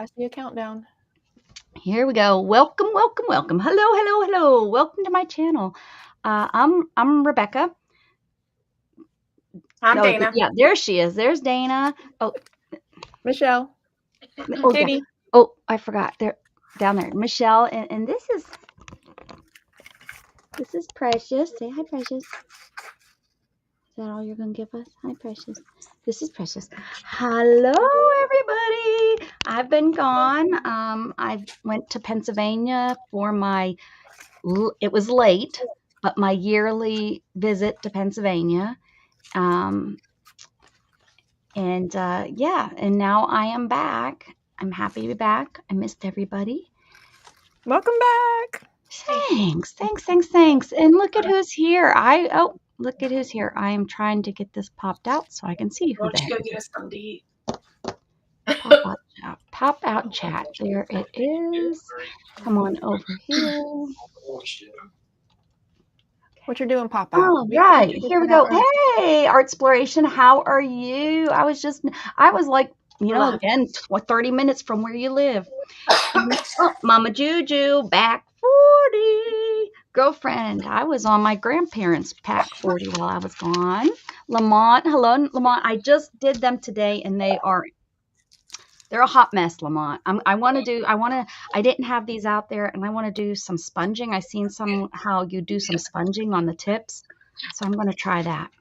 I see a countdown. Here we go. Welcome, welcome, welcome. Hello, hello, hello. Welcome to my channel. I'm Rebecca. I'm Dana. Yeah, there she is. There's Dana. Oh, Michelle. oh, Katie. yeah. Oh, I forgot. There, down there, Michelle, and this is Precious. Say hi, Precious. Is that all you're gonna give us? Hi, Precious. This is Precious. Hello, everybody. I've been gone. I went to Pennsylvania for my. It was late, but my yearly visit to Pennsylvania. Yeah, and now I am back. I'm happy to be back. I missed everybody. Welcome back. Thanks. And look at who's here. Look at who's here. I am trying to get this popped out so I can see who that is. Go get us something to eat. Pop out chat. There it is. Come on over here. What you're doing, pop out. Oh, right. Here we go. Hey, Artsploration, how are you? I was like, again, 30 minutes from where you live. Oh, Mama Juju, back 40. Girlfriend, I was on my grandparents' pack 40 while I was gone. Lamont, hello, Lamont. I just did them today, and they're a hot mess, Lamont. I didn't have these out there, and I want to do some sponging. I seen how you do some sponging on the tips, so I'm going to try that.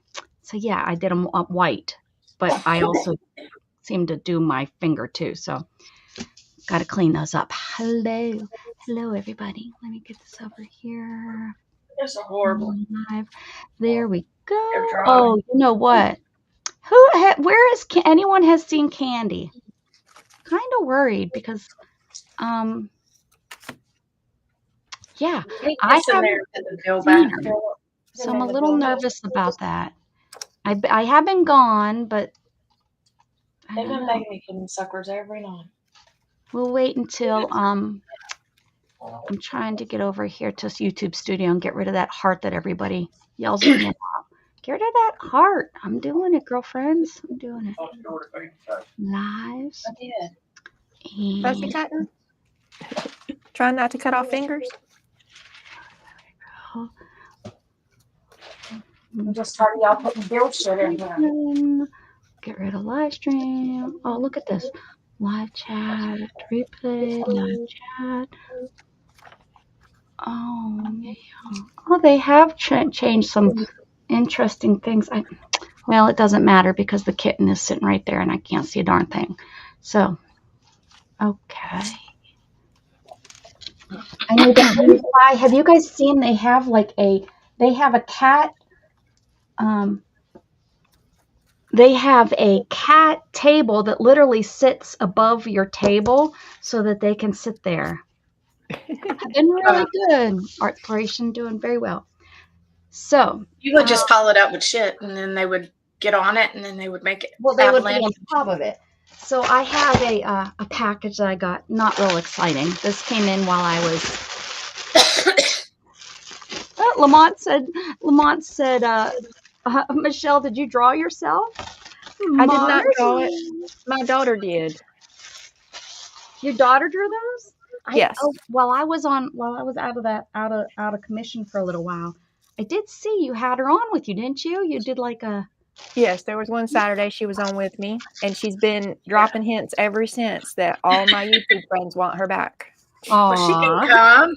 So yeah, I did them up white, but I also seem to do my finger too, so got to clean those up. Hello, everybody. Let me get this over here. It's horrible. There we go. Oh, you know what? Anyone has seen Candy? Kind of worried because, yeah, I haven't seen her, so I'm a little nervous about that. I have been gone, but they've been begging me for them suckers every night. We'll wait until I'm trying to get over here to YouTube Studio and get rid of that heart that everybody yells at me about. Get rid of that heart. I'm doing it, girlfriends. I'm doing it. Lives. I did. Fussy cutting? Trying not to cut off fingers? I'm just tired of y'all putting bill shit in here. Get rid of live stream. Oh, look at this. Live chat, replay, live chat. Oh, yeah. Oh, they have changed some interesting things. Well, it doesn't matter because the kitten is sitting right there and I can't see a darn thing. So, okay. I know that. Have you guys seen they have a cat? They have a cat table that literally sits above your table so that they can sit there. Been really good. Artsploration doing very well. So you would just pile it up with shit, and then they would get on it, and then they would make it. Well, they would be on top of it. So I have a package that I got. Not real exciting. This came in while I was. Lamont said. Michelle, did you draw yourself? I did not draw it. My daughter did. Your daughter drew those? Yes. While I was out of commission for a little while, I did see you had her on with you, didn't you? You did like a. Yes, there was one Saturday she was on with me, and she's been dropping hints ever since that all my YouTube friends want her back. Well, she can come.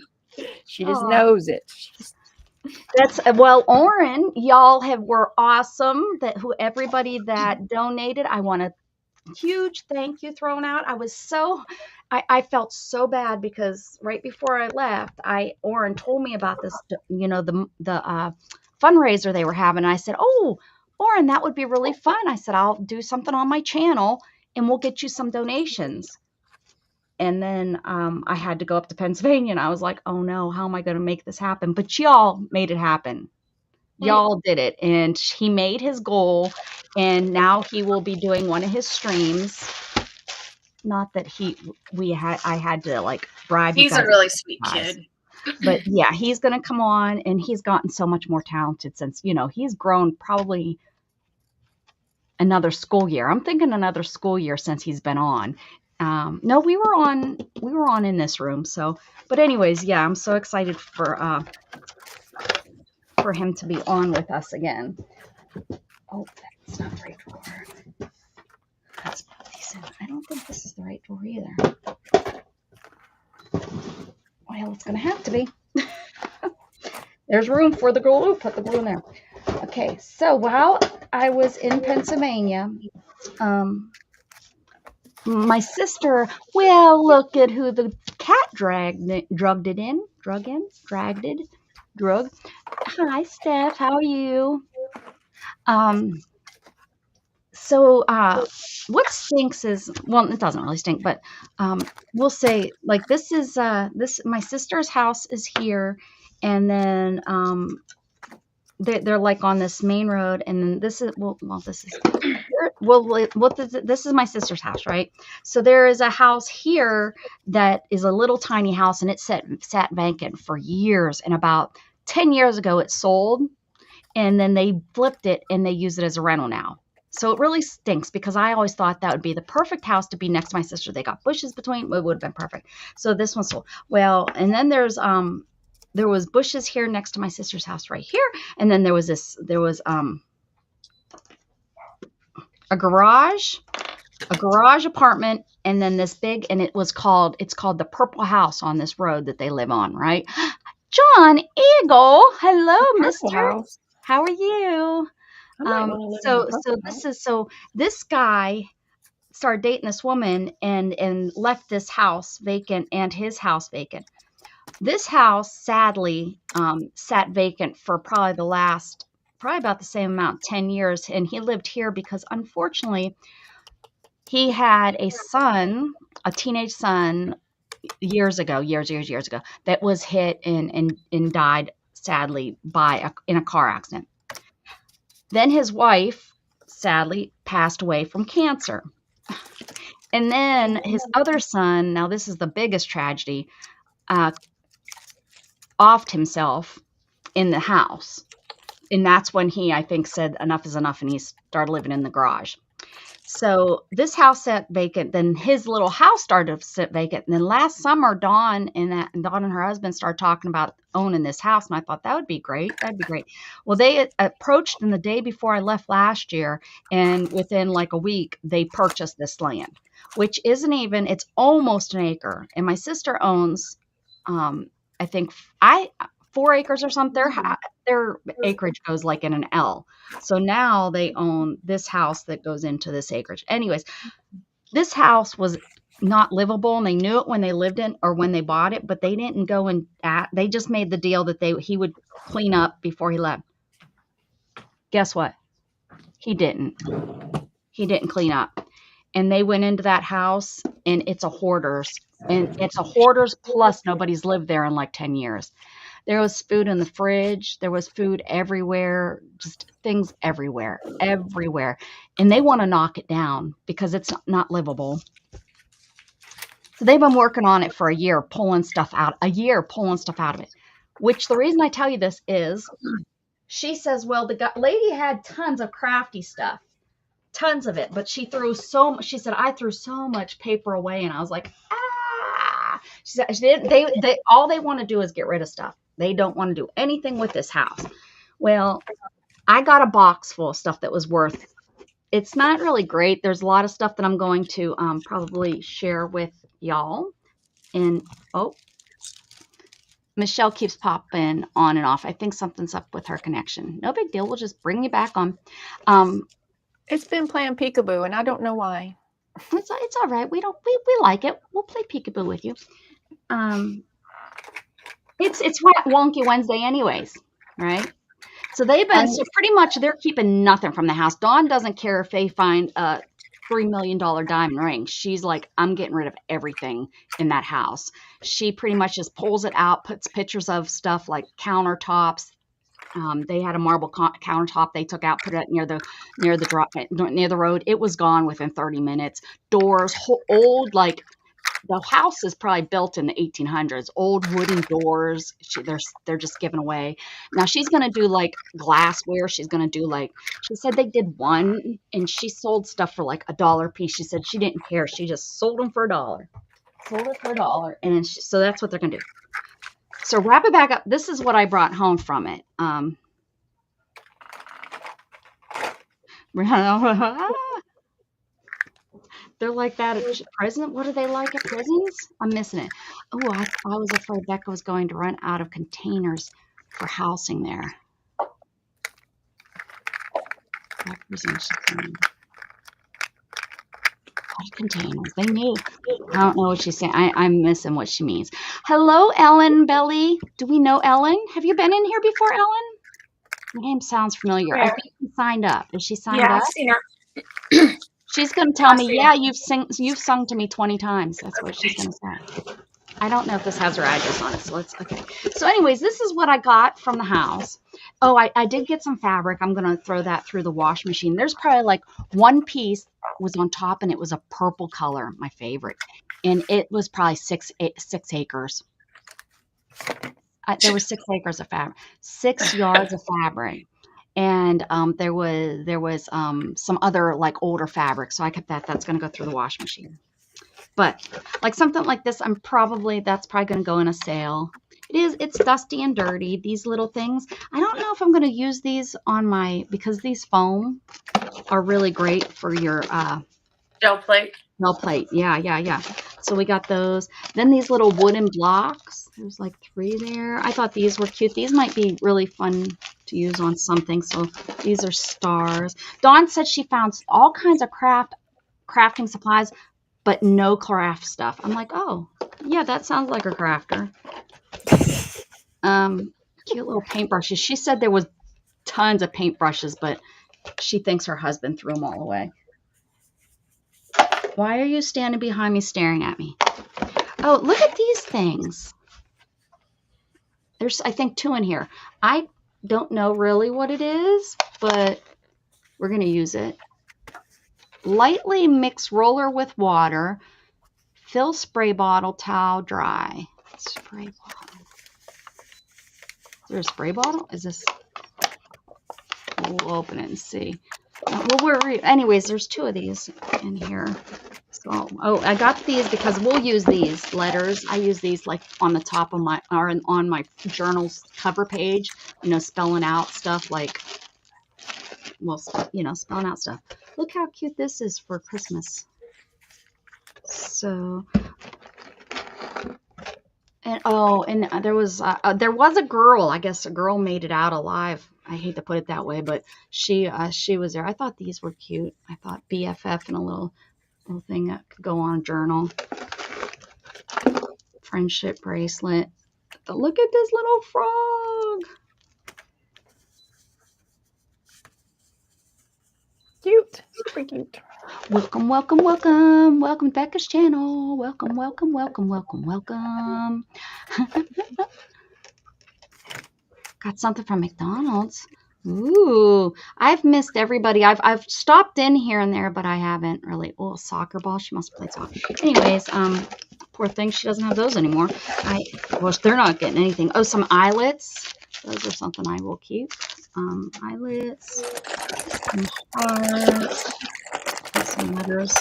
She just knows it. Oren, y'all were awesome. Everybody that donated, I want a huge thank you thrown out. I felt so bad because right before I left, Oren told me about this, the fundraiser they were having. And I said, "Oh, Oren, that would be really fun." I said, "I'll do something on my channel and we'll get you some donations." And then I had to go up to Pennsylvania, and I was like, "Oh no, how am I going to make this happen?" But y'all made it happen. Y'all did it, and he made his goal, and now he will be doing one of his streams. Not that I had to like bribe. He's a really sweet kid. But yeah, he's going to come on, and he's gotten so much more talented since he's grown probably another school year. I'm thinking another school year since he's been on. No, we were on in this room. So, but anyways, yeah, I'm so excited for him to be on with us again. Oh, that's not the right door. Let's put these in. I don't think this is the right door either. Well, it's gonna have to be. There's room for the glue. Put the glue in there. Okay, so while I was in Pennsylvania, my sister, well, look at who the cat drugged in. Hi, Steph. How are you? So what stinks is, well, it doesn't really stink, but we'll say like this is my sister's house is here, and then they're like on this main road, and then this is this is my sister's house, right? So there is a house here that is a little tiny house, and it sat vacant for years, and about 10 years ago it sold, and then they flipped it and they use it as a rental now. So it really stinks because I always thought that would be the perfect house to be next to my sister. They got bushes between, it would have been perfect. So this one's sold. Well, and then there was bushes here next to my sister's house right here, and then there was a garage apartment, and then this big, and it's called the Purple House on this road that they live on, right? John Eagle, hello, Mister. House. How are you? This guy started dating this woman and left this house vacant and his house vacant. This house sadly sat vacant for probably about the same amount, 10 years. And he lived here because unfortunately he had a teenage son years ago, that was hit and died sadly in a car accident. Then his wife sadly passed away from cancer. And then his other son, now this is the biggest tragedy, offed himself in the house. And that's when he, I think, said enough is enough, and he started living in the garage. So this house sat vacant. Then his little house started to sit vacant. And then last summer, Dawn and her husband started talking about owning this house. And I thought that would be great. That'd be great. Well, they approached them the day before I left last year. And within like a week, they purchased this land, which it's almost an acre. And my sister owns, I think 4 acres or something. Their acreage goes like in an L. So now they own this house that goes into this acreage. Anyways, this house was not livable, and they knew it when they lived in or when they bought it, but they didn't go they just made the deal that he would clean up before he left. Guess what? He didn't clean up. And they went into that house, and it's a hoarder's. And it's a hoarder's plus nobody's lived there in like 10 years. There was food in the fridge. There was food everywhere, just things everywhere. And they want to knock it down because it's not livable. So they've been working on it for a year, pulling stuff out of it. Which the reason I tell you this is she says, well, the lady had tons of crafty stuff, tons of it, but she said, I threw so much paper away. And I was like, She said they all they want to do is get rid of stuff. They don't want to do anything with this house. Well, I got a box full of stuff that was worth. It's not really great. There's a lot of stuff that I'm going to probably share with y'all. And Michelle keeps popping on and off. I think something's up with her connection. No big deal. We'll just bring you back on. It's been playing peekaboo, and I don't know why. It's all right. We like it. We'll play peekaboo with you. It's Wonky Wednesday anyways, right? So pretty much they're keeping nothing from the house. Dawn doesn't care if they find a $3 million diamond ring. She's like, I'm getting rid of everything in that house. She pretty much just pulls it out, puts pictures of stuff like countertops. They had a marble countertop they took out, put it near the road. It was gone within 30 minutes. Doors, old like the house is probably built in the 1800s, old wooden doors. They're just given away. Now she's going to do like glassware. She's going to do like, she said they did one and she sold stuff for like $1 a piece. She said she didn't care. She just sold them for $1. Sold it for $1. And so that's what they're going to do. So wrap it back up. This is what I brought home from it. They're like that at prison. What are they like at prisons? I'm missing it. Oh, I was afraid Becca was going to run out of containers for housing there. Containers. They knew. I don't know what she's saying. I'm missing what she means. Hello, Ellen Belly. Do we know Ellen? Have you been in here before, Ellen? Your name sounds familiar. Yeah. I think she signed up. Is she signed Yeah, up? I've seen her. She's going to tell me, yeah, you've sung to me 20 times. That's what she's going to say. I don't know if this has her address on it. So okay. So anyways, this is what I got from the house. Oh, I did get some fabric. I'm going to throw that through the wash machine. There's probably like one piece was on top and it was a purple color, my favorite. And it was probably 6 acres. There were 6 acres of fabric, 6 yards of fabric. And there was some other like older fabric. So I kept that. That's going to go through the wash machine. But like something like this, that's probably going to go in a sale. It's dusty and dirty, these little things. I don't know if I'm going to use these on because these foam are really great for your Gel plate. Gel plate. Yeah. So we got those. Then these little wooden blocks. There's like 3 there. I thought these were cute. These might be really fun to use on something. So these are stars. Dawn said she found all kinds of crafting supplies, but no craft stuff. I'm like, oh, yeah, that sounds like a crafter. Cute little paintbrushes. She said there was tons of paintbrushes, but she thinks her husband threw them all away. Why are you standing behind me staring at me? Oh, look at these things. There's, I think, 2 in here. I don't know really what it is, but we're going to use it. Lightly mix roller with water. Fill spray bottle, towel dry. Spray bottle. Is there a spray bottle? Is this? We'll open it and see. Anyways, there's 2 of these in here. So, I got these because we'll use these letters. I use these like on the top of on my journal's cover page. Spelling out stuff like, well, spelling out stuff. Look how cute this is for Christmas. So, and there was a girl. I guess a girl made it out alive. I hate to put it that way, but she was there. I thought these were cute. I thought BFF and a little thing that could go on a journal. Friendship bracelet. Look at this little frog. Cute. Super cute. Welcome, welcome, welcome. Welcome to Becca's channel. Welcome, welcome, welcome, welcome, welcome. Got something from McDonald's. Ooh, I've missed everybody. I've stopped in here and there, but I haven't really. Oh, soccer ball. She must play soccer. Anyways, poor thing. She doesn't have those anymore. They're not getting anything. Oh, some eyelets. Those are something I will keep. Eyelets. Some hearts. Some letters.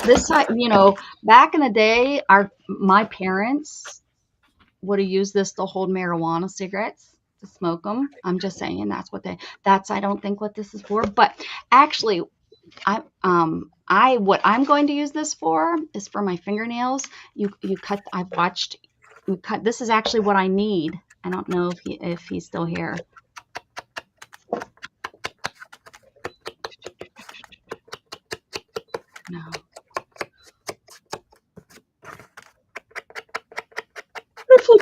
This side, back in the day, my parents would have used this to hold marijuana cigarettes, to smoke them. I'm just saying that's I don't think what this is for. But actually, what I'm going to use this for is for my fingernails. You cut. I've watched you cut. This is actually what I need. I don't know if he's still here. No.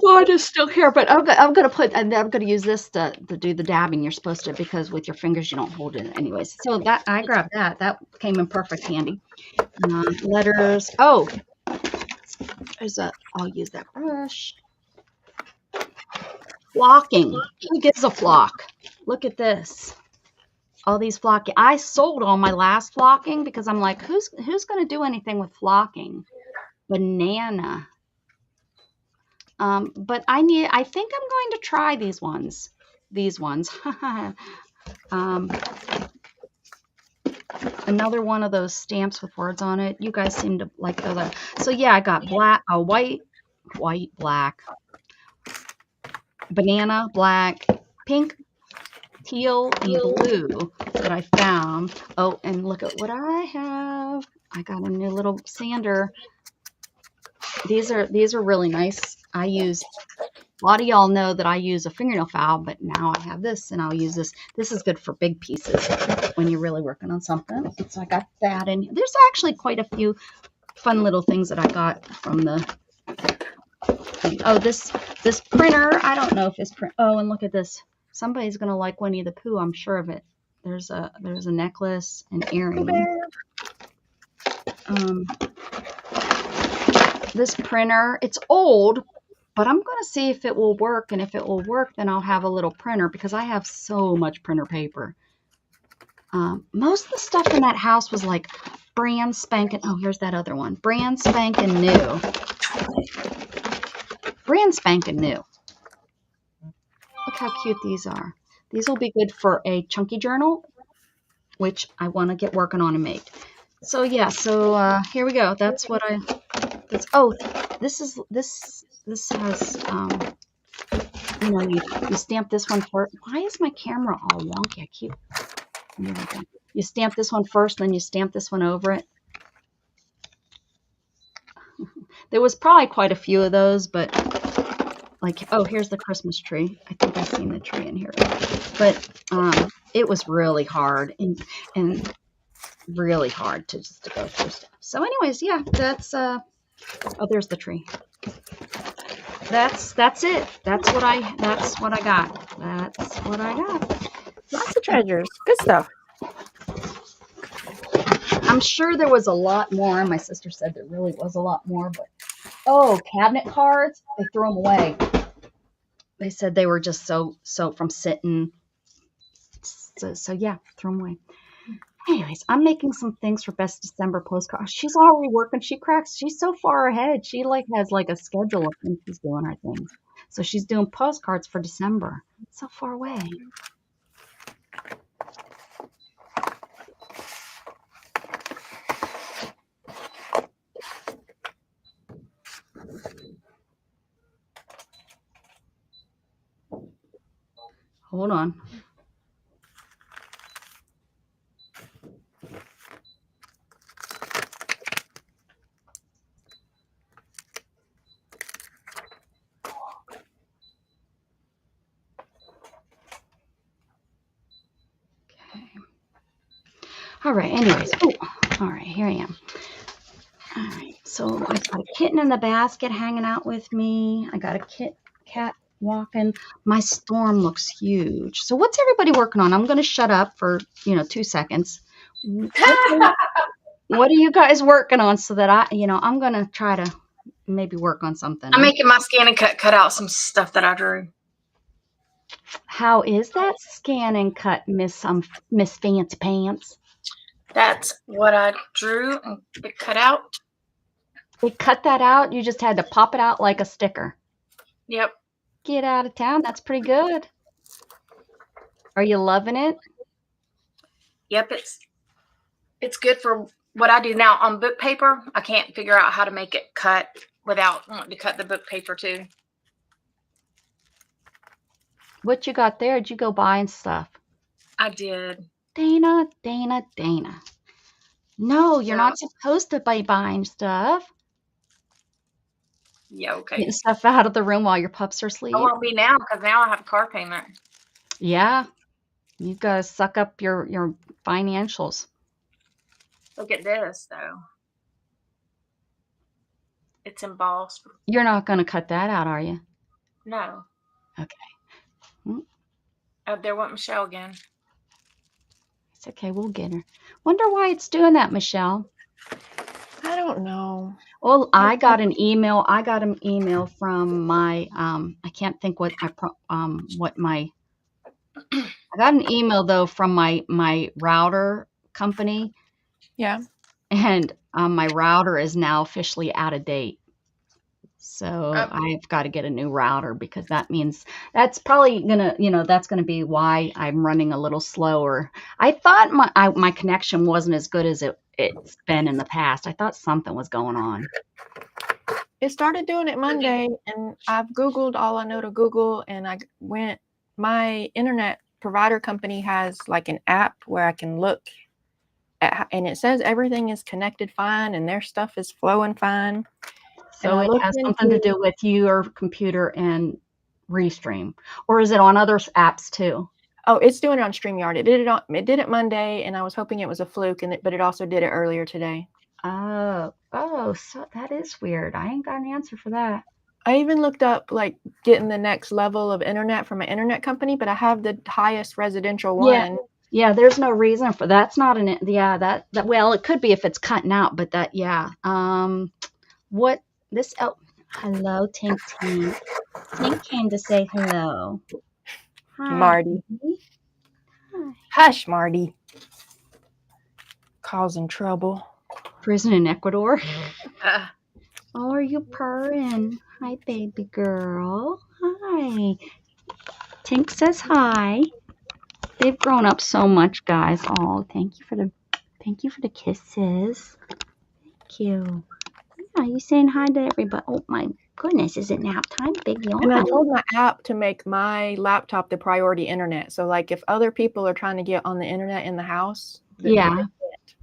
God is still here, but I'm gonna use this to do the dabbing. You're supposed to, because with your fingers you don't hold it anyways. So that I grabbed that came in perfect handy. Letters. Oh, I'll use that brush. Flocking. Who gives a flock? Look at this. all these flocking. I sold all my last flocking because I'm like, who's going to do anything with flocking? Banana. But I think I'm going to try these ones. Another one of those stamps with words on it. You guys seem to like those. So yeah, I got white, black, banana, black, pink, teal, and blue that I found. Oh, and look at what I have. I got a new little sander. These are really nice. A lot of y'all know that I use a fingernail file, but now I have this and I'll use this. This is good for big pieces when you're really working on something. So I got that, and there's actually quite a few fun little things that I got from the thing. Oh, this printer. I don't know if it's print. Oh, and look at this. Somebody's gonna like Winnie the Pooh. I'm sure of it. There's a necklace and earring. This printer. It's old, but I'm going to see if it will work, and if it will work, then I'll have a little printer because I have so much printer paper. Most of the stuff in that house was like brand spanking. Oh, here's that other one. Brand spanking new. Brand spanking new. Look how cute these are. These will be good for a chunky journal, which I want to get working on and make. So yeah, here we go. That's what this has, you stamp this one first. Why is my camera all wonky? You stamp this one first, then you stamp this one over it. There was probably quite a few of those, but like, oh, here's the Christmas tree. I think I've seen the tree in here. But it was really hard and really hard to go through stuff. So anyways, yeah, that's oh, there's the tree. That's it. That's what I got. That's what I got. Lots of treasures. Good stuff. I'm sure there was a lot more. My sister said there really was a lot more, but cabinet cards, they threw them away. They said they were just so from sitting. So yeah, throw them away. Anyways, I'm making some things for Best December postcard. She's already working. She's so far ahead. She has a schedule of when she's doing her things. So she's doing postcards for December. So far away. Hold on. All right, anyways. Oh, all right, here I am. All right, so I've got a kitten in the basket hanging out with me. I got a cat walking. My storm looks huge. So what's everybody working on? I'm going to shut up for, 2 seconds. What are you guys working on so that I'm going to try to maybe work on something? I'm making my scan and cut out some stuff that I drew. How is that scan and cut, Miss Fancy Pants? That's what I drew and it cut out. They cut that out? You just had to pop it out like a sticker? Yep. Get out of town. That's pretty good. Are you loving it? Yep, it's good for what I do now. On book paper, I can't figure out how to make it cut without wanting to cut the book paper too. What you got there? Did you go buying stuff? I did. Dana. No, you're not supposed to be buying stuff. Yeah, okay. Getting stuff out of the room while your pups are asleep. I won't be now because now I have a car payment. Yeah. You got to suck up your financials. Look at this, though. It's embossed. You're not going to cut that out, are you? No. Okay. Oh, there went Michelle again. It's okay. We'll get her. Wonder why it's doing that, Michelle. I don't know. Well, I got an email. from my I can't think what my I got an email though from my router company, Yeah. and my router is now officially out of date. So I've got to get a new router because that means that's probably gonna, that's gonna be why I'm running a little slower. I thought my connection wasn't as good as it's been in the past. I thought something was going on. It started doing it Monday, and I've Googled all I know to Google, and my internet provider company has like an app where I can look at, and it says everything is connected fine and their stuff is flowing fine. So it has something to do with your computer and Restream, or is it on other apps too? Oh, it's doing it on StreamYard. It did it Monday, and I was hoping it was a fluke, but it also did it earlier today. Oh, so that is weird. I ain't got an answer for that. I even looked up like getting the next level of internet from my internet company, but I have the highest residential one. Yeah, there's no reason for that's not that well, it could be if it's cutting out, but what this hello Tink Tink. Tink came to say hello. Hi. Marty. Hi. Hush, Marty. Causing trouble. Prison in Ecuador. Oh, are you purring? Hi, baby girl. Hi. Tink says hi. They've grown up so much, guys. Oh, thank you for the kisses. Thank you. Yeah, you saying hi to everybody. Oh my goodness, is it nap time? Big yawn. And I told my app to make my laptop the priority internet. So like if other people are trying to get on the internet in the house, yeah.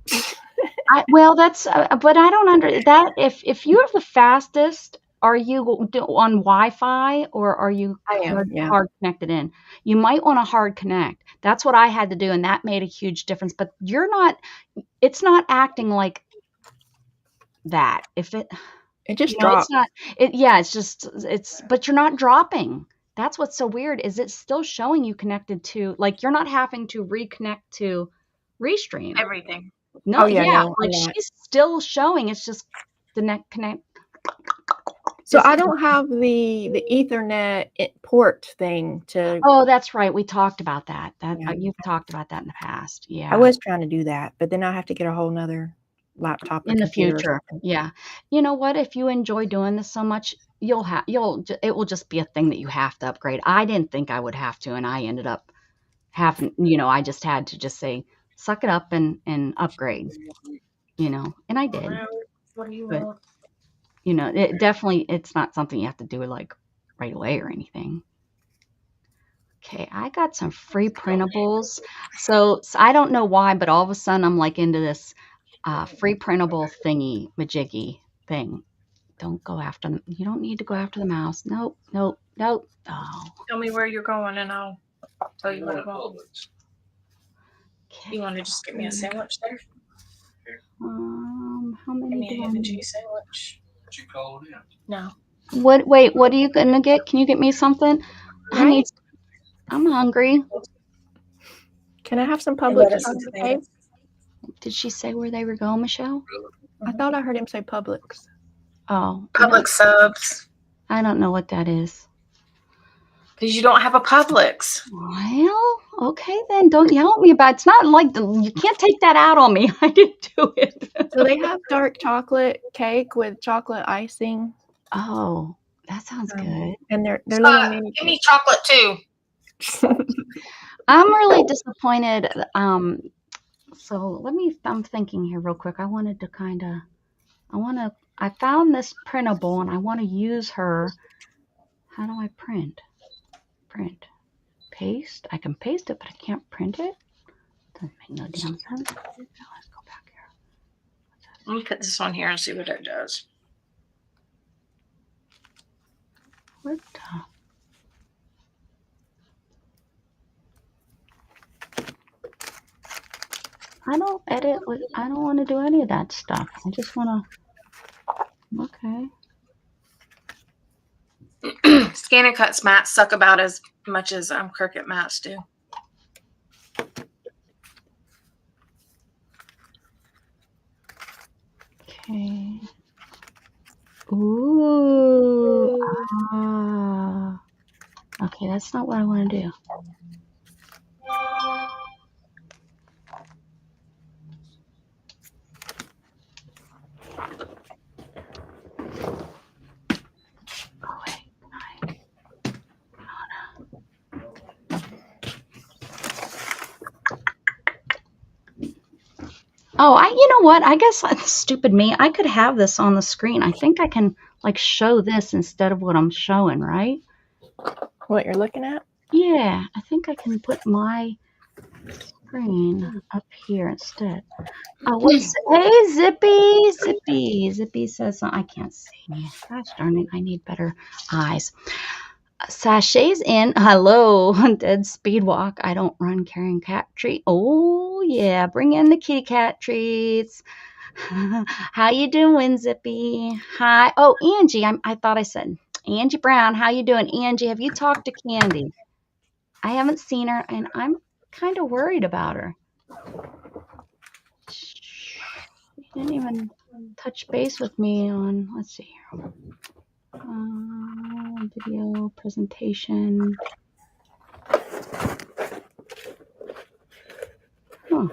That's but I don't under that if you're the fastest, are you on Wi-Fi or are you hard connected in? You might want a hard connect. That's what I had to do, and that made a huge difference. But it's not acting like that. If it just drops. But you're not dropping. That's what's so weird, is it's still showing you connected to, like, you're not having to reconnect to Restream. Everything. No, she's still showing. It's just the neck connect. So I don't have the Ethernet port thing to. Oh, that's right. We talked about that. You've talked about that in the past. Yeah. I was trying to do that, but then I have to get a whole nother laptop in the future. Yeah. You know what? If you enjoy doing this so much, it will just be a thing that you have to upgrade. I didn't think I would have to, and I ended up having, I just had to just say, suck it up and upgrade, and I did. What do you want? It's not something you have to do like right away or anything. Okay, I got some free printables. So I don't know why, but all of a sudden I'm like into this free printable thingy majiggy thing. Don't go after them. You don't need to go after the mouse. Nope. Oh. Tell me where you're going and I'll tell you what I want. Okay. You want to just give me a sandwich there? How many do I need? A cheese sandwich. Did you call it in? No. Wait, what are you gonna get? Can you get me something? Right? I'm hungry. Can I have some Publix chocolate cake? Did she say where they were going, Michelle? I thought I heard him say Publix. Oh. Publix subs. I don't know what that is. Because you don't have a Publix. Well, okay then. Don't yell at me about it. It's not like you can't take that out on me. I didn't do it. So they have dark chocolate cake with chocolate icing. Oh, that sounds good. And they're little mini. Give me chocolate too. I'm really disappointed. So I'm thinking here real quick. I found this printable and I want to use her. How do I print? Paste. I can paste it, but I can't print it. Doesn't make no damn sense. Let's go back here. Let me put this on here and see what it does. What I don't edit. I don't want to do any of that stuff. I just want to. Okay. Scan and Cuts mats suck about as much as Cricut mats do. Okay. Ooh. Okay, that's not what I want to do. Oh, you know what? I guess stupid me. I could have this on the screen. I think I can like show this instead of what I'm showing, right? What you're looking at? Yeah, I think I can put my screen up here instead. Hey, Zippy says I can't see. Gosh darn it, I need better eyes. Sachets in. Hello, dead speed walk. I don't run carrying cat treat. Oh yeah, bring in the kitty cat treats. How you doing, Zippy? Hi. Oh, Angie. I thought I said Angie Brown. How you doing, Angie? Have you talked to Candy? I haven't seen her, and I'm kind of worried about her. She didn't even touch base with me on. Let's see here. Video presentation. Huh.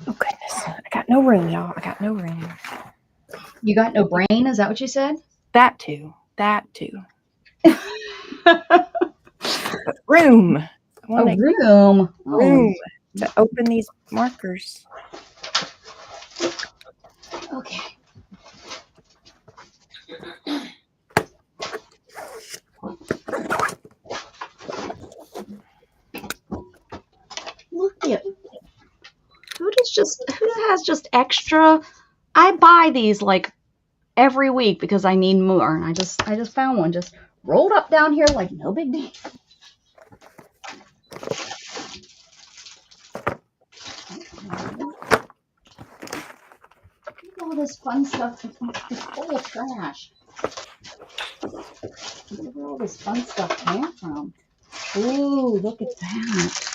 Oh goodness, I got no room, y'all. I got no room. You got no brain? Is that what you said? That too. But room. I want room. room to open these markers. Okay. Look at who has just extra. I buy these like every week because I need more, and I just found one just rolled up down here like no big deal. Look at all this fun stuff. It's full of trash. Where all this fun stuff came from? Ooh, look at that.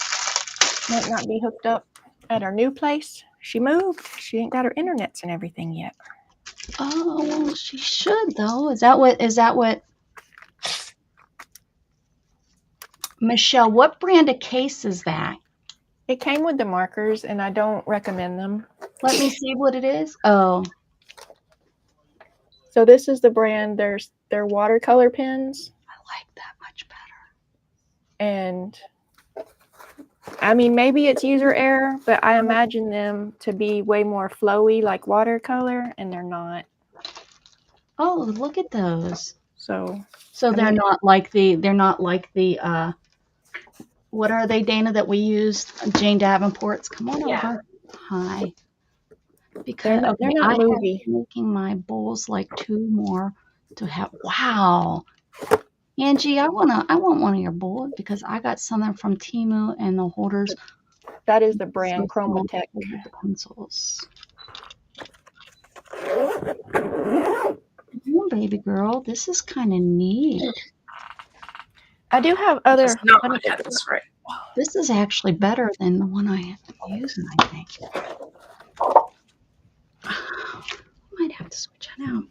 Might not be hooked up at our new place. She moved. She ain't got her internets and everything yet. Oh, well, she should though. Is that what? Michelle, what brand of case is that? It came with the markers, and I don't recommend them. Let me see what it is. Oh. So this is the brand. They're watercolor pens. I like that much better. And I mean, maybe it's user error, but I imagine them to be way more flowy like watercolor, and they're not. Oh, look at those. So they're not like the what are they, Dana, that we used? Jane Davenport's. Come on over. Hi. Because they're not movie. Making my bowls like two more to have. Wow. Angie, I want one of your bowls because I got something from Temu and the holders. That is the brand Chromatech. Pencils. Oh, baby girl, this is kind of neat. I do have other. This is actually better than the one I have been using, I think. Might have to switch it out.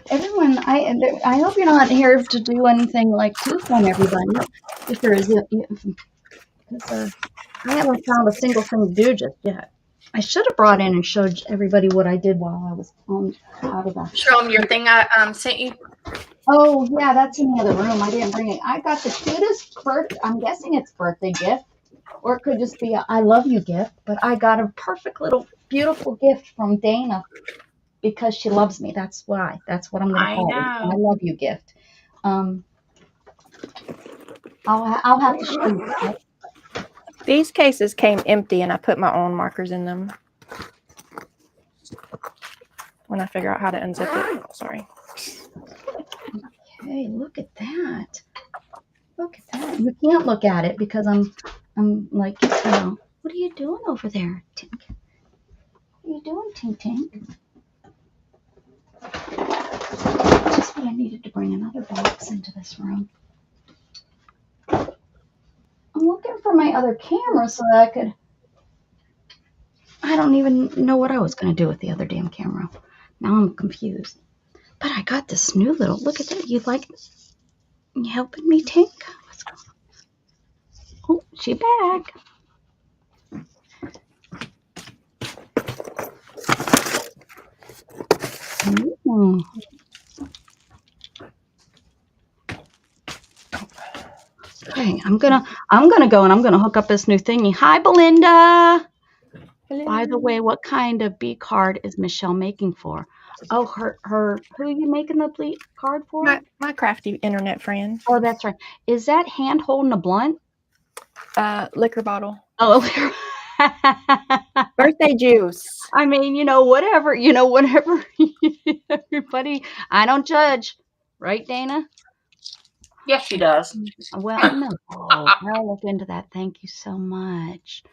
Everyone, I hope you're not here to do anything like tooth on everybody. If there is, I haven't found a single thing to do just yet. I should have brought in and showed everybody what I did while I was out of that. Show them your thing I sent you. Oh yeah, that's in the other room. I didn't bring it. I got the cutest I'm guessing it's birthday gift, or it could just be a I love you gift. But I got a perfect little beautiful gift from Dana because she loves me. That's why. That's what I'm going to call it. I love you gift. I'll have to show you that. These cases came empty, and I put my own markers in them. When I figure out how to unzip it. Oh, sorry. Okay, look at that. Look at that. You can't look at it because I'm like, what are you doing over there, Tink? What are you doing, Tink Tink? Just what I needed to bring another box into this room. I'm looking for my other camera so that I don't even know what I was going to do with the other damn camera. Now I'm confused. But I got this new little, look at that. You helping me, Tink? What's going on? Oh, she back. Ooh. Okay, I'm gonna go and I'm gonna hook up this new thingy. Hi, Belinda. By the way, what kind of bee card is Michelle making for? Oh, her who are you making the card for? My crafty internet friend. Oh, that's right. Is that hand holding a blunt? Liquor bottle. Oh, Birthday juice. I mean, whatever, whatever. Everybody, I don't judge. Right, Dana? Yes, she does. Well, no. I'll look into that. Thank you so much.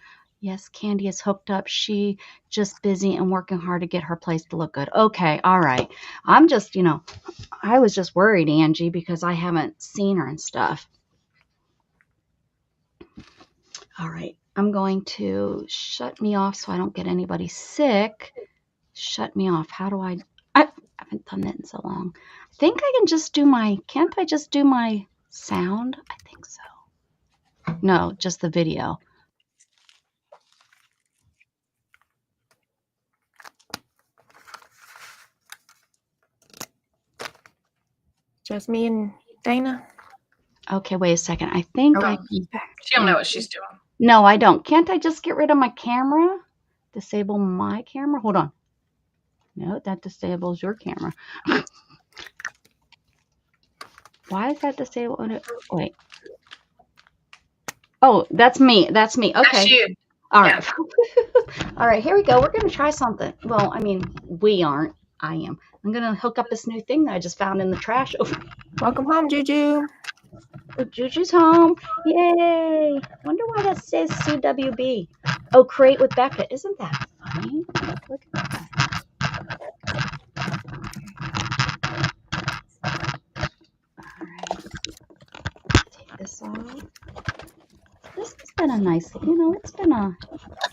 Yes, Candy is hooked up. She just busy and working hard to get her place to look good. Okay, all right. I'm just, I was just worried, Angie, because I haven't seen her and stuff. All right. I'm going to shut me off so I don't get anybody sick. Shut me off. How do I haven't done that in so long. I think I can just do can't I just do my sound? I think so. No, just the video. Just me and Dana. Okay, wait a second. I think I can. She don't know what she's doing. No, I don't. Can't I just get rid of my camera? Disable my camera? Hold on. No, that disables your camera. Why is that disabled? Wait. Oh, that's me. That's me. Okay. That's you. All right. All right, here we go. We're going to try something. Well, I mean, we aren't. I am. I'm going to hook up this new thing that I just found in the trash. Welcome home, Juju. Oh, Juju's home. Yay. Wonder why that says CWB. Oh, create with Becca. Isn't that funny? Look at that. All right. Take this off. This has been a nice, it's been a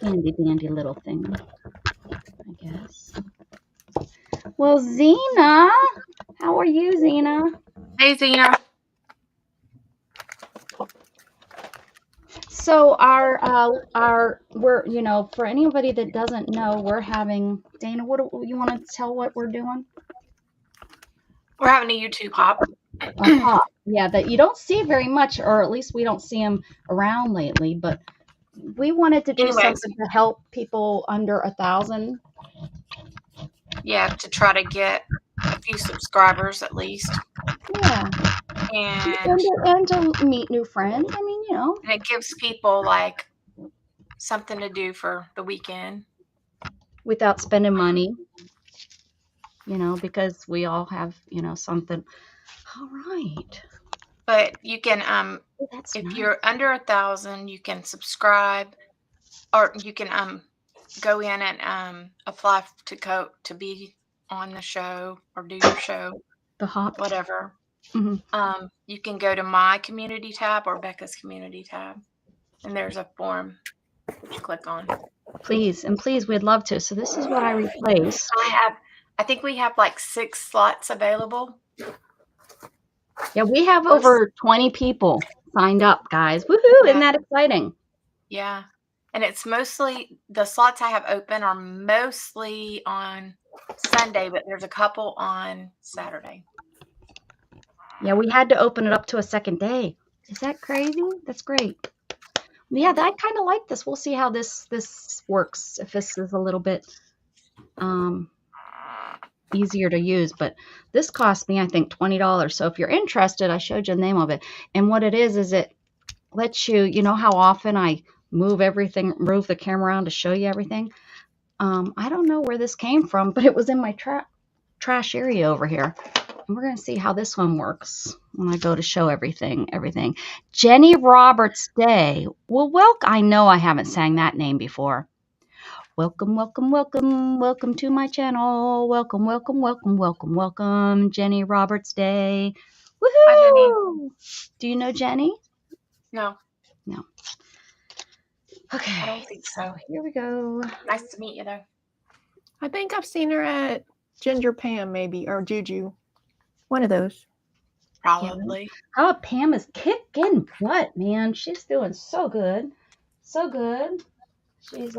handy dandy little thing, I guess. Well, Zena, how are you, Zena? Hey, Zena. So we're, for anybody that doesn't know, we're having, Dana, what do you want to tell what we're doing? We're having a YouTube hop. A hop. Yeah, that you don't see very much, or at least we don't see them around lately, but we wanted to do something to help people under 1,000. Yeah, to try to get a few subscribers at least. Yeah. And to meet new friends. I mean, And it gives people like something to do for the weekend. Without spending money. Because we all have, something. All right. But you can, if nice. you're under 1,000, you can subscribe, or you can go in and apply to be on the show or do your show. The hop. Whatever. Mm-hmm. You can go to my community tab or Becca's community tab, and there's a form that you click on. Please, we'd love to. So this is what I replaced. I think we have like 6 slots available. Yeah, we have over 20 people signed up, guys. Woohoo! Isn't that exciting? Yeah. And it's mostly, the slots I have open are mostly on Sunday, but there's a couple on Saturday. Yeah, we had to open it up to a second day. Is that crazy? That's great. Yeah, I kind of like this. We'll see how this works. If this is a little bit easier to use, but this cost me, I think, $20. So if you're interested, I showed you the name of it. And what it is it lets you, how often I move the camera around to show you everything. I don't know where this came from, but it was in my trash area over here. And we're going to see how this one works when I go to show everything. Jenny Roberts Day. Well, I know I haven't sang that name before. Welcome, welcome, welcome, welcome to my channel. Welcome, welcome, welcome, welcome, welcome, Jenny Roberts Day. Woohoo! Hi, Jenny. Do you know Jenny? No. Okay. I don't think so. Here we go. Nice to meet you, though. I think I've seen her at Ginger Pam, maybe, or Juju. One of those. Probably. Yeah. Oh, Pam is kicking butt, man. She's doing so good. So good. She's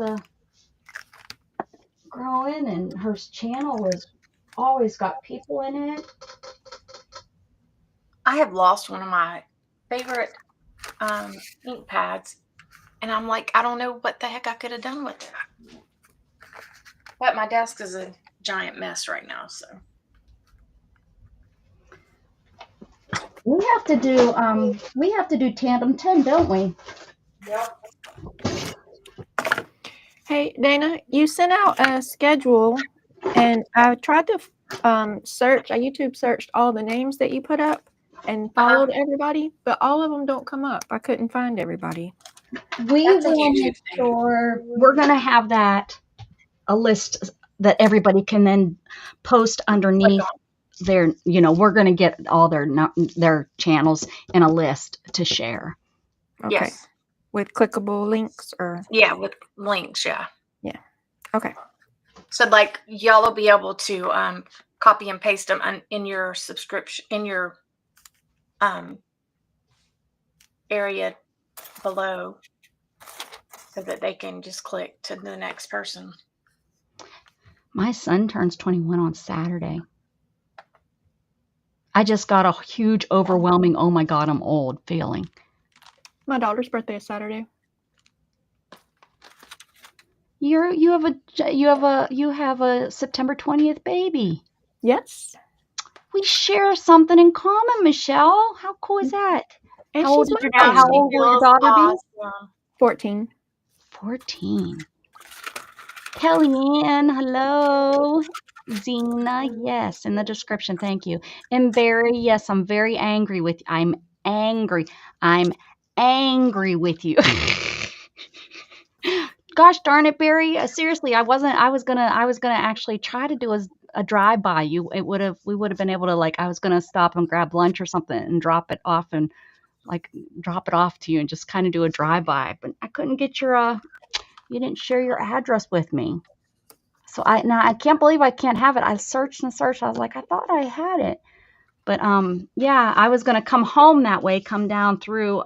growing, and her channel has always got people in it. I have lost one of my favorite ink pads, and I'm like, I don't know what the heck I could have done with it. But my desk is a giant mess right now, so. We have to do tandem 10, don't we? Yep. Hey, Dana, you sent out a schedule, and I tried to search. I YouTube searched all the names that you put up and followed everybody, but all of them don't come up. I couldn't find everybody. We That's a will YouTube make thing. sure we're going to have that a list that everybody can then post underneath their, we're going to get all their channels in a list to share. Okay. Yes. With clickable links or? Yeah, with links, yeah. Yeah. Okay. So like y'all will be able to copy and paste them in your subscription, in your area below, so that they can just click to the next person. My son turns 21 on Saturday. I just got a huge, overwhelming, oh my God, I'm old feeling. My daughter's birthday is Saturday. You have a September 20th baby. Yes. We share something in common, Michelle. How cool is that? And How old she's is your mine. How old will your daughter be? Awesome. 14. 14. Kellyanne, hello. Zena, yes, in the description, thank you. And Barry, yes, I'm very angry with you. I'm angry with you. Gosh darn it, Barry. Seriously, I was gonna actually try to do a drive by. We would have been able to, I was gonna stop and grab lunch or something and drop it off to you and just kind of do a drive by. But I couldn't get you didn't share your address with me. So I can't believe I can't have it. I searched and searched. I was like, I thought I had it. But yeah, I was gonna come home that way, come down through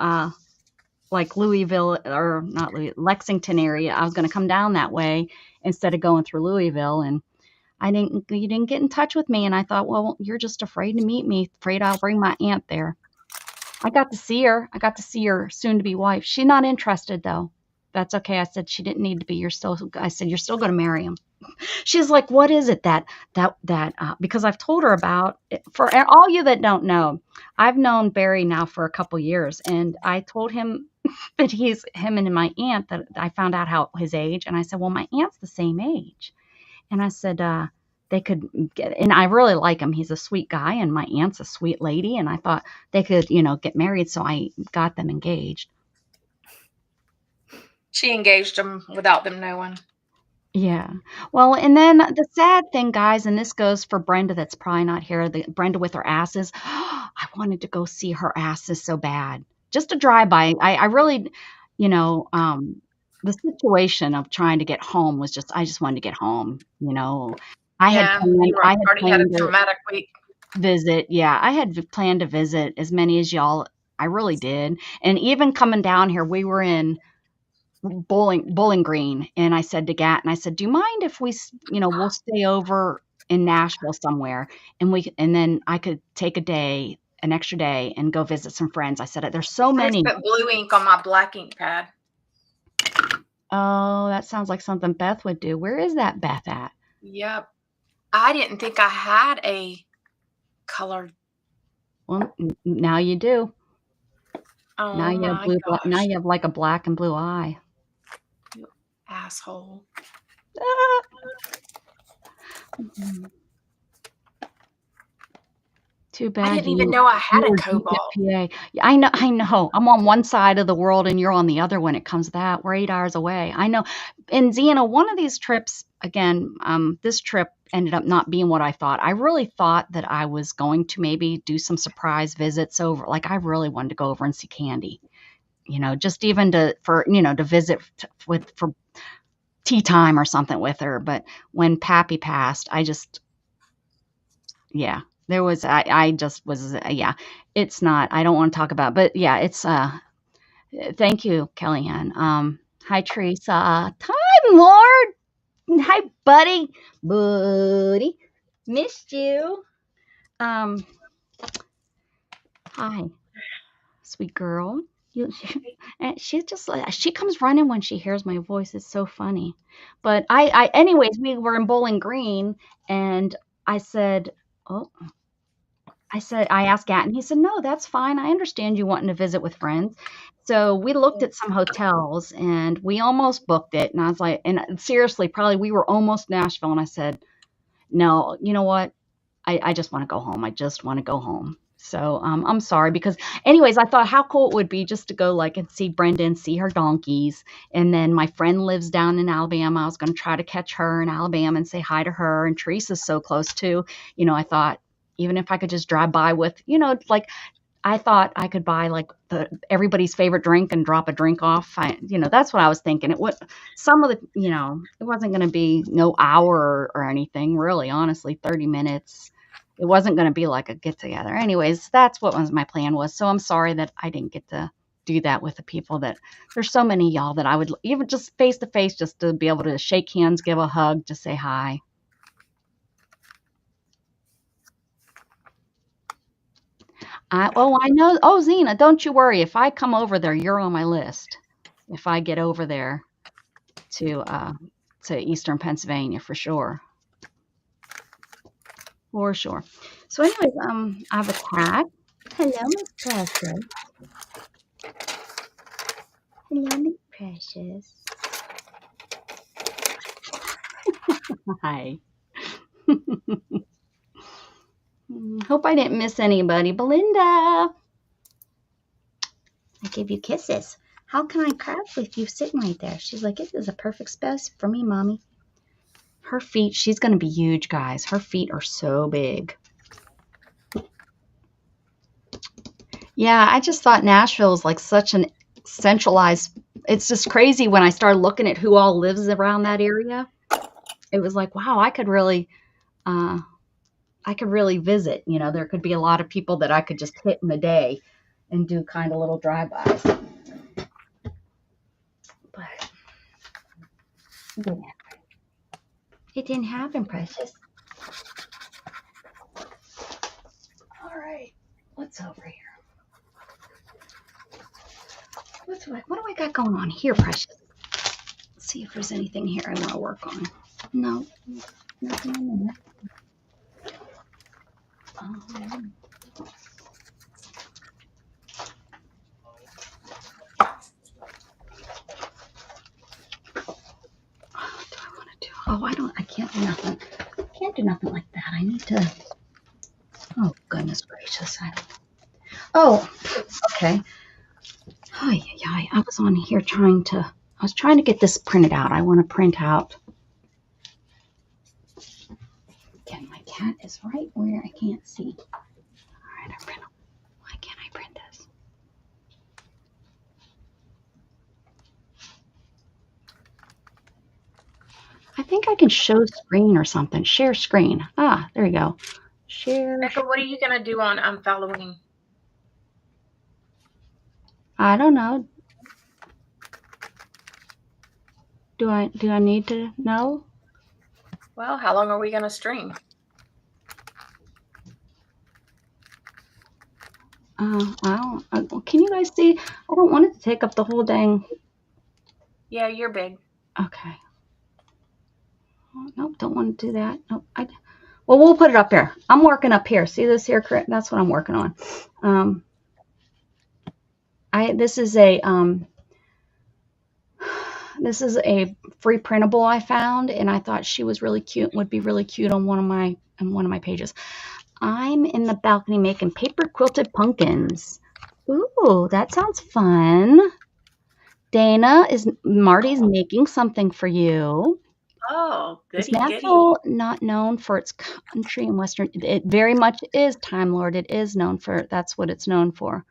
Louisville, or not Lexington area. I was gonna come down that way instead of going through Louisville, and you didn't get in touch with me, and I thought, well, you're just afraid to meet me, afraid I'll bring my aunt there. I got to see her soon to be wife. She's not interested though. That's okay. I said she didn't need to be. I said, you're still going to marry him. She's like, what is it because I've told her about it. For all you that don't know, I've known Barry now for a couple years, and I told him that him and my aunt, that I found out his age. And I said, well, my aunt's the same age. And I said, they could get, and I really like him. He's a sweet guy, and my aunt's a sweet lady. And I thought they could, get married. So I got them engaged. She engaged them without them knowing. Yeah. Well, and then the sad thing, guys, and this goes for Brenda that's probably not here, Brenda with her asses. I wanted to go see her asses so bad. Just a drive-by. I really, the situation of trying to get home was I just wanted to get home, I had had a traumatic week. Visit. Yeah, I had planned to visit as many as y'all. I really did. And even coming down here, we were in Bowling Green, and I said to Gat, and I said, do you mind if we, we'll stay over in Nashville somewhere, and then I could take an extra day and go visit some friends. I said, there's so many. I put blue ink on my black ink pad. Oh, that sounds like something Beth would do. Where is that Beth at? Yep. I didn't think I had a color. Well, now you do. Oh, now you have blue. Now you have like a black and blue eye. You asshole. Too bad. I didn't even know I had a cobalt. PA. I know. I'm on one side of the world and you're on the other when it comes to that. We're 8 hours away. I know. And Zena, one of these trips, again, this trip ended up not being what I thought. I really thought that I was going to maybe do some surprise visits over. I really wanted to go over and see Candy, just even to visit for tea time or something with her. But when Pappy passed, there was, I just was, it's not, I don't want to talk about, but yeah, it's, thank you, Kellyanne. Hi, Teresa. Time Lord. Hi, buddy. Missed you. Hi, sweet girl. You, and she's just like, she comes running when she hears my voice. It's so funny. But anyways, we were in Bowling Green, and I said, oh, I asked Gat, and he said, no, that's fine. I understand you wanting to visit with friends. So we looked at some hotels, and we almost booked it. And I was like, and seriously, probably we were almost Nashville. And I said, no, you know what? I just want to go home. I just want to go home. So I'm sorry because anyways, I thought how cool it would be just to go like and see Brenda and see her donkeys. And then my friend lives down in Alabama. I was going to try to catch her in Alabama and say hi to her. And Teresa's so close too. I thought even if I could just drive by with, like I thought I could buy like everybody's favorite drink and drop a drink off. That's what I was thinking. It would some of the, it wasn't going to be no hour or anything really, honestly, 30 minutes. It wasn't going to be like a get together. Anyways, that's what my plan was. So I'm sorry that I didn't get to do that with the people there's so many y'all that I would even just face to face, just to be able to shake hands, give a hug, just say hi. I know. Oh, Zena, don't you worry. If I come over there, you're on my list. If I get over there to Eastern Pennsylvania, for sure. For sure. So anyways, I have a cat. Hello, Miss Precious. Hello, Miss Precious. Hi. Hope I didn't miss anybody. Belinda, I gave you kisses. How can I craft with you sitting right there? She's like, this is a perfect space for me, Mommy. Her feet, she's going to be huge, guys. Her feet are so big. Yeah, I just thought Nashville is like such an centralized, it's just crazy when I started looking at who all lives around that area. It was like, wow, I could really visit. There could be a lot of people that I could just hit in a day and do kind of little drive-bys. But it didn't happen, Precious. All right, what's over here? What do I got going on here, Precious? Let's see if there's anything here I want to work on. No, nothing in there. What do I want to do? I can't do nothing. I can't do nothing like that. I need to, oh, goodness gracious. Okay. I was on here trying to get this printed out. I want to print out. Again, my cat is right where I can't see. All right, why can't I print this? I think I can show screen or something. Share screen. Ah, there you go. Share. Becca, what are you going to do on Halloween? I don't know. Do I need to know? Well, how long are we going to stream? Can you guys see? I don't want it to take up the whole dang. Yeah, you're big. Okay. Oh, nope, don't want to do that. Nope. Well, we'll put it up here. I'm working up here. See this here? That's what I'm working on. This is a free printable I found, and I thought she was really cute. Would be really cute on one of my pages. I'm in the balcony making paper quilted pumpkins. Ooh, that sounds fun. Marty's making something for you. Oh, goody, Is Nashville not known for its country and western? It very much is, Time Lord. It is known for, that's what it's known for.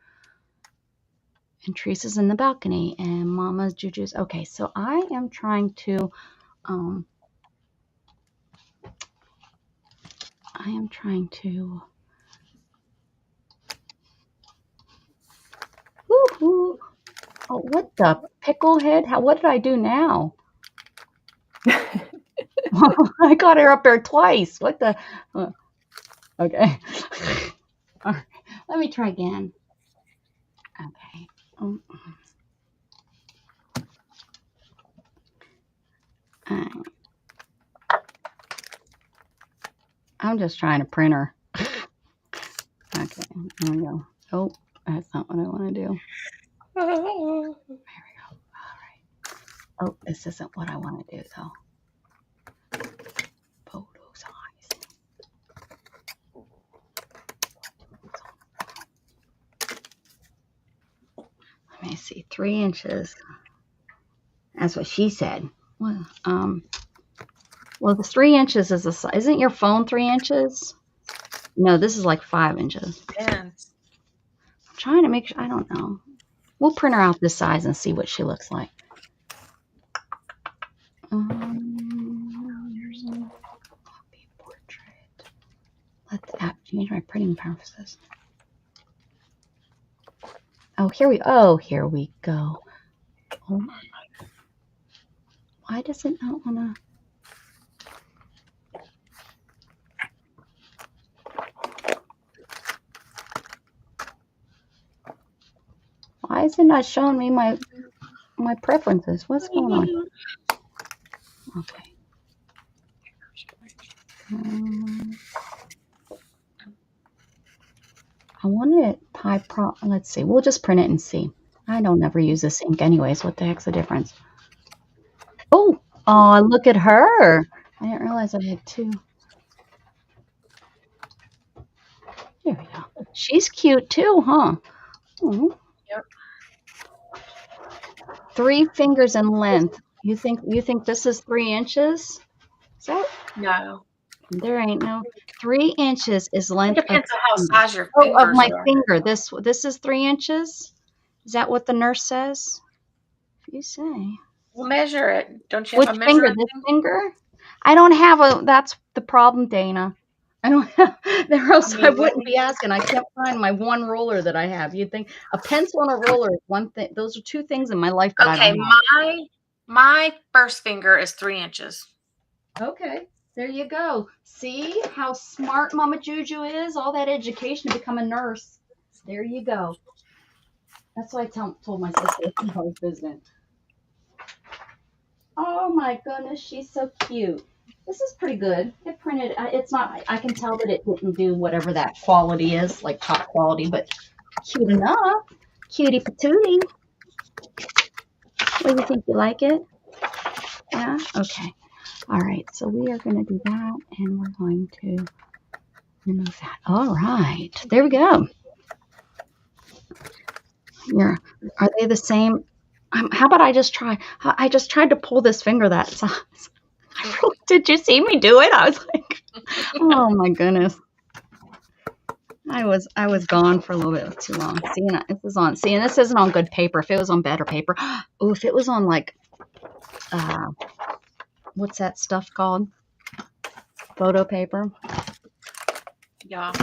And Teresa's in the balcony, and Mama's Juju's. Okay, so I am trying to, woohoo. Oh, what the pickle head? What did I do now? I got her up there twice. What the? Okay. All right. Let me try again. Okay. Oh. I'm just trying to print her. Okay, there we go. Oh, that's not what I want to do. There we go. All right. Oh, this isn't what I want to do, though. Photo size. Let me see. 3 inches. That's what she said. Well, the 3 inches is a. Isn't your phone 3 inches? No, this is like 5 inches. Depends. I'm trying to make sure. I don't know. We'll print her out this size and see what she looks like. Copy portrait. Let's change my printing purposes. Oh, here we go. Oh my. Why does it not want to? Why is it not showing me my preferences? What's going on? Okay. I want it type pro. Let's see. We'll just print it and see. I don't ever use this ink anyways. What the heck's the difference? Oh, look at her. I didn't realize I had 2. There we go. She's cute too, huh? Oh. Yep. 3 fingers in length. You think this is 3 inches? Is that? No. There ain't no 3 inches is length. It depends on how size your fingers of my are. finger. This is 3 inches. Is that what the nurse says? If you say. We'll measure it. Don't you Which have a finger? measuring This finger? I don't have a. That's the problem, Dana. I don't have. Or else I wouldn't be asking. I can't find my one ruler that I have. You'd think a pencil and a ruler is one thing. Those are 2 things in my life that I don't have. My first finger is 3 inches. Okay, there you go. See how smart Mama Juju is? All that education to become a nurse. There you go. That's why I told my sister I was visiting. Oh my goodness, she's so cute. This is pretty good. It printed. It's not. I can tell that it didn't do whatever that quality is, like top quality, but cute enough. Cutie patootie. What do you think? You like it? Yeah. Okay. All right. So we are going to do that, and we're going to remove that. All right. There we go. Yeah. Are they the same? How about I just try? I just tried to pull this finger that size. Did you see me do it? I was like, oh my goodness. I was gone for a little bit too long. See, and this isn't on good paper. If it was on better paper, oh, if it was on like, what's that stuff called? Photo paper. Yeah.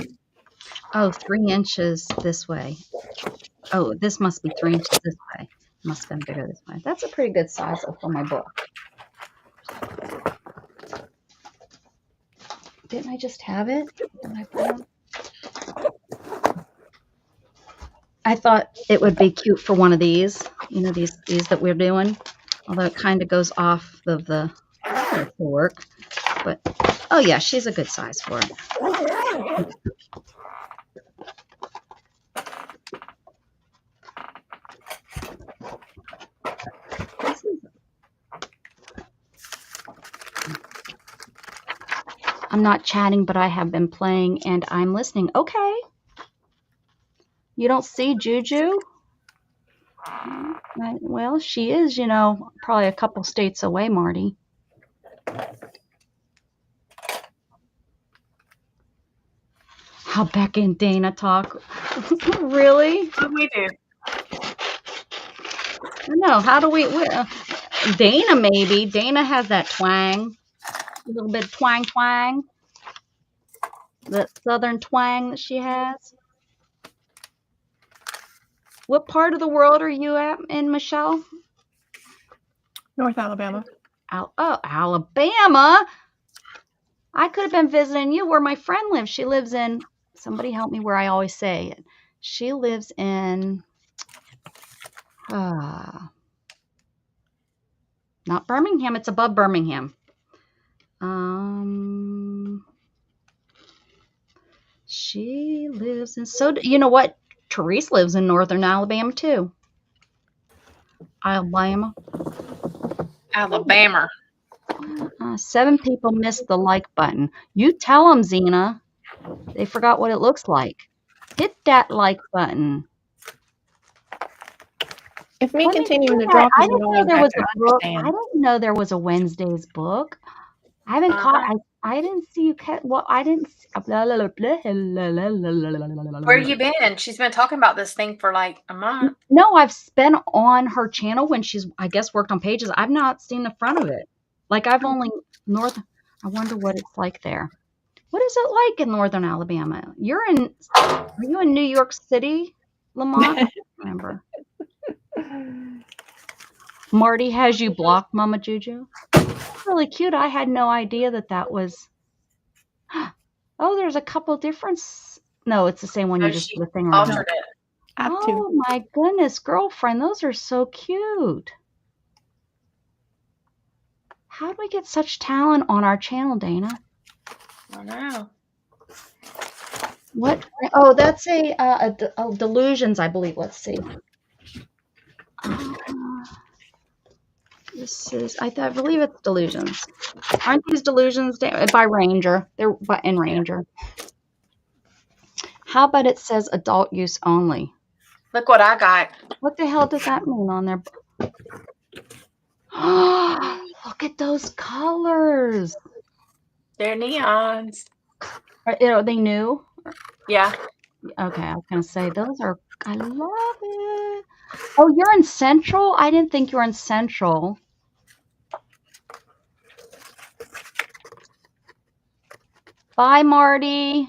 Oh, 3 inches this way. Oh, this must be 3 inches this way. Must have been bigger this way. That's a pretty good size for my book. Didn't I just have it? I thought it would be cute for one of these. You know, these that we're doing. Although it kind of goes off of the work. But, oh yeah, she's a good size for it. I'm not chatting, but I have been playing and I'm listening. Okay. You don't see Juju? Well, she is, probably a couple states away, Marty. How Becca and Dana talk. Really? What do we do? I know. How do we Dana maybe. Dana has that twang. A little bit of twang. The southern twang that she has. What part of the world are you at in, Michelle? North Alabama. Alabama. I could have been visiting you where my friend lives. She lives in, somebody help me where I always say it. She lives in, Not Birmingham. It's above Birmingham. She lives in, you know what? Therese lives in northern Alabama too. Alabama. 7 people missed the like button. You tell them, Zena. They forgot what it looks like. Hit that like button. If me Let me continuing see to drop I is didn't know annoying, there I was can a book. I understand. didn't know there was a Wednesday's book. I haven't caught. I didn't see you. Well, I didn't. Where you been? She's been talking about this thing for like a month. No, I've been on her channel when she's, I guess, worked on pages. I've not seen the front of it. Like I've only I wonder what it's like there. What is it like in northern Alabama? Are you in New York City, Lamont? I don't remember. Marty has you blocked, Mama Juju. Really cute. I had no idea that was. Oh, there's a couple difference. No, it's the same one. You just She put a thing on. altered it. Oh my goodness, girlfriend, those are so cute. How do we get such talent on our channel, Dana? I don't know. What? Oh, that's a Delusions, I believe. Let's see. This is, I believe it's Delusions. Aren't these Delusions by Ranger? They're in Ranger. How about it says adult use only? Look what I got. What the hell does that mean on there? Look at those colors. They're neons. Are they new? Yeah. Okay, I was going to say, those are, I love it. Oh, you're in Central? I didn't think you were in Central. Bye, Marty.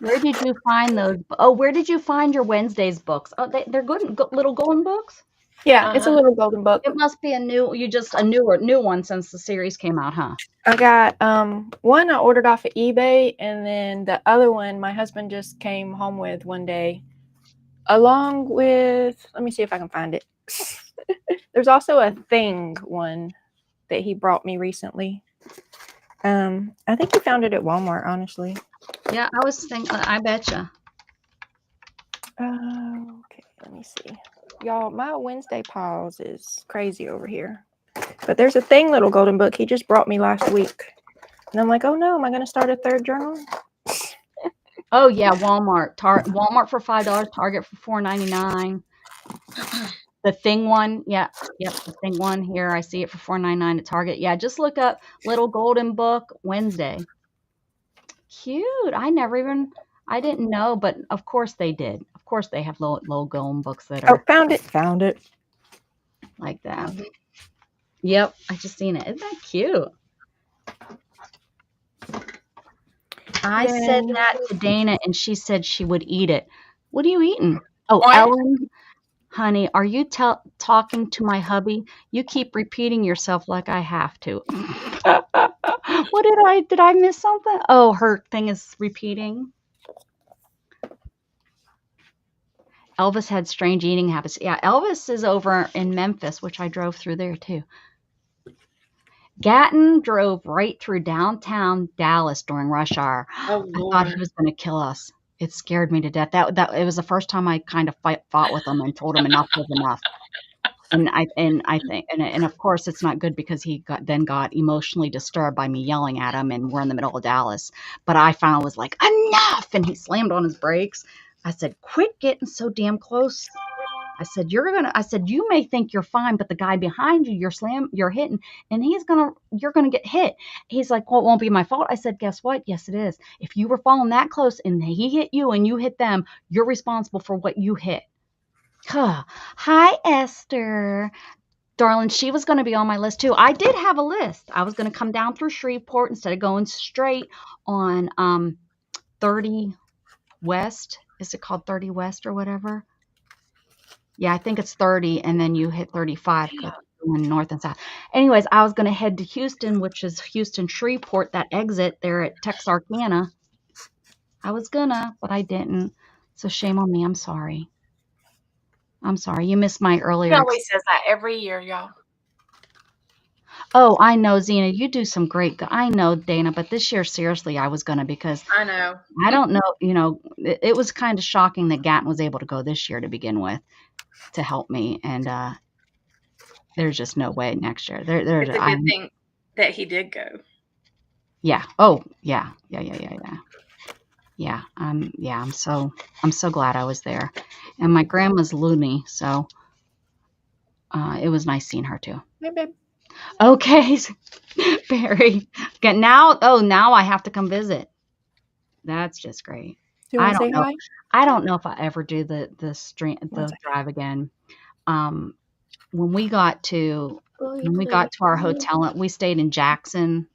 Where did you find those? Oh, where did you find your Wednesday's books? Oh, they're good, little golden books? Yeah, it's a little golden book. It must be a new one since the series came out, huh? I got one I ordered off of eBay, and then the other one my husband just came home with one day, along with, let me see if I can find it. There's also a Thing one that he brought me recently. I think he found it at Walmart, honestly. Yeah, I was thinking, I betcha. Okay, let me see. Y'all, my Wednesday pause is crazy over here. But there's a Thing little golden book he just brought me last week. And I'm like, oh no, am I going to start a third journal? Oh yeah, Walmart. Walmart for $5, Target for $4.99. The Thing one, yep, the Thing one here. I see it for $4.99 at Target. Yeah, just look up Little Golden Book Wednesday. Cute. I didn't know, but of course they did. Of course they have little golden books that are. Oh, found it. Like that. Yep, I just seen it. Isn't that cute? I said that to Dana, and she said she would eat it. What are you eating? Oh, What? Ellen, honey, are you talking to my hubby? You keep repeating yourself like I have to. What did I miss something? Oh, her thing is repeating. Elvis had strange eating habits. Yeah, Elvis is over in Memphis, which I drove through there too. Gatton drove right through downtown Dallas during rush hour. Oh, I thought he was going to kill us. It scared me to death. That it was the first time I kind of fought with him and told him enough was enough. And I think of course it's not good because he got emotionally disturbed by me yelling at him, and we're in the middle of Dallas. But I finally was like, enough, and he slammed on his brakes. I said, quit getting so damn close. I said, you may think you're fine, but the guy behind you, you're hitting, and you're gonna get hit. He's like, well, it won't be my fault. I said, guess what? Yes, it is. If you were falling that close and he hit you and you hit them, you're responsible for what you hit. Hi, Esther. Darling, she was going to be on my list too. I did have a list. I was going to come down through Shreveport instead of going straight on 30 West. Is it called 30 West or whatever? Yeah, I think it's 30, and then you hit 35 going north and south. Anyways, I was going to head to Houston, which is Houston Shreveport, that exit there at Texarkana. I was gonna, but I didn't. So shame on me. I'm sorry. I'm sorry, you missed my He earlier. always says that every year, y'all. Oh, I know, Zena, you do some great. I know, Dana, but this year, seriously, I was gonna because I know. I don't know. It was kind of shocking that Gatton was able to go this year to begin with to help me, and there's just no way next year. There's It's a good thing that he did go. yeah. Oh, yeah. Yeah. I'm so glad I was there, and my grandma's loony, so it was nice seeing her too. Hey, babe. Okay, Barry. Okay, now I have to come visit. That's just great. Do you I want to say don't know. hi? I don't know if I ever do the One second. drive again. When we got to our hotel, we stayed in Jackson,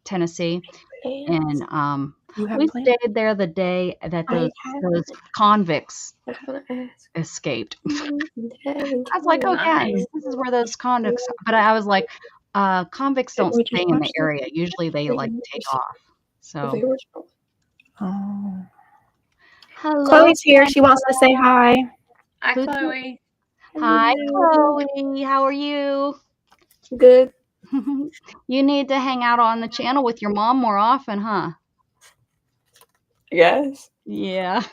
Tennessee, and You have we plans? stayed there the day that those convicts escaped. I was like, oh yeah, Nice. this is where those convicts. But I was like, convicts don't We just stay in the watched it. area. Usually they like take off. So Oh. hello, Chloe's here. She wants to say hi. Hi, Who- Chloe. Hi, Chloe. How are you? Good. You need to hang out on the channel with your mom more often, huh? Yes. Yeah.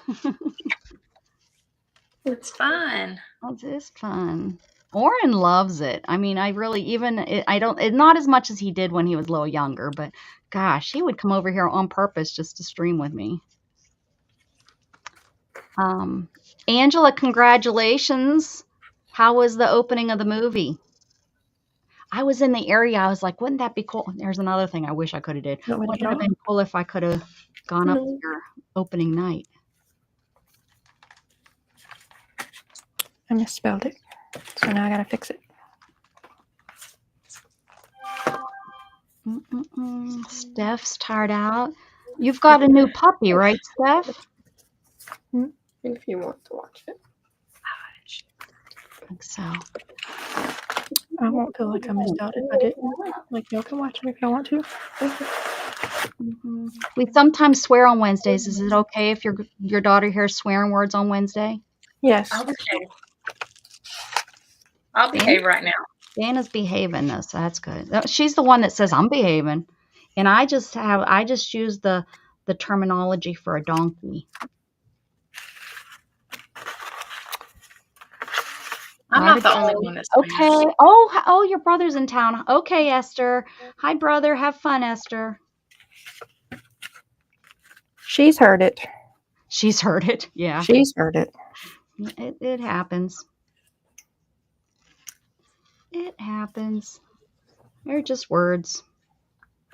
It's fun. It is fun. Oren loves it. I mean, I really not as much as he did when he was a little younger, but gosh, he would come over here on purpose just to stream with me. Angela, congratulations. How was the opening of the movie? I was in the area. I was like, wouldn't that be cool? There's another thing I wish I could have did. You want me to Wouldn't it have been cool if I could have gone up No. your opening night? I misspelled it. So now I gotta fix it. Steph's tired out. You've got a new puppy, right, Steph? If you want to watch it. I think so. I won't feel like I missed out if I didn't. Like, y'all can watch it if y'all want to. We sometimes swear on Wednesdays. Is it okay if your daughter hears swearing words on Wednesday? Yes. I'll behave right now. Dana's behaving though, so that's good. She's the one that says I'm behaving, and I just use the terminology for a donkey. I'm not the only one that's okay. Oh, your brother's in town. Okay, Esther. Hi, brother. Have fun, Esther. She's heard it. She's heard it. Yeah. She's heard it. It happens. It happens. They're just words.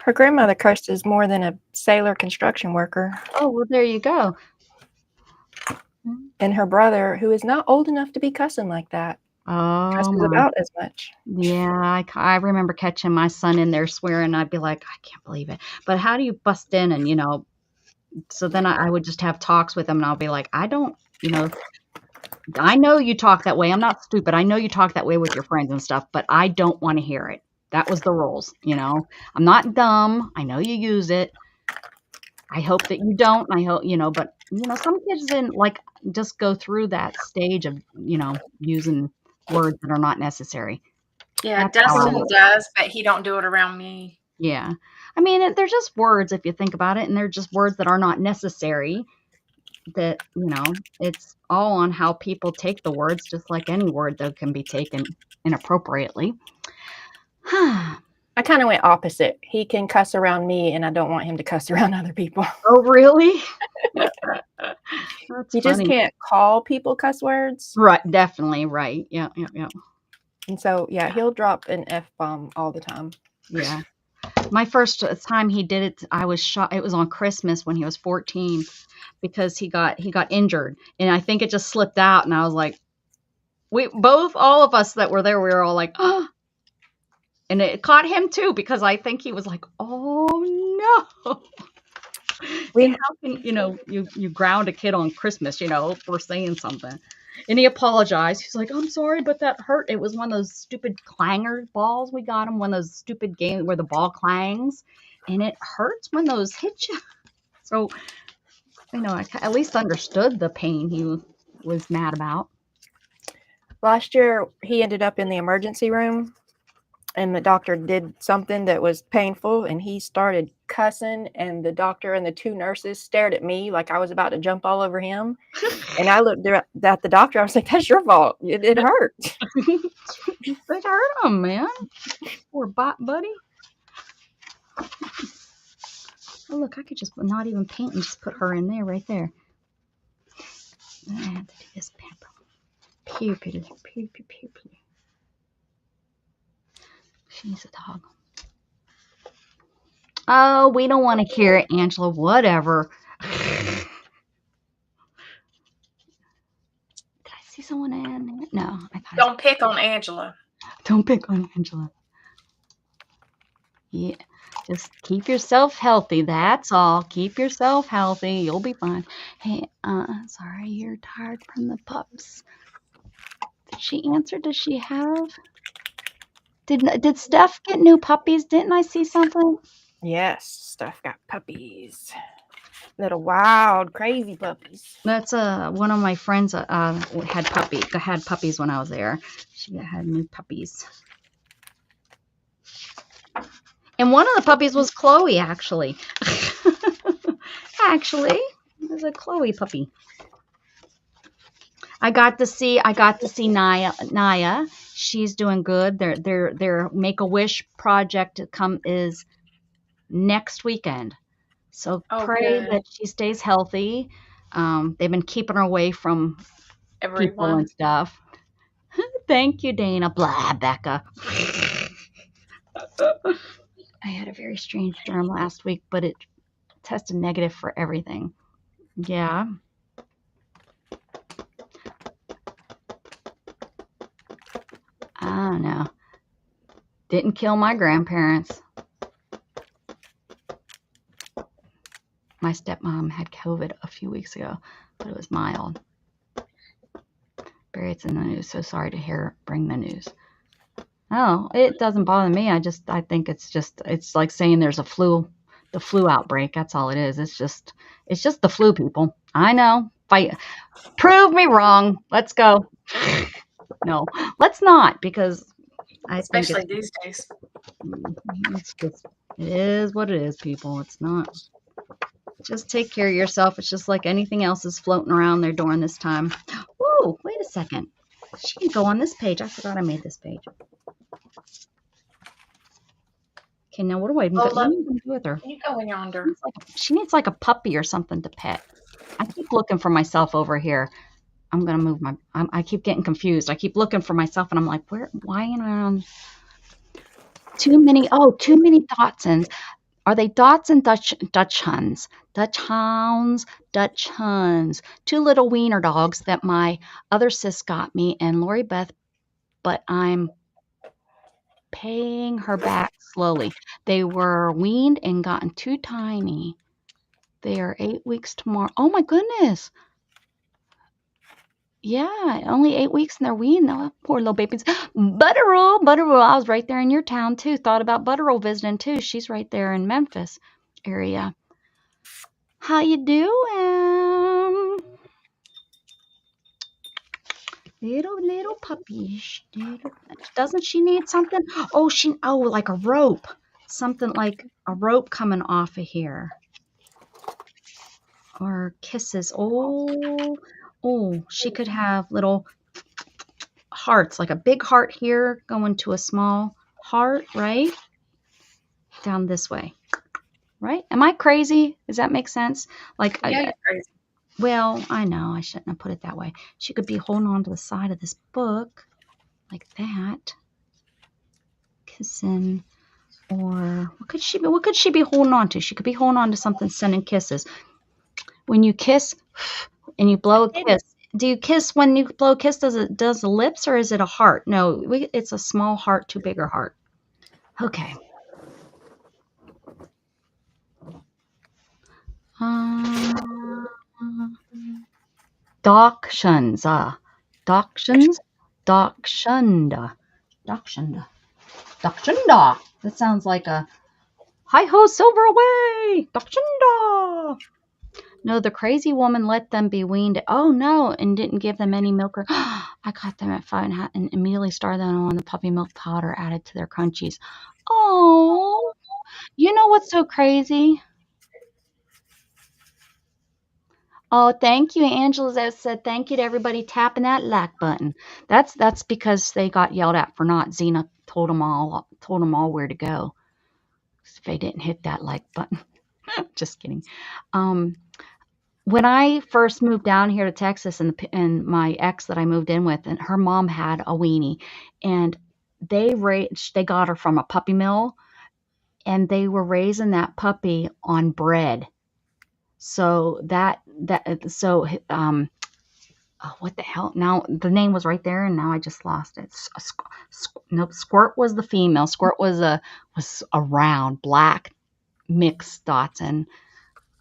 Her grandmother curses more than a sailor construction worker. Oh, well, there you go. And her brother, who is not old enough to be cussing like that, cusses about as much. Yeah, I remember catching my son in there swearing. And I'd be like, I can't believe it. But how do you bust in and, so then I would just have talks with him and I'll be like, I don't, I know you talk that way. I'm not stupid. I know you talk that way with your friends and stuff, but I don't want to hear it. That was the rules, I'm not dumb. I know you use it. I hope that you don't. I hope, but, some kids didn't just go through that stage of, using words that are not necessary. Yeah, Dustin does, but he don't do it around me. Yeah. I mean, they're just words if you think about it, and they're just words that are not necessary. That, it's all on how people take the words, just like any word that can be taken inappropriately. I kind of went opposite. He can cuss around me, and I don't want him to cuss around other people. Oh, really? You just can't call people cuss words. Right. Definitely. Right. Yeah. And so, he'll drop an F-bomb all the time. Yeah. My first time he did it, I was shocked. It was on Christmas when he was 14 because he got injured, and I think it just slipped out. And I was like, all of us that were there, we were all like, oh. And it caught him too, because I think he was like, oh no. How can, you ground a kid on Christmas, for saying something. And he apologized. He's like, I'm sorry, but that hurt. It was one of those stupid clanger balls we got him, one of those stupid games where the ball clangs. And it hurts when those hit you. So, I at least understood the pain he was mad about. Last year, he ended up in the emergency room, and the doctor did something that was painful, and he started cussing, and the doctor and the 2 nurses stared at me like I was about to jump all over him. And I looked at the doctor. I was like, "That's your fault. It hurt." It hurt him, man. Poor buddy. Oh, look, I could just not even paint and just put her in there, right there. I have to do this pepper. Pew. She's a dog. Oh, we don't want to hear it, Angela. Whatever. Did I see someone in there? No, I thought. Don't pick on Angela. Don't pick on Angela. Yeah, just keep yourself healthy. That's all. Keep yourself healthy. You'll be fine. Hey, sorry, you're tired from the pups. Did she answer? Does she have? Did Steph get new puppies? Didn't I see something? Yes, Steph got puppies. Little wild, crazy puppies. That's one of my friends had puppies when I was there. She had new puppies. And one of the puppies was Chloe, actually. Actually, it was a Chloe puppy. I got to see Naya. She's doing good. Their Make-A-Wish project is next weekend. So pray that she stays healthy. They've been keeping her away from people and stuff. Thank you, Dana. Blah, Becca. I had a very strange germ last week, but it tested negative for everything. Yeah. I don't know. Didn't kill my grandparents. My stepmom had COVID a few weeks ago, but it was mild. Barry, it's in the news. So sorry to bring the news. Oh, it doesn't bother me. I think it's like saying there's the flu outbreak. That's all it is. It's just the flu, people. I know. Prove me wrong. Let's go. No, let's not, because especially these days. It is what it is, people. It's not. Just take care of yourself. It's just like anything else is floating around there during this time. Whoa, wait a second. She can go on this page. I forgot I made this page. Okay, now what do I do with her? Can you go in yonder? She needs like a puppy or something to pet. I keep looking for myself over here. I'm going to move I keep getting confused. I keep looking for myself, and I'm like, why am I on? Too many Dachshunds. Are they Dachshunds, Dachshunds? Dutch Huns. 2 little wiener dogs that my other sis got me, and Lori Beth, but I'm paying her back slowly. They were weaned and gotten too tiny. They are 8 weeks tomorrow. Oh my goodness. Yeah, only 8 weeks and they're weaned. Oh, poor little babies. Butterroll. I was right there in your town too. Thought about Butterroll visiting too. She's right there in Memphis area. How you doing? Little puppy. Doesn't she need something? Oh, like a rope. Something like a rope coming off of here. Or kisses. Oh, she could have little hearts, like a big heart here going to a small heart, right? Down this way. Right? Am I crazy? Does that make sense? Like, yeah, you're crazy. Well, I know I shouldn't have put it that way. She could be holding on to the side of this book like that. Kissing. Or what could she be holding on to? She could be holding on to something, sending kisses. When you kiss and you blow a kiss, do you kiss when you blow a kiss? Does the lips, or is it a heart? No, it's a small heart to bigger heart. Okay. Dachshunds. Dachshunda. That sounds like a hi-ho, silver away. Dachshunda. No, the crazy woman let them be weaned. Oh no, and didn't give them any milk or I got them at 5 and immediately started them on the puppy milk powder added to their crunchies. Oh, you know what's so crazy? Oh, thank you, Angela. That said thank you to everybody tapping that like button. That's because they got yelled at for not. Zena told them all where to go if they didn't hit that like button. Just kidding. When I first moved down here to Texas, and my ex that I moved in with, and her mom had a weenie, and they got her from a puppy mill, and they were raising that puppy on bread. So oh, what the hell? Now the name was right there, and now I just lost it. Nope, Squirt was the female. Squirt was a round black mixed dots, and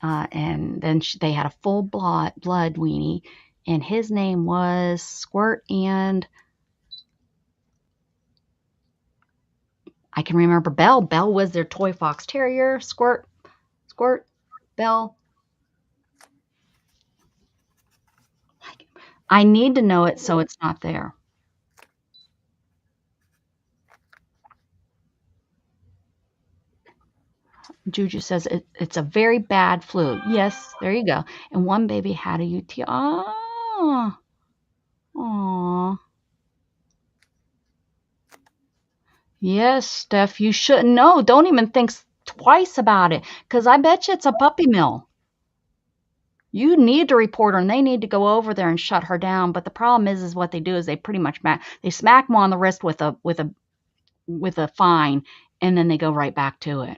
then they had a full blood weenie, and his name was Squirt, and I can remember Belle. Belle was their toy fox terrier. Squirt, Belle. I need to know it so it's not there. Juju says it's a very bad flu. Yes, there you go. And one baby had a UTI. Oh, aw. Yes, Steph, you shouldn't know. Don't even think twice about it, because I bet you it's a puppy mill. You need to report her, and they need to go over there and shut her down. But the problem is what they do is they pretty much they smack them on the wrist with a fine, and then they go right back to it.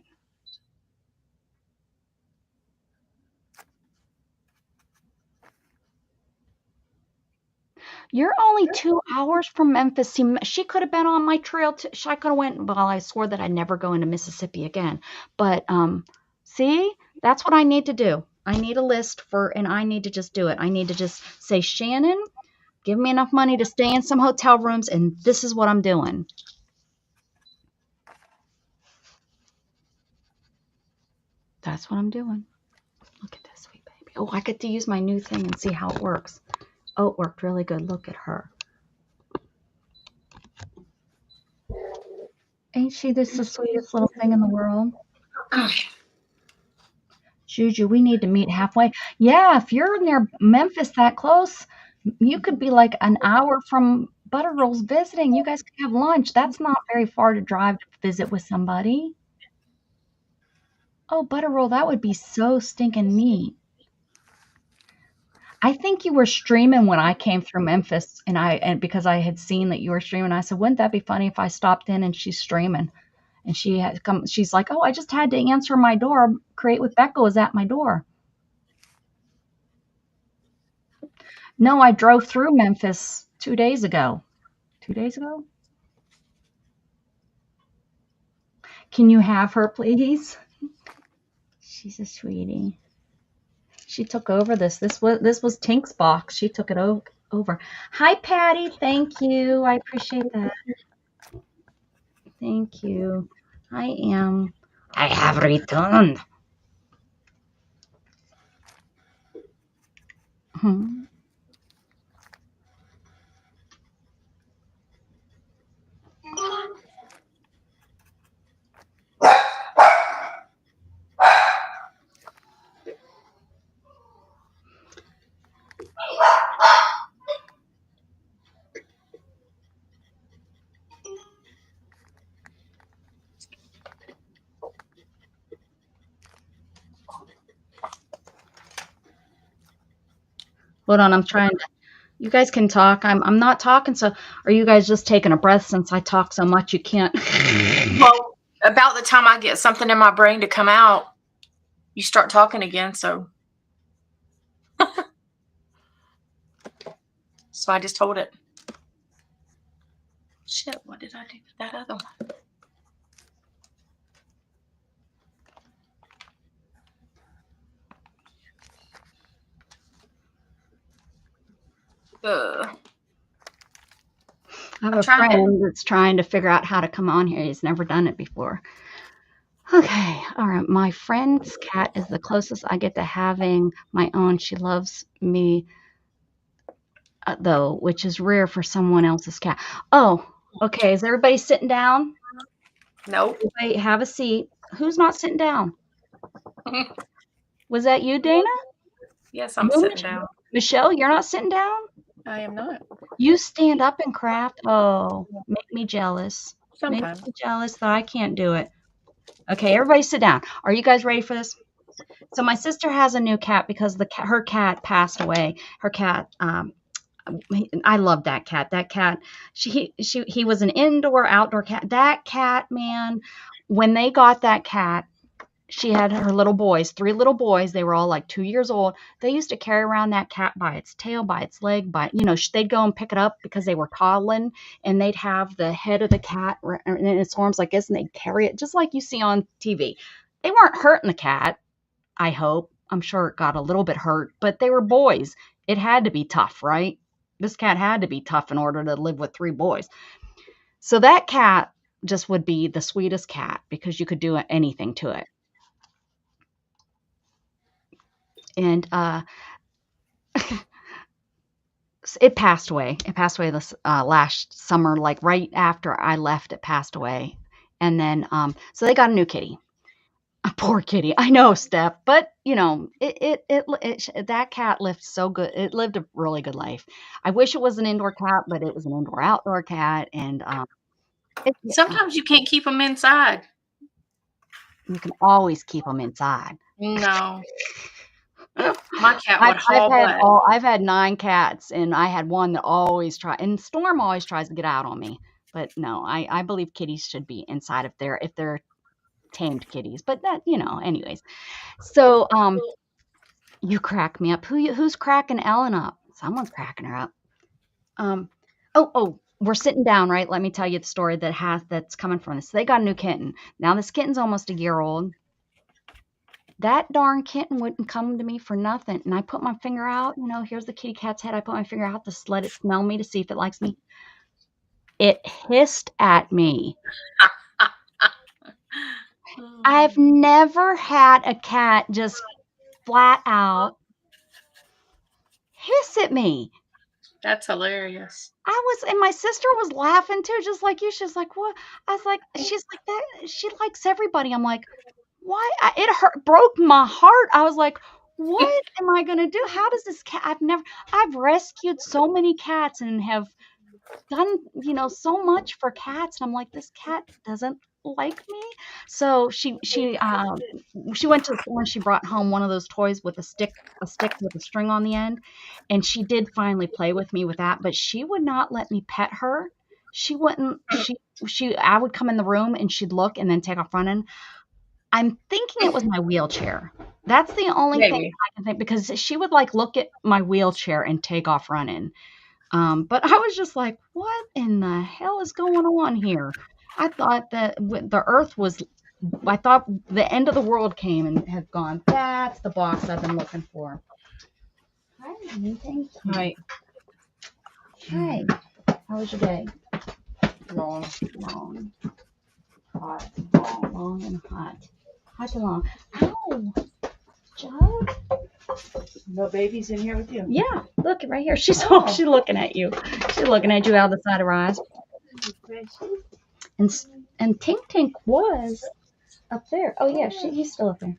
You're only 2 hours from Memphis. See, she could have been on my trail. I could have went. Well, I swore that I'd never go into Mississippi again. But see, that's what I need to do. I need a list and I need to just do it. I need to just say, Shannon, give me enough money to stay in some hotel rooms, and this is what I'm doing. That's what I'm doing. Look at this sweet baby. Oh, I get to use my new thing and see how it works. Oh, it worked really good. Look at her. Ain't she the sweetest little thing in the world? Juju, we need to meet halfway. Yeah, if you're near Memphis that close, you could be like an hour from Butterroll's visiting. You guys could have lunch. That's not very far to drive to visit with somebody. Oh, Butterroll, that would be so stinking neat. I think you were streaming when I came through Memphis, and because I had seen that you were streaming, I said, wouldn't that be funny if I stopped in and she's streaming? And she's like, oh, I just had to answer my door. Create with Becca is at my door. No, I drove through Memphis 2 days ago. 2 days ago? Can you have her, please? She's a sweetie. She took over this. This was Tink's box. She took it over. Hi, Patty. Thank you. I appreciate that. Thank you. I have returned. Hold on, I'm trying to. You guys can talk. I'm not talking. So, are you guys just taking a breath since I talk so much? You can't. Well, about the time I get something in my brain to come out, you start talking again. So, I just hold it. Shit, what did I do with that other one? I have a friend that's trying to figure out how to come on here. He's never done it before. Okay, all right. My friend's cat is the closest I get to having my own. She loves me. though, which is rare for someone else's cat. Oh, okay. Is everybody sitting down? Nope. Everybody have a seat. Who's not sitting down? Was that you, Dana? Yes, I'm You, sitting down. Michelle, you're not sitting down? I am not. You stand up and craft? Oh, make me jealous. Sometimes. Make me jealous that I can't do it. Okay, everybody sit down. Are you guys ready for this? So my sister has a new cat because her cat passed away. Her cat, I love that cat. That cat, he was an indoor outdoor cat. That cat, man, when they got that cat, she had her little boys, 3 little boys. They were all like 2 years old. They used to carry around that cat by its tail, by its leg, they'd go and pick it up because they were toddling, and they'd have the head of the cat in its arms like this, and they'd carry it just like you see on TV. They weren't hurting the cat, I hope. I'm sure it got a little bit hurt, but they were boys. It had to be tough, right? This cat had to be tough in order to live with 3 boys. So that cat just would be the sweetest cat because you could do anything to it. And it passed away. It passed away this last summer, like right after I left, it passed away. And then, so they got a new kitty. A poor kitty. I know, Steph, but that cat lived so good. It lived a really good life. I wish it was an indoor cat, but it was an indoor outdoor cat. And Sometimes you can't keep them inside. you can always keep them inside. No. My cat would haul butt. I've had 9 cats, and I had one that always and Storm always tries to get out on me. But no, I believe kitties should be inside if they're tamed kitties. But that, anyways. So you crack me up. Who's cracking Ellen up? Someone's cracking her up. We're sitting down, right? Let me tell you the story that's coming from this. So they got a new kitten. Now this kitten's almost a year old. That darn kitten wouldn't come to me for nothing. And I put my finger out, here's the kitty cat's head. I put my finger out to let it smell me to see if it likes me. It hissed at me. I've never had a cat just flat out hiss at me. That's hilarious. And my sister was laughing too, just like you. She's like, what? I was like, she's like that. She likes everybody. I'm like, why? It broke my heart. I was like, what am I going to do? How does this cat, I've rescued so many cats and have done, so much for cats. And I'm like, this cat doesn't like me. So she went to the store and she brought home one of those toys with a stick with a string on the end. And she did finally play with me with that, but she would not let me pet her. She wouldn't, I would come in the room and she'd look and then take off running. I'm thinking it was my wheelchair. That's the only thing I can think, because she would look at my wheelchair and take off running. But I was just like, what in the hell is going on here? I thought that I thought the end of the world came and had gone. That's the box I've been looking for. Hi, honey. Thank you. Hi. Hi. How was your day? Long. Hot. Long and hot. Hot and long. Ow. Jug? No babies in here with you? Yeah. Look, right here. She's looking at you. She's looking at you out the side of her eyes. And Tink Tink was up there. Oh yeah, he's still up there.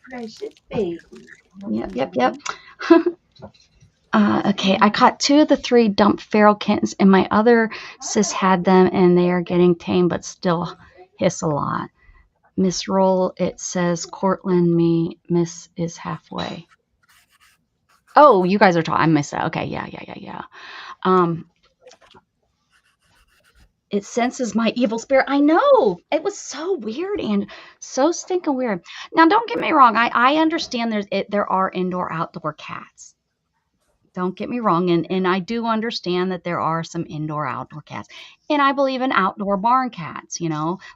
Precious baby. Yep. Okay, I caught 2 of the 3 dumped feral kittens, and my other sis had them, and they are getting tame, but still hiss a lot. Miss Roll, it says Cortland, Miss is halfway. Oh, you guys are talking. I missed that. Okay, yeah. It senses my evil spirit. I know. It was so weird and so stinking weird. Now, don't get me wrong. I understand there are indoor outdoor cats. Don't get me wrong. And I do understand that there are some indoor outdoor cats. And I believe in outdoor barn cats,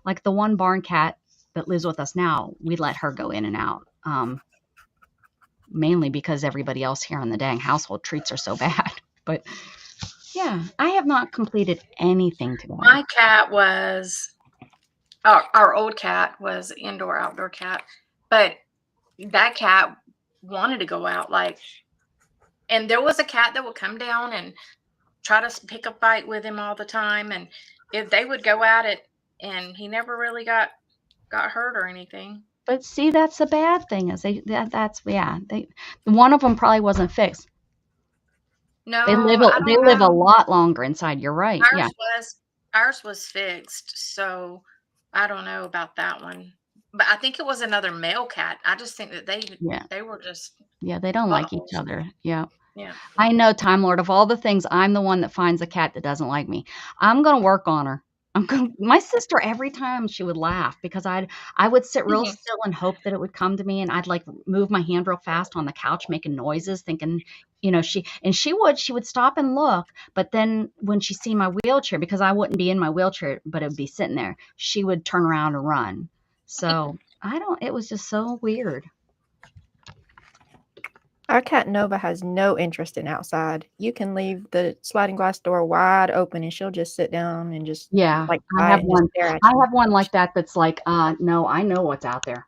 like the one barn cat that lives with us now. We let her go in and out. Mainly because everybody else here in the dang household treats her so bad. But yeah, I have not completed anything today. My cat our old cat was indoor outdoor cat, but that cat wanted to go out. Like And there was a cat that would come down and try to pick a fight with him all the time, and if they would go at it, and he never really got hurt or anything. But see, that's the bad thing is one of them probably wasn't fixed. No, They live I don't they live a know. lot longer inside. You're right. Yeah. Ours was fixed, so I don't know about that one. But I think it was another male cat. I just think that Yeah. they were just Yeah, they don't like each buttholes. other. Yeah. Yeah. I know, Time Lord, of all the things, I'm the one that finds a cat that doesn't like me. I'm gonna work on her. My sister, every time she would laugh because I would sit real Mhm. still and hope that it would come to me, and I'd like move my hand real fast on the couch making noises, thinking, she would stop and look, but then when she see my wheelchair, because I wouldn't be in my wheelchair, but it would be sitting there, she would turn around and run. So it was just so weird. Our cat Nova has no interest in outside. You can leave the sliding glass door wide open and she'll just sit down and just Yeah, like I quiet have and just one. stare at I you. have one like that that's like, no, I know what's out there.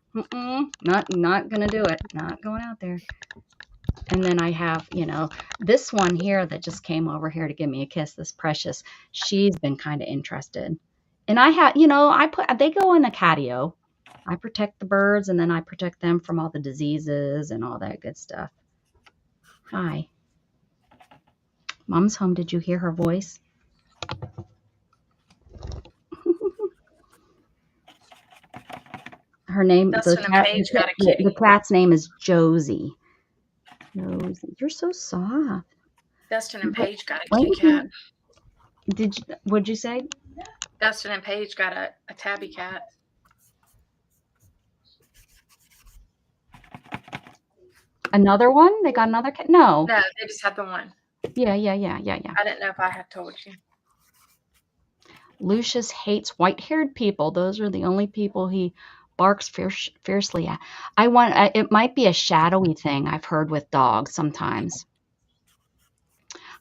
Not gonna do it. Not going out there. And then I have, this one here that just came over here to give me a kiss, this Precious. She's been kind of interested. And I have, they go in a catio. I protect the birds and then I protect them from all the diseases and all that good stuff. Hi. Mom's home. Did you hear her voice? Her name, Dustin and Paige got a kitty. the cat's name is Josie. Josie, you're so soft. Dustin and Paige got a When kitty cat. What'd you say? Dustin and Paige got a tabby cat. Another one? They got another cat? No. No, they just had the one. Yeah. I didn't know if I had told you. Lucius hates white-haired people. Those are the only people he barks fiercely at. It might be a shadowy thing I've heard with dogs sometimes.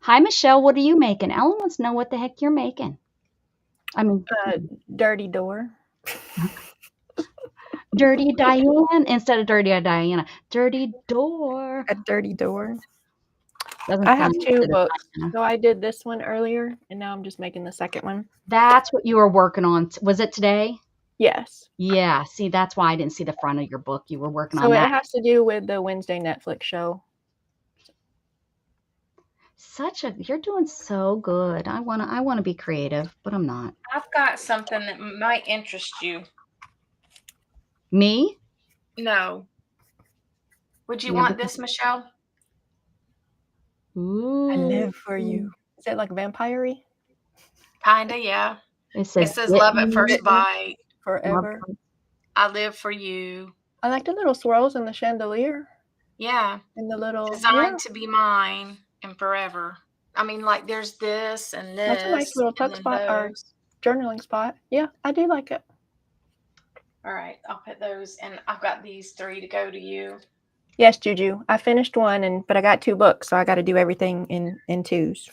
Hi, Michelle. What are you making? Ellen wants to know what the heck you're making. I mean, Dirty door. Dirty Diane instead of Dirty Diana. Dirty door. A dirty door. Doesn't I have sound 2 good, books. Diana. So I did this one earlier and now I'm just making the second one. That's what you were working on. Was it today? Yes. Yeah. See, that's why I didn't see the front of your book. You were working on So it that. has to do with the Wednesday Netflix show. You're doing so good. I wanna be creative, but I'm not. I've got something that might interest you. Me? No. Would you Yeah, want this, Michelle? Ooh. I live for you. Is it like vampire-y? Kinda, yeah. It It says love at first Bitten. bite. Forever. I live for you. I like the little swirls in the chandelier Yeah. and the little Designed to be mine and forever. I mean, like there's this and this. That's a nice little and tuck then spot or those. journaling spot. Yeah, I do like it. All right, I'll put those, and I've got these 3 to go to you. Yes, Juju. I finished one, but I got 2 books, so I got to do everything in 2s.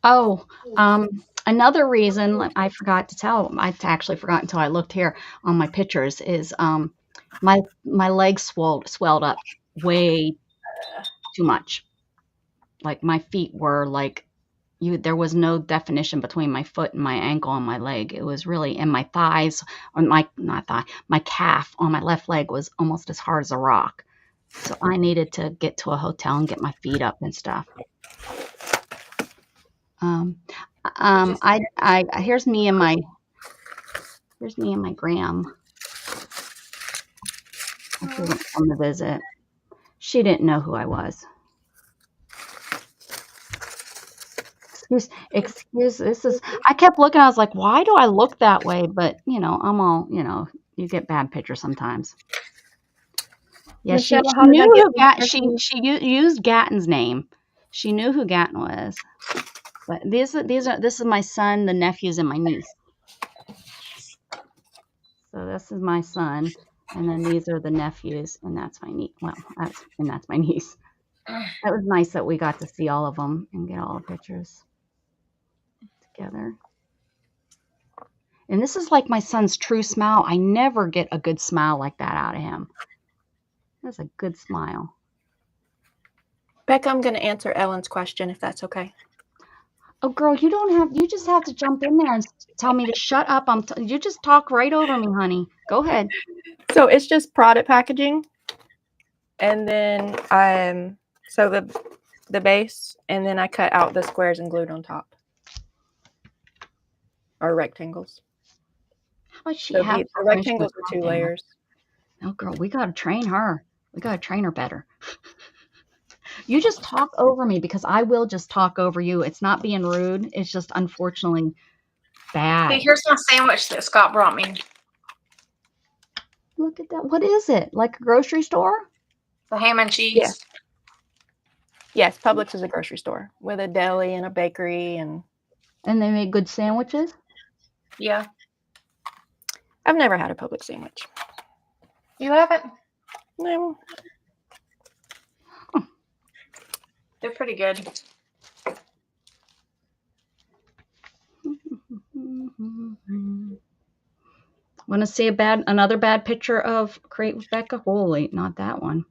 Oh, another reason I forgot to tell, I actually forgot until I looked here on my pictures, is my legs swelled up way too much. Like my feet were like there was no definition between my foot and my ankle and my leg. It was really, and my thighs, or my calf on my left leg was almost as hard as a rock. So I needed to get to a hotel and get my feet up and stuff. Here's me and my Gram. She didn't come to visit. She didn't know who I was. Excuse, I kept looking, I was like, why do I look that way? But, I'm all, you get bad pictures sometimes. Yeah, Michelle, she how did I knew get she used Gatton's name. She knew who Gatton was. But this is my son, the nephews, and my niece. So this is my son, and then these are the nephews, and that's my niece. Well, that's my niece. That was nice that we got to see all of them and get all the pictures together. And this is like my son's true smile. I never get a good smile like that out of him. That's a good smile. Becca, I'm going to answer Ellen's question if that's okay. Oh, girl, you just have to jump in there and tell me to shut up. You just talk right over me, honey. Go ahead. So it's just product packaging. And then so the base, and then I cut out the squares and glued on top. Or rectangles. How much she So have? the rectangles are 2 layers. Oh, girl, we got to train her. We got to train her better. You just talk over me because I will just talk over you. It's not being rude. It's just unfortunately bad. Hey, here's my sandwich that Scott brought me. Look at that. What is it? Like a grocery store? The ham and cheese. Yeah. Yes, Publix is a grocery store with a deli and a bakery. And they make good sandwiches? Yeah. I've never had a Publix sandwich. You haven't? No. They're pretty good. Want to see another bad picture of Create with Becca? Holy, not that one.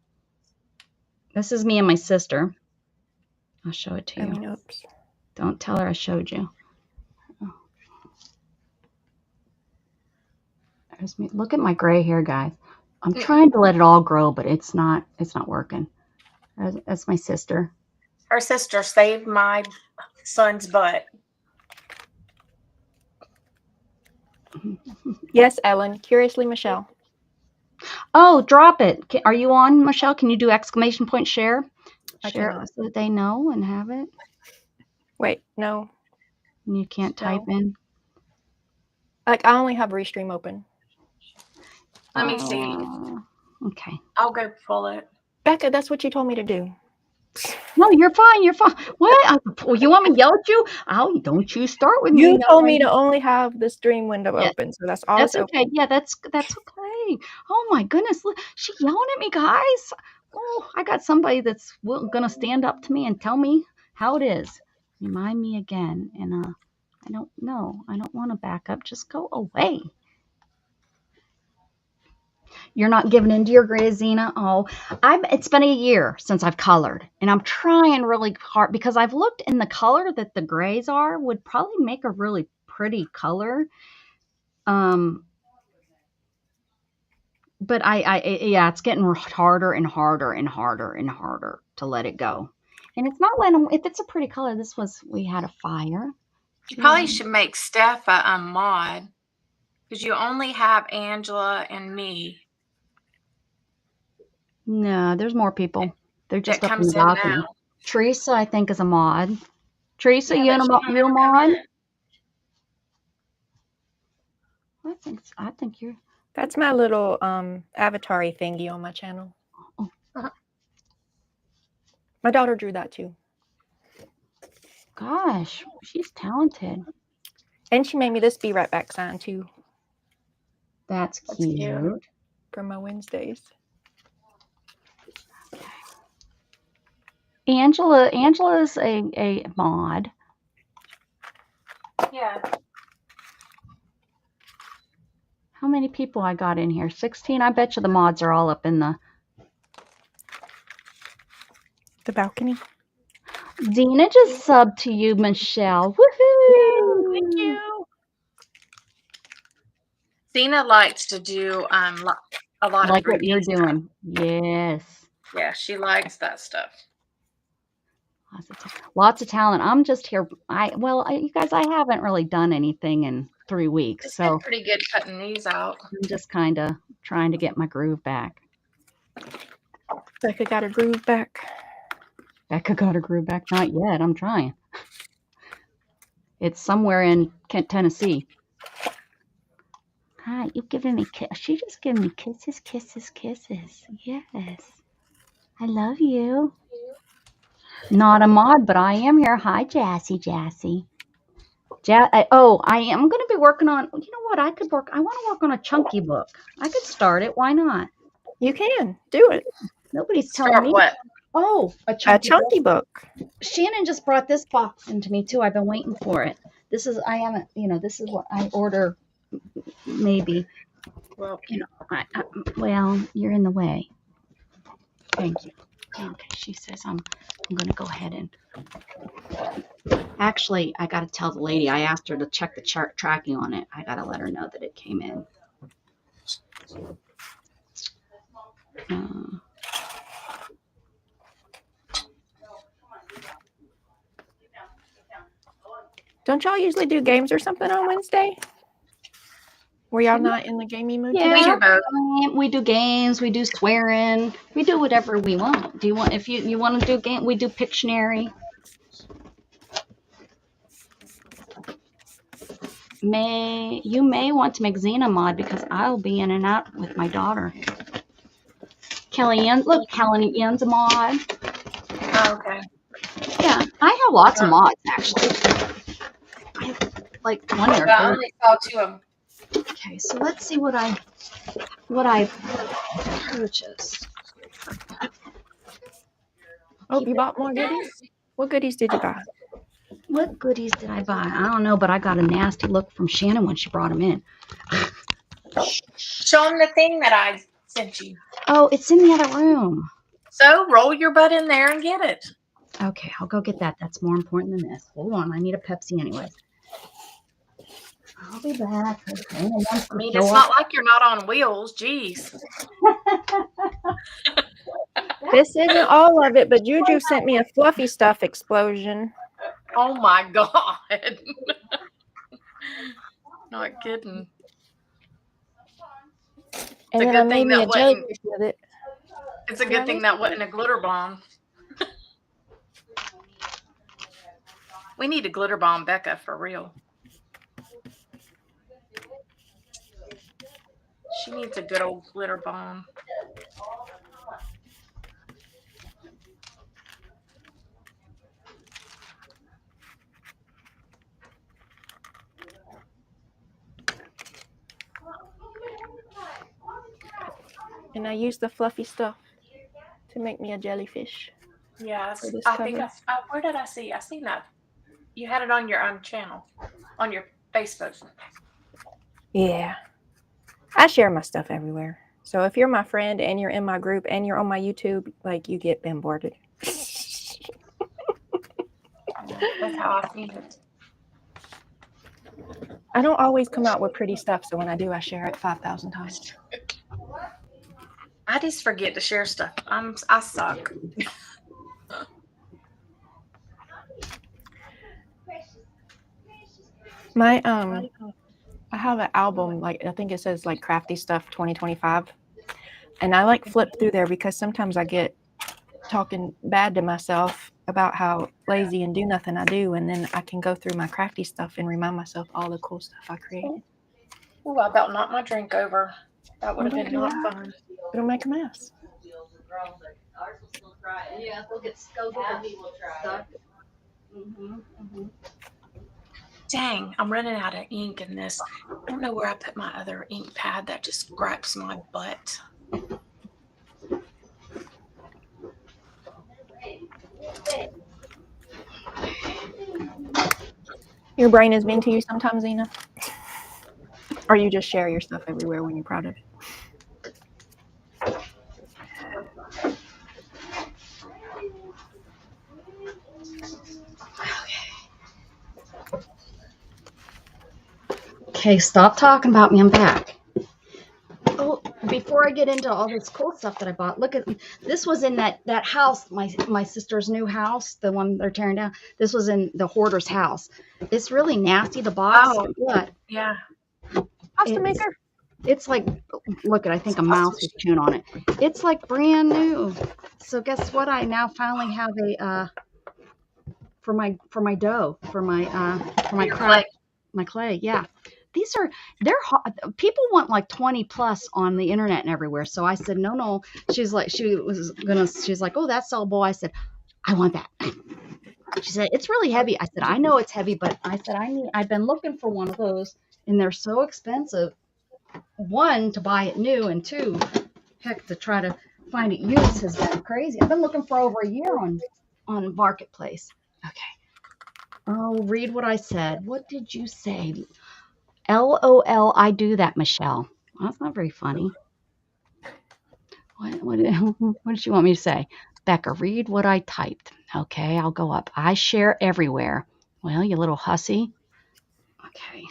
This is me and my sister. I'll show it to you. Oops. Don't tell her I showed you. Oh. There's me. Look at my gray hair, guys. I'm trying to let it all grow, but it's not working. That's my sister. Her sister saved my son's butt. Yes, Ellen. Curiously, Michelle. Oh, drop it. Are you on, Michelle? Can you do exclamation point share? I Share cannot. it so that they know and have it. Wait, no. And you can't type No. in. Like, I only have Restream open. Let me see. Okay. I'll go pull it. Becca, that's what you told me to do. No, you're fine. You're fine. What? You want me to yell at you? Oh, don't you start with me. You told me to only have the stream window open, so that's all. That's it's okay. open. Yeah, that's okay. Oh my goodness, look, she's yelling at me, guys. Oh, I got somebody that's gonna stand up to me and tell me how it is. Remind me again, and I don't know. I don't want to back up. Just go away. You're not giving in to your gray, Zena. Oh, it's been a year since I've colored, and I'm trying really hard because I've looked in the color that the grays are would probably make a really pretty color. But yeah, it's getting harder and harder and harder and harder to let it go. And it's not letting them, if it's a pretty color, we had a fire. You probably should make Steph a mod because you only have Angela and me. No, there's more people. They're just that up in the comes in balcony. now. Teresa, I think, is a mod. Teresa, Yeah, you but she a don't mod? come in. I think you're. That's my little avatar-y thingy on my channel. Oh. My daughter drew that too. Gosh, she's talented. And she made me this Be Right Back sign too. That's cute. For my Wednesdays. Angela's a mod. Yeah. How many people I got in here? 16? I bet you the mods are all up in the balcony. Zena just subbed to you, Michelle. Woohoo! Thank you. Zena likes to do a lot Like of what you're stuff. doing. Yes. Yeah, she likes that stuff. Lots of talent. I'm just here. You guys, I haven't really done anything in 3 weeks, It's so been pretty good cutting these out. I'm just kind of trying to get my groove back. Becca got her groove back. Becca got her groove back. Not yet. I'm trying. It's somewhere in Tennessee. Hi, you giving me kiss? She just giving me kisses, kisses, kisses. Yes. I love you. Not a mod, but I am here. Hi, Jassy. I am going to be working on, you know what, I want to work on a chunky book. I could start it. Why not? You can. Do it. Nobody's telling Start me. what? Oh, a chunky book. Shannon just brought this box into me too. I've been waiting for it. This is what I order maybe. Well, Well, you're in the way. Thank you. Okay, she says I'm going to go ahead and. Actually, I got to tell the lady. I asked her to check the chart tracking on it. I got to let her know that it came in. Don't y'all usually do games or something on Wednesday? Were y'all not in the gamey mood Yeah, We today? do both. we do games. We do swearing. We do whatever we want. Do you want? If you want to do game, we do Pictionary. You may want to make Xena mod because I'll be in and out with my daughter. Kellyanne, look, Kellyanne's a mod. Oh, okay. Yeah, I have lots of mods actually. I have like 20 or But I 30. only saw 2 of them. Okay, so let's see what I purchased. Oh, you bought more goodies? What goodies did you buy? What goodies did I buy? I don't know, but I got a nasty look from Shannon when she brought them in. Show them the thing that I sent you. Oh, it's in the other room. So roll your butt in there and get it. Okay, I'll go get that. That's more important than this. Hold on, I need a Pepsi anyways. I'll be back. I mean, it's not like you're not on wheels. Jeez. This isn't all of it, but Juju sent me a fluffy stuff explosion. Oh my God. Not kidding. And a then good I made thing me that a wasn't- jellyfish with it. It's a good thing that wasn't a glitter bomb. We need a glitter bomb, Becca, for real. She needs a good old glitter bomb. And I used the fluffy stuff to make me a jellyfish. Yeah, For this I think cover. where did I see? I seen that. You had it on your channel, on your Facebook. Yeah. I share my stuff everywhere. So if you're my friend and you're in my group and you're on my YouTube, like, you get bombarded. That's how I seen it. I don't always come out with pretty stuff, so when I do, I share it 5,000 times. I just forget to share stuff. I suck. My I have an album, like, I think it says like Crafty Stuff 2025, and I like flip through there because sometimes I get talking bad to myself about how lazy and do nothing I do, and then I can go through my crafty stuff and remind myself all the cool stuff I created. Ooh, I about knocked my drink over. That would have Don't been do not that. fun. It'll make a mess. Yeah, go get stuck. Dang, I'm running out of ink in this. I don't know where I put my other ink pad that just gripes my butt. Your brain is mean to you sometimes, Zena? Or you just share your stuff everywhere when you're proud of it? Okay, stop talking about me. I'm back. Oh, before I get into all this cool stuff that I bought, look at this. Was in that house, my sister's new house, the one they're tearing down. This was in the hoarder's house. It's really nasty. The box. Oh, What? Yeah. Pasta maker. It's like, look at, I think a mouse is chewing on it. It's like brand new. So guess what? I now finally have a for my dough, for my Your craft, my clay. Yeah. They're hot. People want like 20 plus on the internet and everywhere. So I said, no. She's like, oh, that's sellable. I said, I want that. She said, it's really heavy. I said, I know it's heavy, but I said, I've been looking for one of those and they're so expensive. One, to buy it new, and two, heck, to try to find it used has been crazy. I've been looking for over a year on Marketplace. Okay. Oh, read what I said. What did you say? LOL, I do that, Michelle. Well, that's not very funny. What did you want me to say? Becca, read what I typed. Okay, I'll go up. I share everywhere. Well, you little hussy. Okay.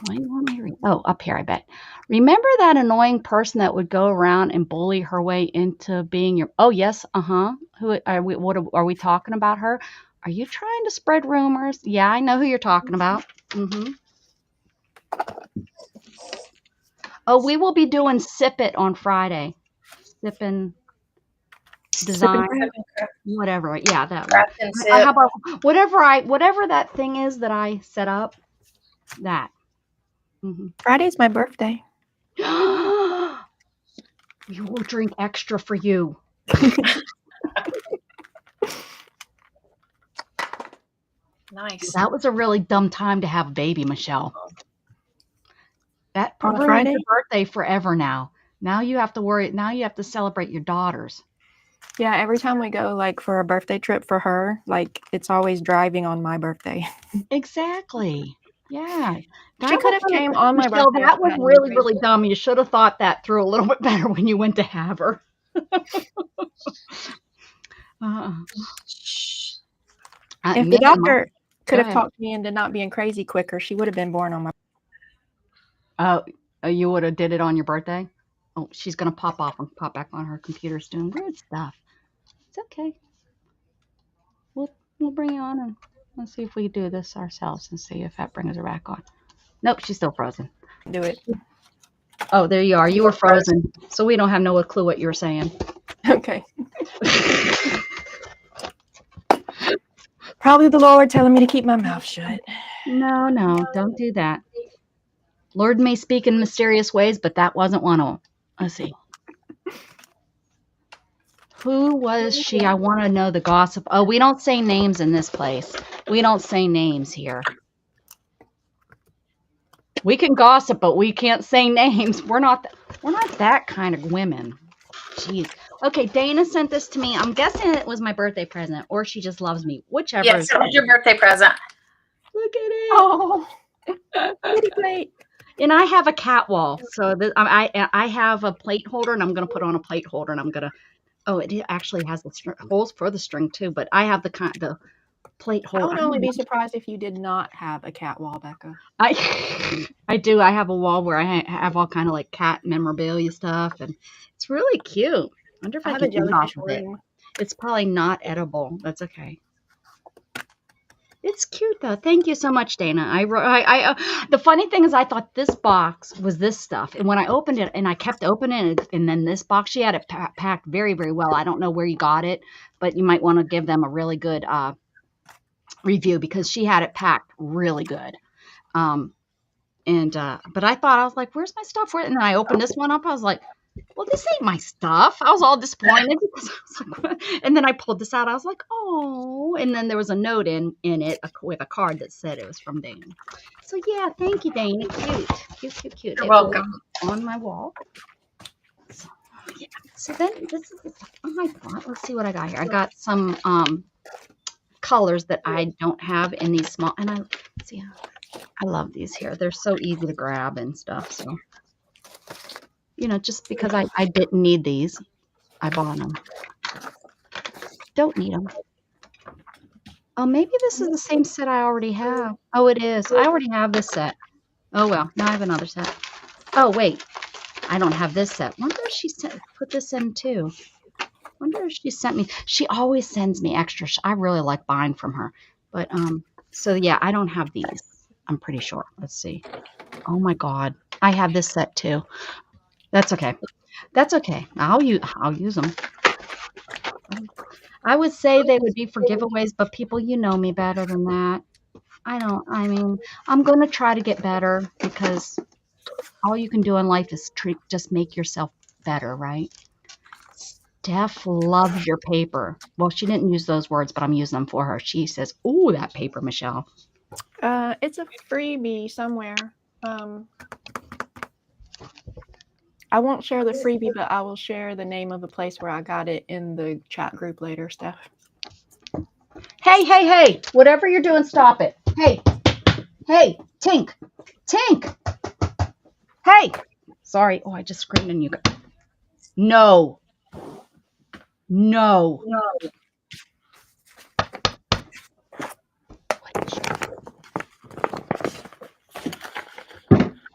What do you want me to read? Oh, up here, I bet. Remember that annoying person that would go around and bully her way into being your... Oh, yes, Who are we? What are we talking about her? Are you trying to spread rumors? Yeah, I know who you're talking about. Oh, we will be doing Sip It on Friday. Sippin' design, whatever. Yeah, that one. Craft and How sip. about whatever that thing is that I set up? That. Friday's my birthday. We will drink extra for you. Nice. That was a really dumb time to have a baby, Michelle. That On ruins Friday? your birthday forever now. Now you have to worry. Now you have to celebrate your daughters. Yeah, every time we go like for a birthday trip for her, like it's always driving on my birthday. Exactly. Yeah. She could have came on my Michelle, birthday. that was really, really dumb. You should have thought that through a little bit better when you went to have her. If the doctor could have ahead. talked me into not being crazy quicker, she would have been born on my. You would have did it on your birthday? Oh, she's gonna pop off and pop back on her computer's doing weird stuff. It's okay. We'll bring you on and let's see if we do this ourselves and see if that brings her back on. Nope, she's still frozen. Do it. Oh, there you are. You were frozen, so we don't have no clue what you're saying. Okay. Probably the Lord telling me to keep my mouth shut. No, don't do that. Lord may speak in mysterious ways, but that wasn't one of them. Let's see. Who was she? I want to know the gossip. Oh, we don't say names in this place. We don't say names here. We can gossip, but we can't say names. We're not that kind of women. Jeez. Okay, Dana sent this to me. I'm guessing it was my birthday present, or she just loves me. Whichever. Yes, it was your birthday present. Look at it. Oh, pretty plate. And I have a cat wall, so I have a plate holder, and I'm gonna put on a plate holder, and I'm gonna. Oh, it actually has the holes for the string too, but I have the plate holder. I would only be surprised if you did not have a cat wall, Becca. I do. I have a wall where I have all kind of like cat memorabilia stuff, and it's really cute. I wonder if I have can a eat off jellyfish of it. ring. It's probably not edible. That's okay. It's cute though. Thank you so much, Dana. The funny thing is, I thought this box was this stuff, and when I opened it, and I kept opening it, and then this box, she had it packed very, very well. I don't know where you got it, but you might want to give them a really good review because she had it packed really good. But I thought, I was like, where's my stuff? And then I opened this one up. I was like, well, this ain't my stuff. I was all disappointed because I was like, what? And then I pulled this out. I was like, oh. And then there was a note in it with a card that said it was from Dana. So yeah, thank you, Dana. Cute. You're welcome. On my wall. So, yeah. So then this is the stuff I got. Let's see what I got here. I got some colors that I don't have in these small. And I love these here. They're so easy to grab and stuff. So. Just because I didn't need these, I bought them. Don't need them. Oh, maybe this is the same set I already have. Oh, it is. I already have this set. Oh, well, now I have another set. Oh, wait. I don't have this set. Wonder if she put this in, too. Wonder if she sent me. She always sends me extra. I really like buying from her. But, so, yeah, I don't have these. I'm pretty sure. Let's see. Oh, my God. I have this set, too. That's okay. I'll use them. I would say they would be for giveaways, but people, you know me better than that. I'm going to try to get better because all you can do in life is just make yourself better, right? Steph loves your paper. Well, she didn't use those words, but I'm using them for her. She says, "Ooh, that paper, Michelle." It's a freebie somewhere. I won't share the freebie, but I will share the name of the place where I got it in the chat group later, Steph. Hey. Whatever you're doing, stop it. Hey, Tink. Hey. Sorry. Oh, I just screamed and you got. No. No.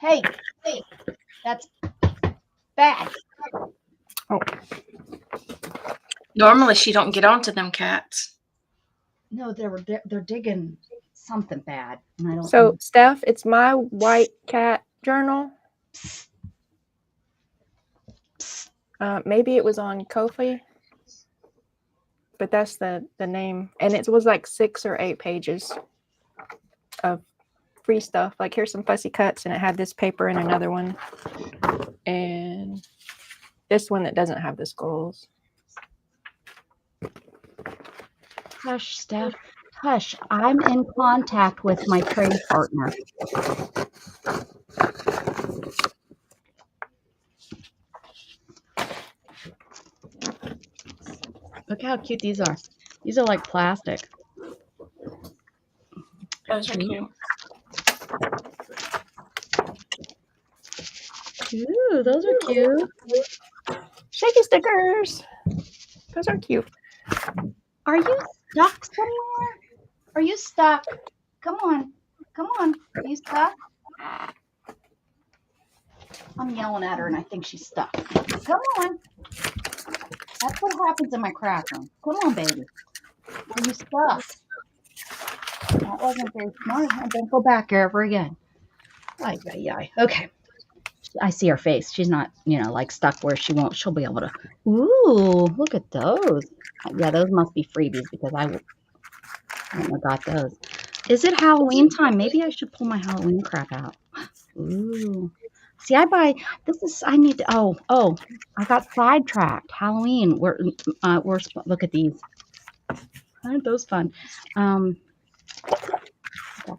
Hey, that's bad. Normally she don't get onto them cats. No, they're digging something bad, and I don't. So, Steph, it's my white cat journal. Maybe it was on Ko-fi, but that's the name, and it was like 6 or 8 pages of free stuff. Like, here's some fussy cuts, and it had this paper and another one, and this one that doesn't have the skulls. Hush, Steph. Hush. I'm in contact with my trade partner. Look how cute these are. These are like plastic. Those are cute. Ooh, those are cute. Shaky stickers. Those are cute. Are you stuck somewhere? Are you stuck? Come on. Come on. Are you stuck? I'm yelling at her and I think she's stuck. Come on. That's what happens in my craft room. Come on, baby. Are you stuck? That wasn't very smart. Don't go back ever again. Ay, ay, ay. Okay. I see her face. She's not, like stuck where she'll be able to. Ooh, look at those. Yeah, those must be freebies because I wouldn't have got those. Is it Halloween time? Maybe I should pull my Halloween crap out. Ooh. See, I need to, I got sidetracked. Halloween. Look at these. Aren't those fun? Got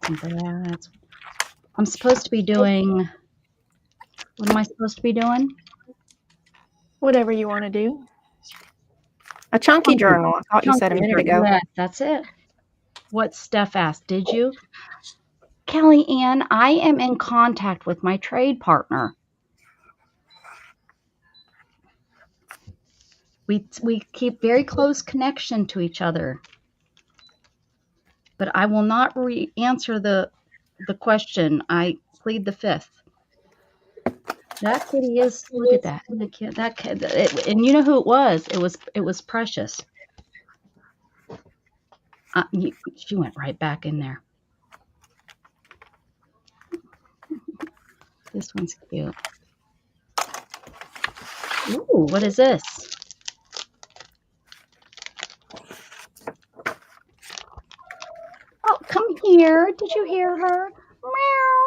some brads. I'm supposed to be doing, what am I supposed to be doing? Whatever you want to do. A chunky journal. I thought you said a minute ago. Yes, that's it. What Steph asked, did you? Kelly Ann, I am in contact with my trade partner. We keep very close connection to each other. But I will not answer the question. I plead the fifth. That kitty is. Look at that. And you know who it was? It was Precious. She went right back in there. This one's cute. Ooh, what is this? Oh, come here. Did you hear her? Meow.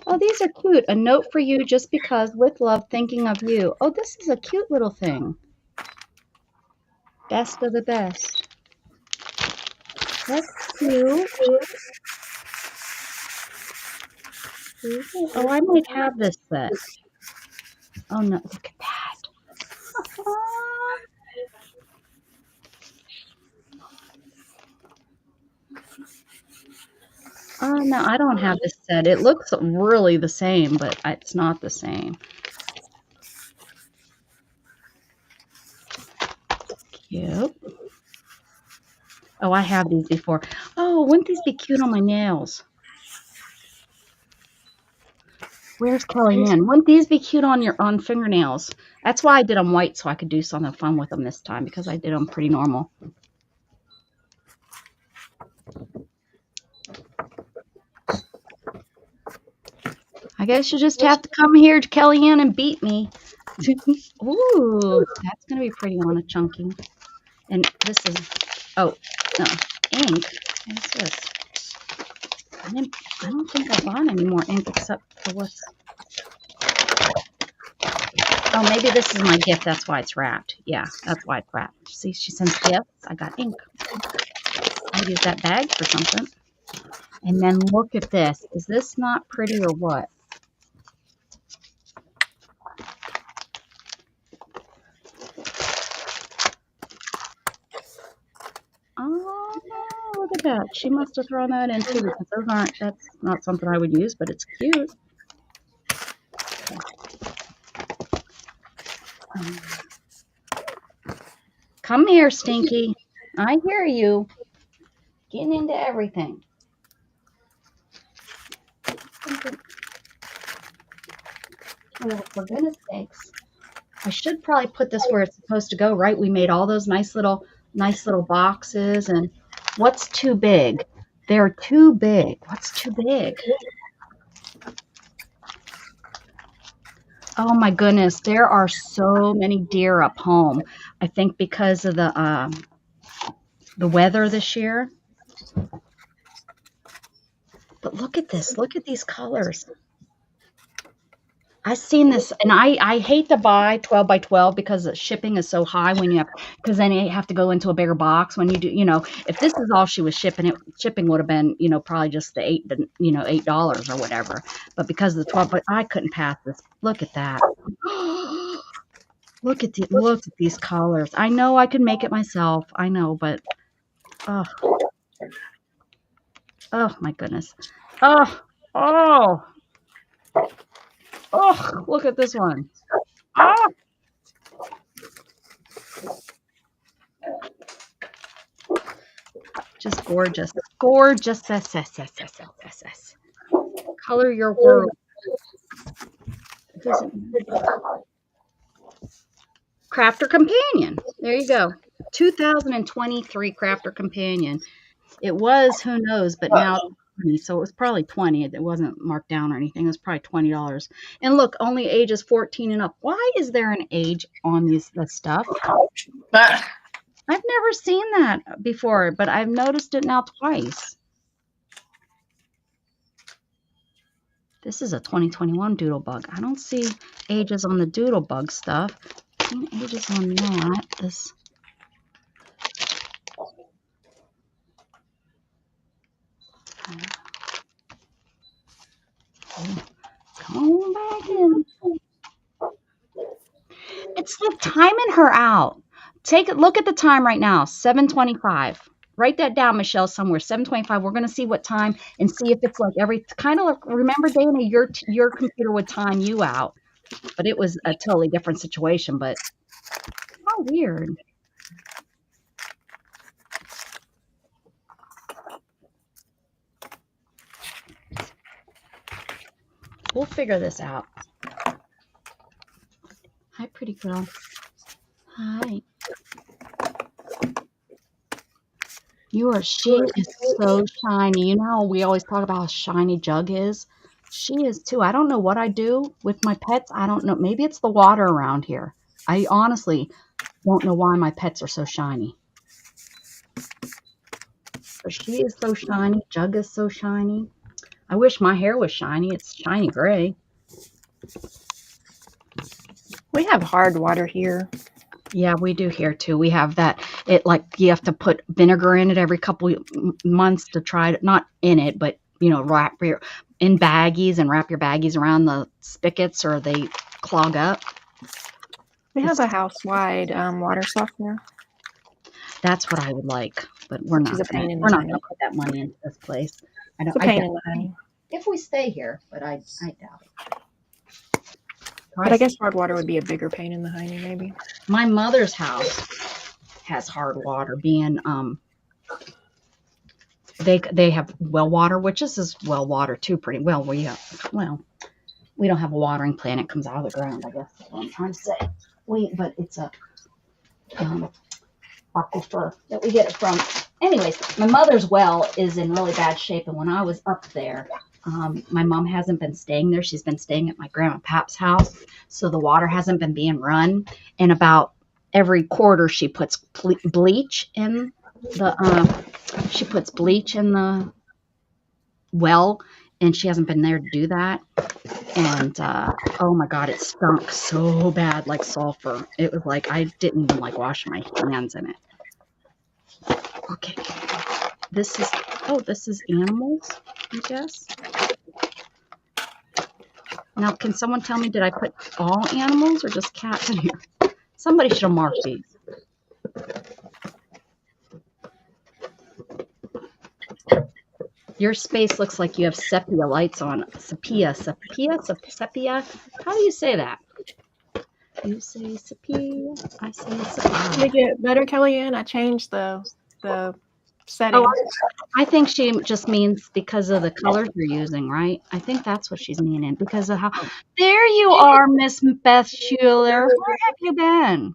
Oh, these are cute. A note for you just because, with love, thinking of you. Oh, this is a cute little thing. Best of the best. That's cute. Oh, I might have this set. Oh, no. Look at that. Oh, no, I don't have this set. It looks really the same, but it's not the same. Cute. Oh, I have these before. Oh, wouldn't these be cute on my nails? Where's Kelly Ann? Wouldn't these be cute on fingernails? That's why I did them white, so I could do something fun with them this time, because I did them pretty normal. I guess you just have to come here to Kelly Ann and beat me. Ooh, that's going to be pretty on a chunky. And this is, oh, no, ink. What is this? I don't think I bought any more ink except for what's... Oh, maybe this is my gift. That's why it's wrapped. Yeah, that's why it's wrapped. See, she sends gifts. I got ink. I'll use that bag for something. And then look at this. Is this not pretty or what? Oh, look at that. She must have thrown that in too because that's not something I would use, but it's cute. Come here, Stinky. I hear you. Getting into everything. Oh, for goodness sakes. I should probably put this where it's supposed to go, right? We made all those nice little boxes. And what's too big? They're too big. What's too big? Oh my goodness, there are so many deer up home. I think because of the weather this year. But look at this. Look at these colors. I've seen this, and I hate to buy 12 by 12 because the shipping is so high because then you have to go into a bigger box when you do, if this is all she was shipping, shipping would have been, probably just the $8 or whatever. But because of the 12, but I couldn't pass this. Look at that. Look at these colors. I know I could make it myself. I know, but oh my goodness. Oh, look at this one. Just gorgeous. Gorgeous. Color your world. Crafter Companion. There you go. 2023 Crafter Companion. It was, who knows, but now it's 20, so it was probably 20. It wasn't marked down or anything. It was probably $20. And look, only ages 14 and up. Why is there an age on this stuff? I've never seen that before, but I've noticed it now twice. This is a 2021 Doodlebug. I don't see ages on the Doodlebug stuff. I've seen ages on that. This. Come back in. It's like timing her out. Look at the time right now, 7:25. Write that down, Michelle, somewhere. 7:25. We're going to see what time and see if it's like kind of like, remember, Dana, your computer would time you out, but it was a totally different situation. But how weird. We'll figure this out. Hi, pretty girl. Hi. She is so shiny. You know how we always talk about how shiny Jug is? She is too. I don't know what I do with my pets. I don't know. Maybe it's the water around here. I honestly don't know why my pets are so shiny. But she is so shiny. Jug is so shiny. I wish my hair was shiny. It's shiny gray. We have hard water here. Yeah, we do here too. We have that. You have to put vinegar in it every couple months to try it. Not in it, but wrap in baggies and wrap your baggies around the spigots or they clog up. We have a house-wide water softener. That's what I would like, but we're not going to put that money into this place. It's a pain in the honey. If we stay here, but I doubt it. But I guess hard water would be a bigger pain in the hiney, maybe. My mother's house has hard water, being they have well water, which is well water too, pretty well. We don't have a watering plant; it comes out of the ground. I guess that's what I'm trying to say. But it's a aquifer that we get it from. Anyways, my mother's well is in really bad shape, and when I was up there. My mom hasn't been staying there. She's been staying at my grandma Pap's house. So the water hasn't been being run. And about every quarter, she puts bleach in the well. And she hasn't been there to do that. And, oh my God, it stunk so bad, like sulfur. It was like, I didn't even like wash my hands in it. Okay. This is animals, I guess. Now, can someone tell me, did I put all animals or just cats in here? Somebody should have marked these. Your space looks like you have sepia lights on. Sepia. How do you say that? You say sepia. I say To sepia. make it better, Kellyanne, I changed the settings. Oh, I think she just means because of the colors you're using, right? I think that's what she's meaning because of how. There you are, Miss Beth Schuler. Where have you been?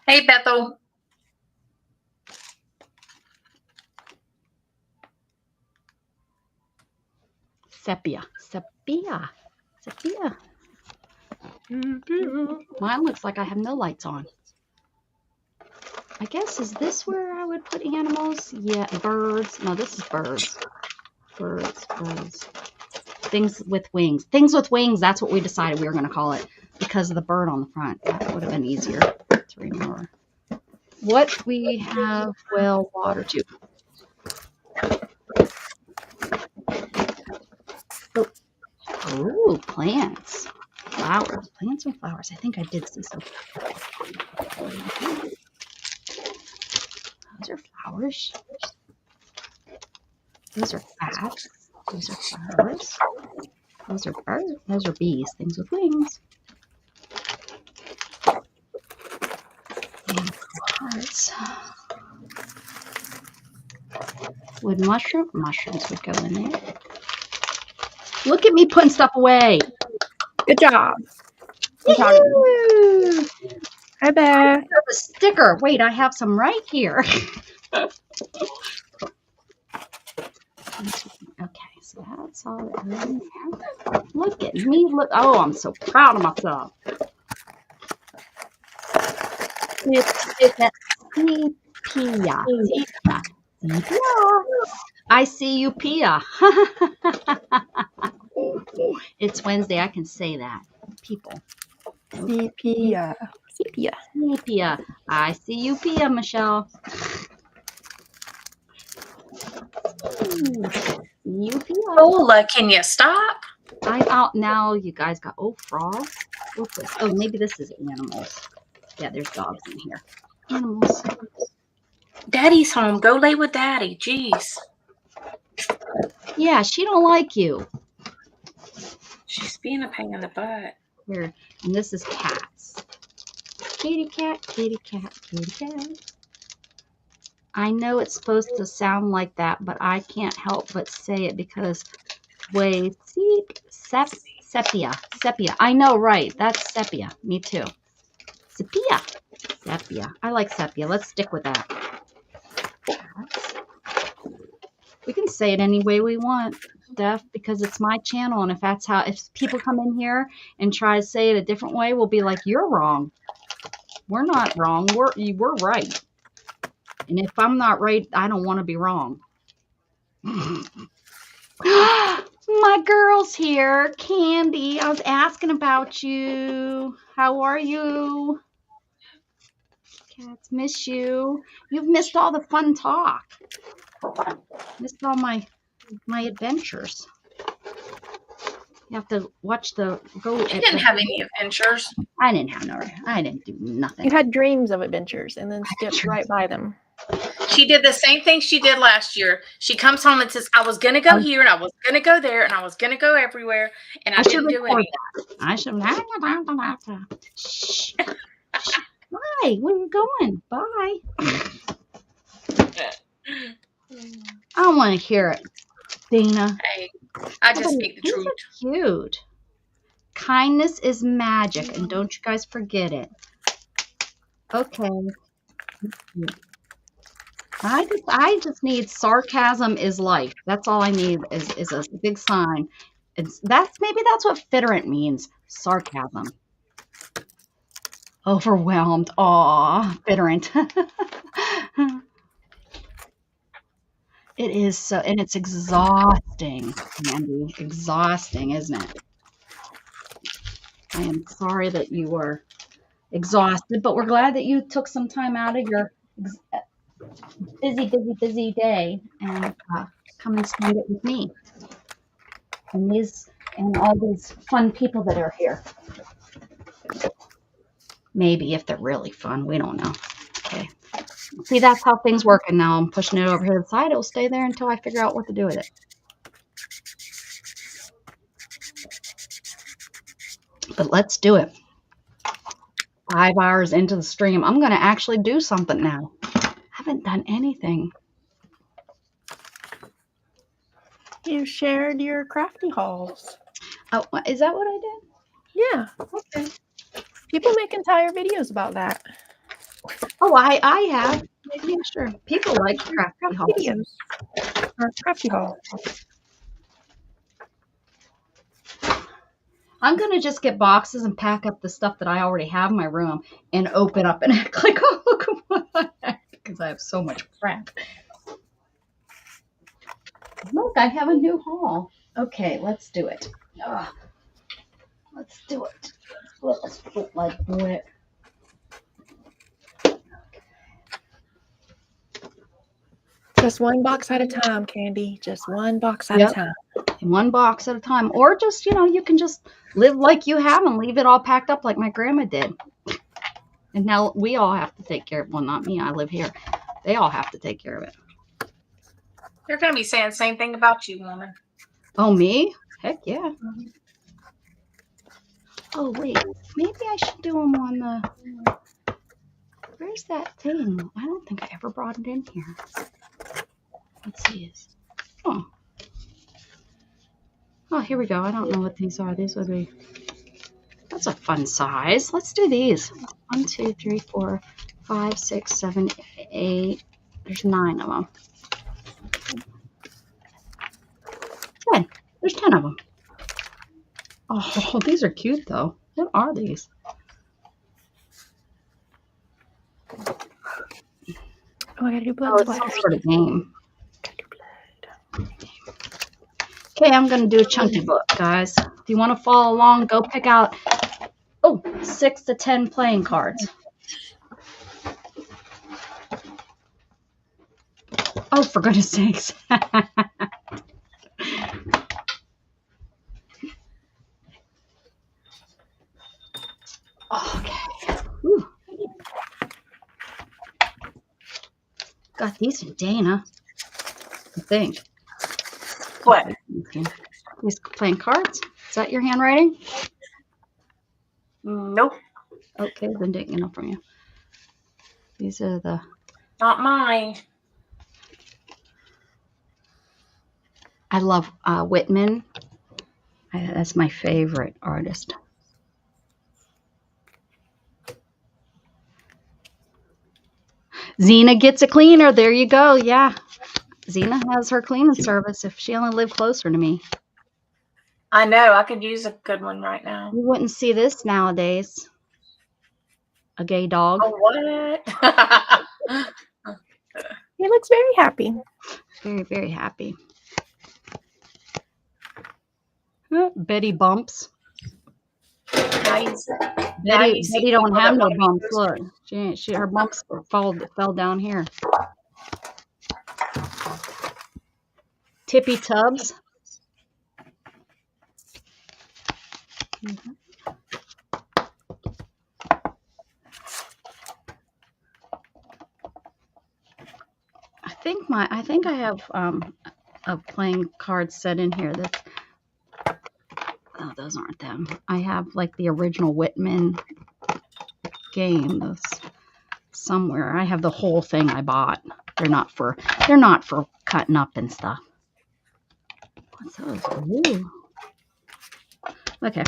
Hey, Bethel. Sepia. Mine looks like I have no lights on. I guess, is this where I would put animals? Yeah, birds. No, this is birds. Birds. Things with wings. Things with wings, that's what we decided we were going to call it because of the bird on the front. That would have been easier to remember. What we have, well, water too. Oh, plants. Flowers. Plants and flowers. I think I did see some. Those are flowers. Those are bats. Those are flowers. Those are birds. Those are bees. Things with wings. And hearts. Wood mushroom. Mushrooms would go in there. Look at me putting stuff away. Good job. Yahoo! Hi, Beth. A sticker. Wait, I have some right here. Okay, so that's all that is in there. Look at me. Look. Oh, I'm so proud of myself. Sepia. I see you, Pia. It's Wednesday. I can say that. People. Sepia. Pia. I see you, Pia, Michelle. You, Pia. Lola, can you stop? I'm out now. You guys got frogs. What's this? Oh, maybe this is animals. Yeah, there's dogs in here. Animals. Daddy's home. Go lay with Daddy. Jeez. Yeah, she don't like you. She's being a pain in the butt. Here, and this is cats. Kitty cat, kitty cat, kitty cat. I know it's supposed to sound like that, but I can't help but say it because sepia. I know, right? That's sepia. Me too. Sepia. I like sepia. Let's stick with that. We can say it any way we want, Steph, because it's my channel. And if people come in here and try to say it a different way, we'll be like, you're wrong. We're not wrong. We're right. And if I'm not right, I don't want to be wrong. My girl's here. Candy, I was asking about you. How are you? Cats miss you. You've missed all the fun talk. Missed all my adventures. You have to watch You didn't have any adventures. I didn't do nothing. You had dreams of adventures and then skipped right by them. She did the same thing she did last year. She comes home and says, I was going to go here and I was going to go there and I was going to go everywhere. And I didn't do it. I should. Shh. Bye. Where are you going? Bye. I don't want to hear it, Dana. Hey, I just speak the truth. Cute. Kindness is magic, and don't you guys forget it. Okay. I just need sarcasm is life. That's all I need is a big sign. Maybe that's what fitterant means. Sarcasm. Overwhelmed. Aw, fitterant. It is so, and it's exhausting, Andy. Exhausting, isn't it? I am sorry that you were exhausted, but we're glad that you took some time out of your busy day and come and spend it with me and all these fun people that are here. Maybe if they're really fun, we don't know. Okay, See, that's how things work. And now I'm pushing it over here to the side. It'll stay there until I figure out what to do with it. But let's do it. 5 hours into the stream. I'm going to actually do something now. I haven't done anything. You shared your crafty hauls. Oh, is that what I did? Yeah. Okay. People make entire videos about that. Oh, I have. Yeah, sure. People like crafty Craft hauls. videos. Or crafty haul. I'm going to just get boxes and pack up the stuff that I already have in my room and open up and act like, oh, look what I have, because I have so much crap. Look, I have a new haul. Okay, let's do it. Ugh. Let's do it. Let's flip like it. Just one box at a time, Candy. Just one box at a time. One box at a time. Or just, you can just live like you have and leave it all packed up like my grandma did. And now we all have to take care of it. Well, not me. I live here. They all have to take care of it. They're going to be saying the same thing about you, woman. Oh, me? Heck yeah. Oh, wait. Maybe I should do them on the... Where's that thing? I don't think I ever brought it in here. Let's see. Oh. Oh, here we go. I don't know what these are. These would be... That's a fun size. Let's do these. 1, 2, 3, 4, 5, 6, 7, 8. There's 9 of them. 10. There's 10 of them. Oh, these are cute, though. What are these? Oh, I gotta do blood Oh, it's some splatters. sort of game. Gotta do blood. Okay, I'm going to do a chunky book, guys. If you want to follow along, go pick out, 6 to 10 playing cards. Oh, for goodness sakes. Okay. Whew. Got these from Dana, I think. What? These playing cards. Is that your handwriting? Nope. Okay, then didn't get enough from you. These are the... Not mine. I love Whitman. That's my favorite artist. Xena gets a cleaner. There you go. Yeah. Xena has her cleaning service if she only lived closer to me. I know. I could use a good one right now. You wouldn't see this nowadays. A gay dog. Oh, what? He looks very happy. Very, very happy. Betty bumps. Nice. Betty don't have no bumps. Look, her bumps fell down here. Tippy Tubbs. I think I have a playing card set in here that's... Oh, those aren't them. I have like the original Whitman game. Those somewhere. I have the whole thing I bought. They're not for cutting up and stuff. What's those? Ooh. Okay.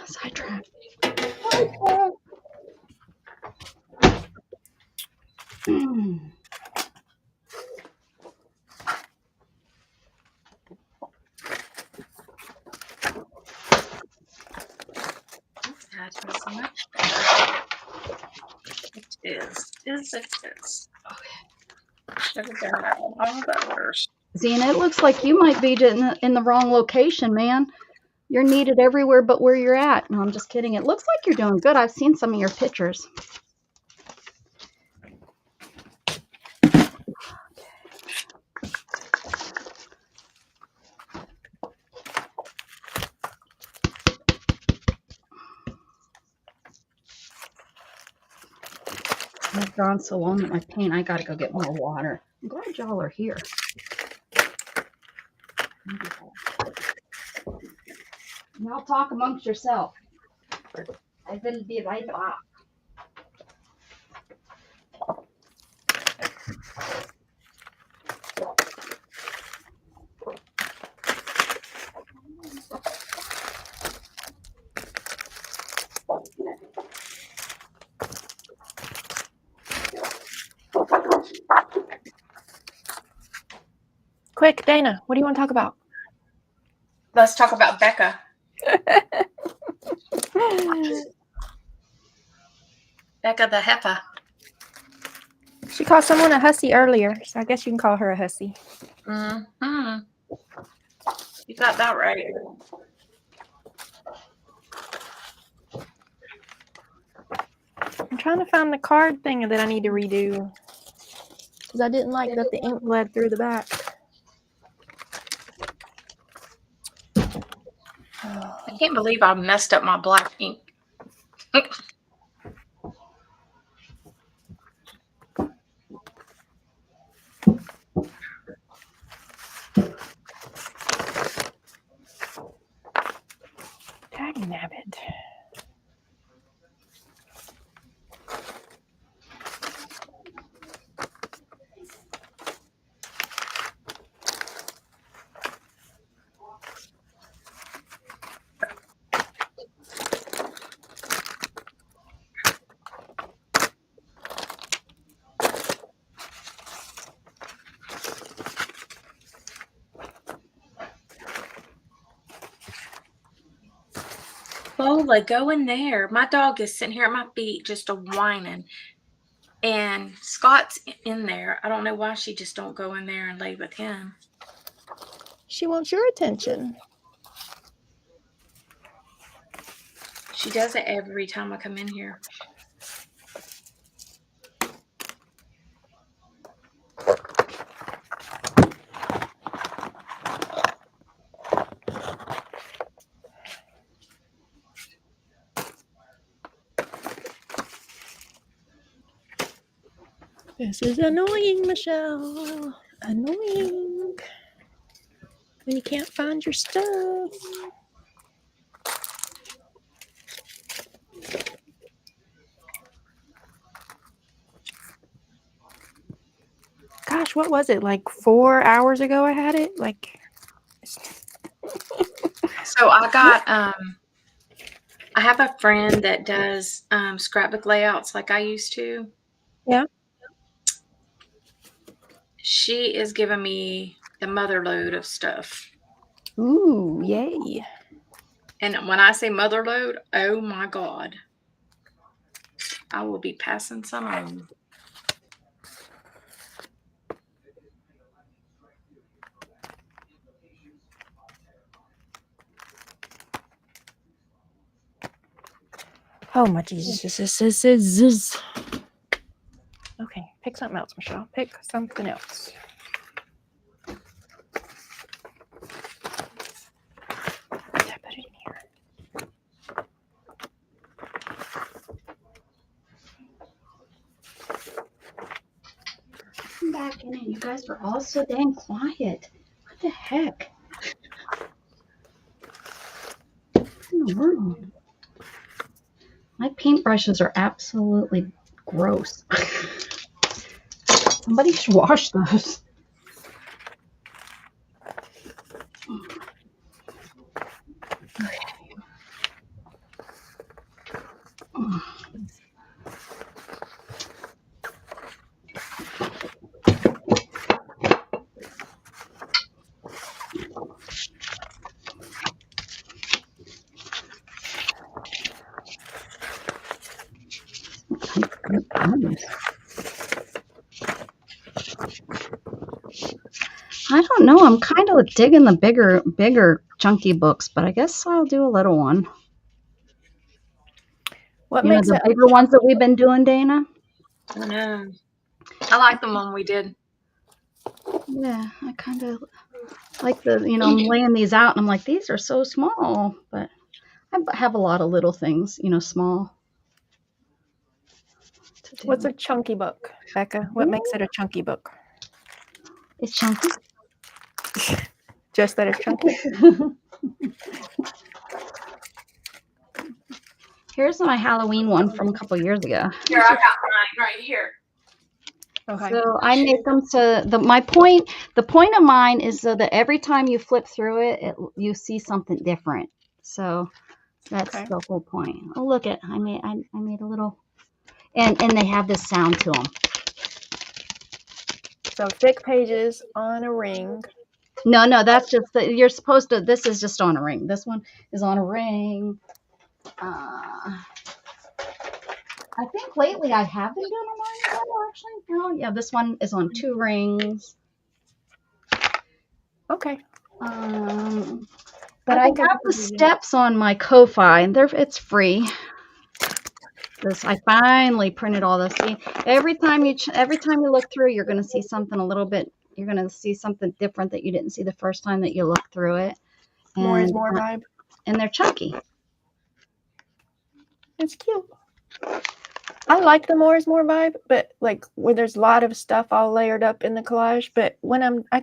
Sidetrack. It is. Okay. Should have done that one all the others. Xena, it looks like you might be in the wrong location, man. You're needed everywhere but where you're at. No, I'm just kidding. It looks like you're doing good. I've seen some of your pictures. I've gone so long at my paint, I gotta go get more water. I'm glad y'all are here. Y'all talk amongst yourself. I will be right back. Quick, Dana, what do you want to talk about? Let's talk about Becca. Becca the heifer. She called someone a hussy earlier, so I guess you can call her a hussy. Mm-hmm. You got that right. I'm trying to find the card thing that I need to redo because I didn't like that the ink bled through the back. I can't believe I messed up my black ink. Dang nabbit. Lola, go in there. My dog is sitting here at my feet just a whining. And Scott's in there. I don't know why she just don't go in there and lay with him. She wants your attention. She does it every time I come in here. This is annoying, Michelle. Annoying. When you can't find your stuff. Gosh, what was it? Like 4 hours ago I had it? Like So I got I have a friend that does scrapbook layouts like I used to. Yeah. She is giving me the mother load of stuff. Ooh, yay. And when I say mother load, oh my God. I will be passing some on. Oh my Jesus. Okay, pick something else, Michelle. Pick something else. Put it in here. Come back in and you guys are all so dang quiet. What the heck? What in the world? My paintbrushes are absolutely gross. Somebody should wash those. I don't know. I'm kind of digging the bigger chunky books, but I guess I'll do a little one. What You know, makes the it bigger ones that we've been doing, Dana? I know. I like the one we did. Yeah, I kind of like the, I'm laying these out and I'm like, these are so small, but I have a lot of little things, small. What's a chunky book, Becca? What makes it a chunky book? It's chunky. Just that it's chunky? Here's my Halloween one from a couple years ago. Here, I got mine right here. Okay. So I make them so the point of mine is so that every time you flip through it, you see something different. So that's Okay. the whole point. Oh, look at I made a little, and they have this sound to them. So thick pages on a ring. No, that's just you're supposed to. This is just on a ring. This one is on a ring. I think lately I have been doing them on one, actually. No, yeah, this one is on 2 rings. Okay. But I got the steps on my Ko-fi, and it's free. I finally printed all this. See, every time you look through, you're going to see something a little bit. You're going to see something different that you didn't see the first time that you looked through it. And, More is more vibe. And they're chunky. It's cute. I like the more is more vibe, but like where there's a lot of stuff all layered up in the collage. But when I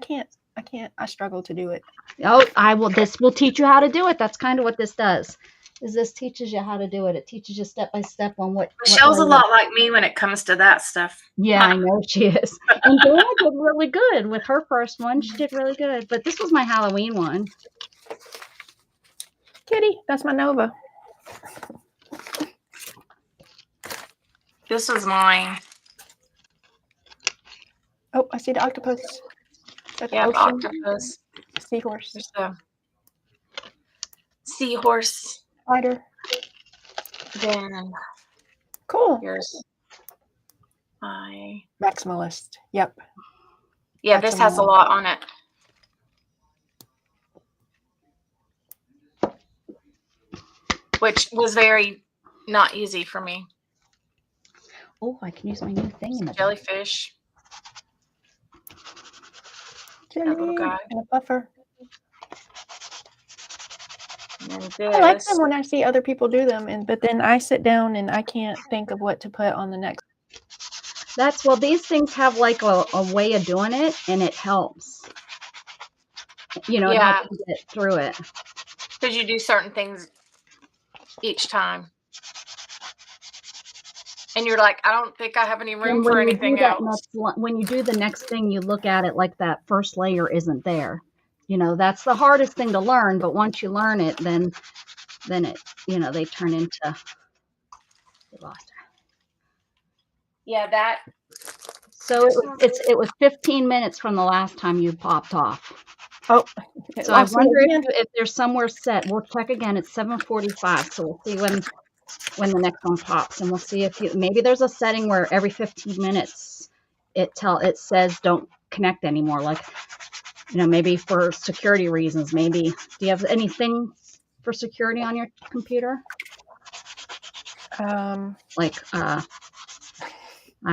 struggle to do it. Oh, this will teach you how to do it. That's kind of what this does. This teaches you how to do it. It teaches you step by step on what. Michelle's a lot like me when it comes to that stuff. Yeah, I know she is. And Dana did really good with her first one. She did really good. But this was my Halloween one. Kitty, that's my Nova. This was mine. Oh, I see the octopus. That's Yeah, ocean. octopus. Seahorse. There's the seahorse. Spider. Then Cool. here's my. Maximalist. Yep. Yeah, this has a lot on it. Which was very not easy for me. Oh, I can use my new thing in the Jellyfish. Jelly That little guy. and a buffer. And I like this. them when I see other people do them, but then I sit down and I can't think of what to put on the next. these things have like a way of doing it, and it helps. It Yeah. helps you get through it. Because you do certain things each time. And you're like, I don't think I have any room for anything else. When you do the next thing, you look at it like that first layer isn't there. That's the hardest thing to learn. But once you learn it, then it, they turn into. We lost her. Yeah, that. So it was 15 minutes from the last time you popped off. Oh, So I wonder if there's somewhere set. We'll check again. It's 7:45, so we'll see when the next one pops, and we'll see if maybe there's a setting where every 15 minutes it says don't connect anymore. Like, maybe for security reasons. Maybe do you have anything for security on your computer? I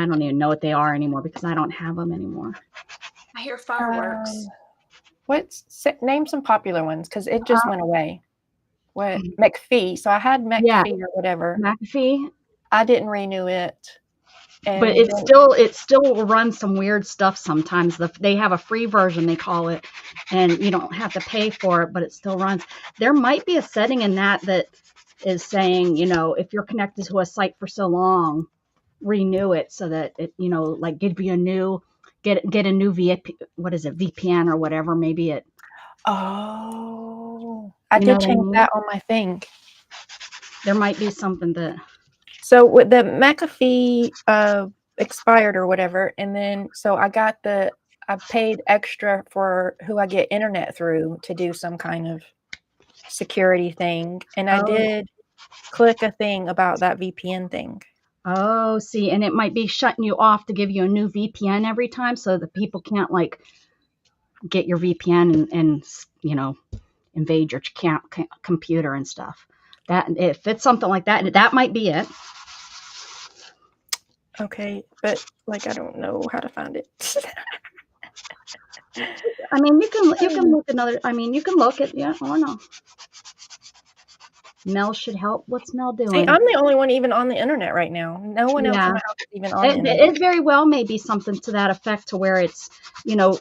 don't even know what they are anymore because I don't have them anymore. I hear fireworks. Name some popular ones because it just went away. What McPhee? So I had McPhee or whatever. McAfee. I didn't renew it. But it still runs some weird stuff sometimes. They have a free version, they call it, and you don't have to pay for it, but it still runs. There might be a setting in that is saying, if you're connected to a site for so long, renew it so that it, like give you a new get a new VPN or whatever. Maybe it. Oh, I did change that on my thing. There might be something that. So with the McAfee expired or whatever, and then so I paid extra for who I get internet through to do some kind of security thing, and I did click a thing about that VPN thing. Oh, see, and it might be shutting you off to give you a new VPN every time, so that people can't like get your VPN and invade your computer and stuff. That if it's something like that, that might be it. Okay, but I don't know how to find it. I mean, you can look another. I mean, you can look at or no. Mel should help. What's Mel See, doing? I'm the only one even on the internet right now. No one else Yeah. in my house is even on the internet. It very well may be something to that effect, to where it's,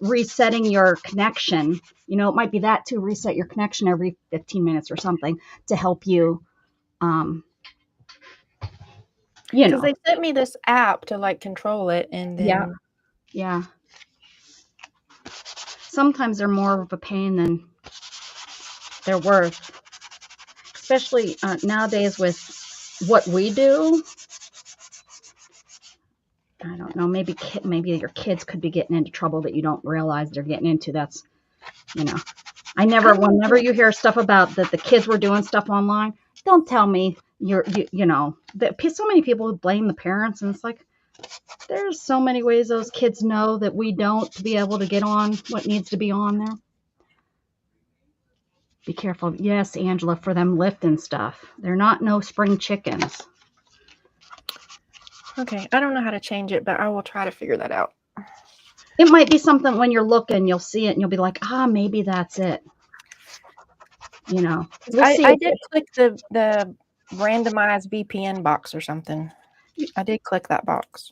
resetting your connection. It might be that too. Reset your connection every 15 minutes or something to help you. Because they sent me this app to like control it, and then Yeah. Sometimes they're more of a pain than they're worth, especially nowadays with what we do. I don't know. Maybe your kids could be getting into trouble that you don't realize they're getting into. That's, whenever you hear stuff about that the kids were doing stuff online, don't tell me that so many people blame the parents, and it's like, there's so many ways those kids know that we don't, to be able to get on what needs to be on there. Be careful. Yes, Angela, for them lifting stuff. They're not no spring chickens. Okay, I don't know how to change it, but I will try to figure that out. It might be something when you're looking, you'll see it and you'll be like, maybe that's it. We'll see. I did click the randomized VPN box or something. I did click that box.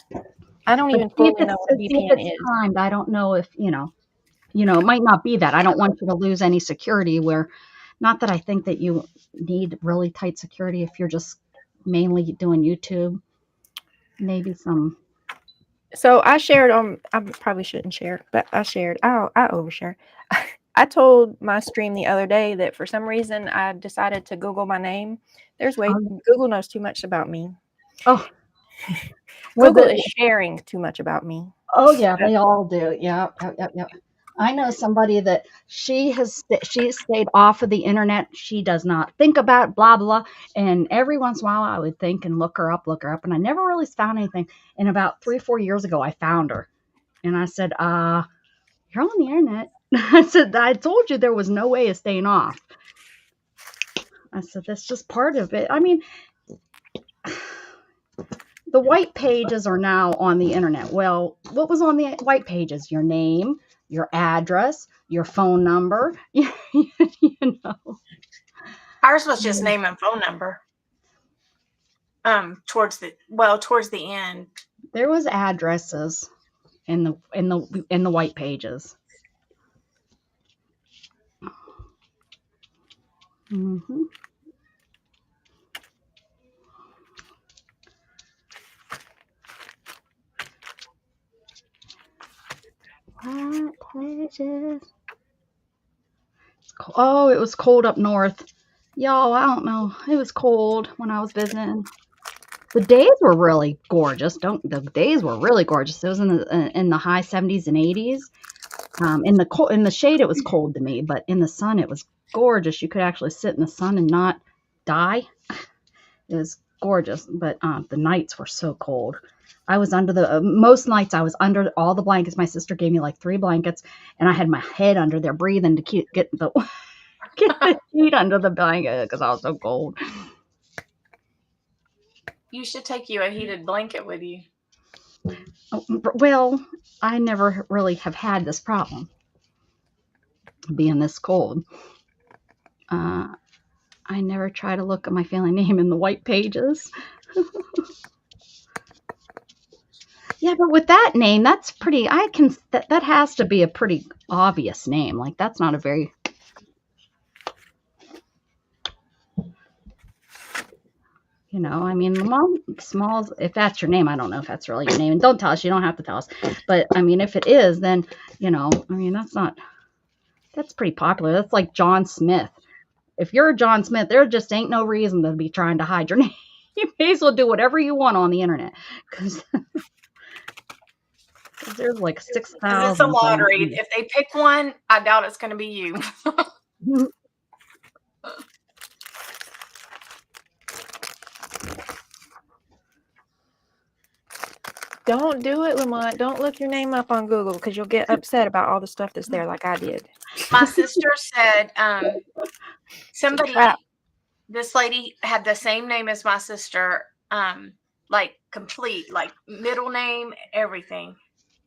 I don't even fully know what a VPN is. Timed. I don't know if, it might not be that. I don't want you to lose any security not that I think that you need really tight security if you're just mainly doing YouTube. Maybe some. So I shared I probably shouldn't share, but I shared. I overshare. I told my stream the other day that for some reason I decided to Google my name. Google knows too much about me. Oh. Google is sharing too much about me. Oh yeah, they all do. Yeah. I know somebody that she stayed off of the internet. She does not think about blah, blah. And every once in a while I would think and look her up. And I never really found anything. And about 3-4 years ago, I found her. And I said, you're on the internet. I said, I told you there was no way of staying off. I said, that's just part of it. I mean, the white pages are now on the internet. Well, what was on the white pages? Your name, your address, your phone number. Ours was just name and phone number. Towards the end. There was addresses in the white pages. Mm-hmm. White pages. Oh, it was cold up north. Y'all, I don't know. It was cold when I was visiting. The days were really gorgeous. The days were really gorgeous. It was in the high 70s and 80s. In the shade, it was cold to me, but in the sun, it was gorgeous. You could actually sit in the sun and not die. It was gorgeous, but the nights were so cold. I was under most nights I was under all the blankets. My sister gave me like 3 blankets, and I had my head under there breathing to get the heat under the blanket because I was so cold. You should take you a heated blanket with you. Well, I never really have had this problem, being this cold. I never try to look at my family name in the white pages. Yeah, but with that name, that's pretty. That has to be a pretty obvious name. Like, that's not a very. I mean, Mom Smalls, if that's your name, I don't know if that's really your name. And don't tell us. You don't have to tell us. But, I mean, if it is, then, that's pretty popular. That's like John Smith. If you're John Smith, there just ain't no reason to be trying to hide your name. You may as well do whatever you want on the internet. Because there's like 6,000. It's a lottery. If they pick one, I doubt it's going to be you. Don't do it, Lamont. Don't look your name up on Google because you'll get upset about all the stuff that's there like I did. My sister said this lady had the same name as my sister, like complete, like middle name, everything.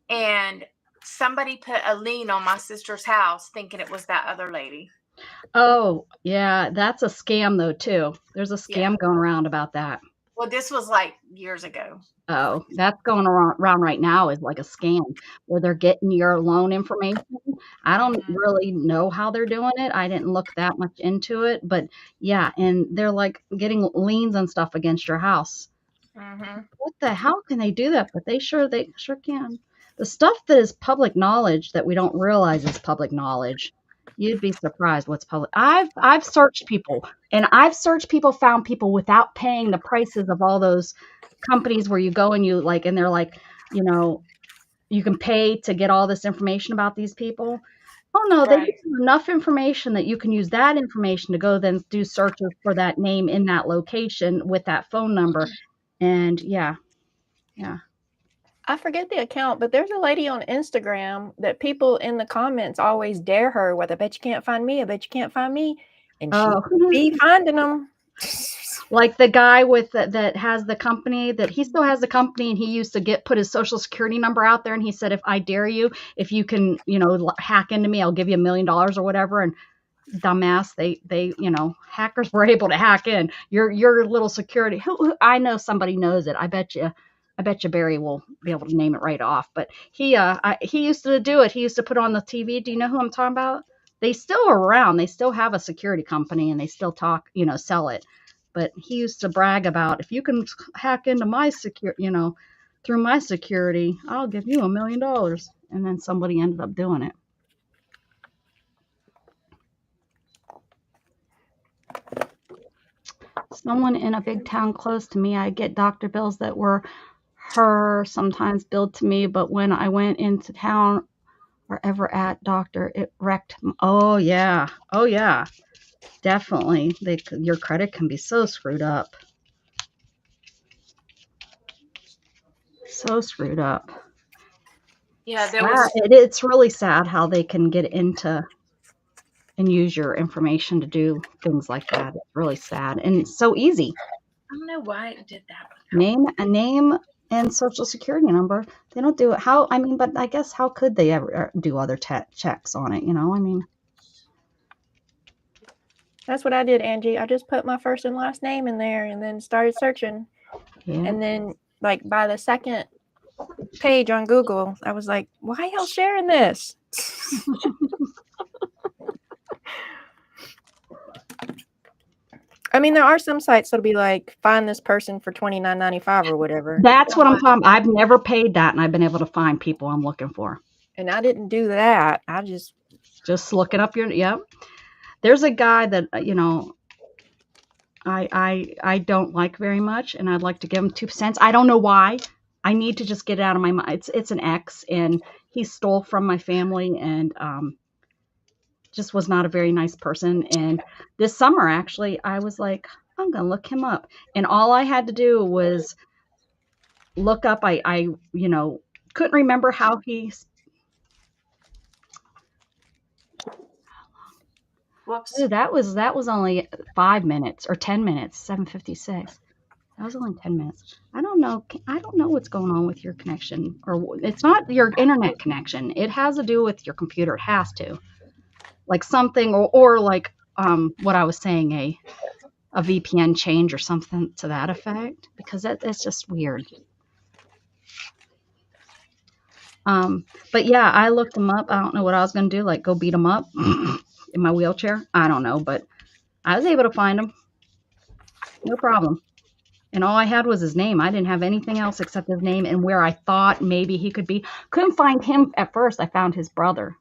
And somebody put a lien on my sister's house thinking it was that other lady. Oh, yeah, that's a scam though too. There's a Yeah. scam going around about that. Well, this was like years ago. Oh, that's going around right now is like a scam where they're getting your loan information. I don't Mhm. really know how they're doing it. I didn't look that much into it, but yeah, and they're like getting liens and stuff against your house. Mhm. What the hell can they do that? But they sure can. The stuff that is public knowledge that we don't realize is public knowledge. You'd be surprised what's public. I've searched people, and I've searched people, found people without paying the prices of all those companies where you go and you like, and they're like, you know, you can pay to get all this information about these people. Oh no, they give Right. you enough information that you can use that information to go then do searches for that name in that location with that phone number. And yeah, yeah. I forget the account, but there's a lady on Instagram that people in the comments always dare her with, I bet you can't find me. I bet you can't find me. And she Oh, be finding them. like the guy with that has the company that he still has the company, and he used to put his social security number out there, and he said, if I dare you, if you can, hack into me, I'll give you $1 million or whatever. And dumbass, hackers were able to hack in your little security. I know somebody knows it. I bet you Barry will be able to name it right off. But he used to do it. He used to put on the TV. Do you know who I'm talking about? They still are around. They still have a security company, and they still talk, sell it. But he used to brag about, if you can hack into my through my security, I'll give you $1 million. And then somebody ended up doing it. Someone in a big town close to me, I get doctor bills that were her sometimes billed to me, but when I went into town or ever at doctor, it wrecked. Oh yeah, definitely. Your credit can be so screwed up, so screwed up. Yeah, there was. It's really sad how they can get into and use your information to do things like that. It's really sad and it's so easy. I don't know why it did that. Name and social security number. They don't do it. But I guess how could they ever do other checks on it? I mean, That's what I did, Angie. I just put my first and last name in there and then started searching. yeah. And then, like, by the second page on Google, I was like, why y'all sharing this? I mean, there are some sites that'll be like, find this person for $29.95 or whatever. That's what I'm talking about. I've never paid that, and I've been able to find people I'm looking for. And I didn't do that. I just looking up Yep. There's a guy that I don't like very much, and I'd like to give him 2 cents. I don't know why. I need to just get it out of my mind. It's an ex, and he stole from my family, and just was not a very nice person. And this summer, actually, I was like, I'm gonna look him up, and all I had to do was look up. I couldn't remember how he. Whoops. Dude, that was only 5 minutes or 10 minutes. 7:56. That was only 10 minutes. I don't know what's going on with your connection, or it's not your internet connection. It has to do with your computer. It has to, like something, or like what I was saying, a VPN change or something to that effect, because that's just weird. But yeah, I looked him up. I don't know what I was gonna do, like go beat him up in my wheelchair. I don't know, but I was able to find him. No problem. And all I had was his name. I didn't have anything else except his name and where I thought maybe he could be. Couldn't find him at first. I found his brother.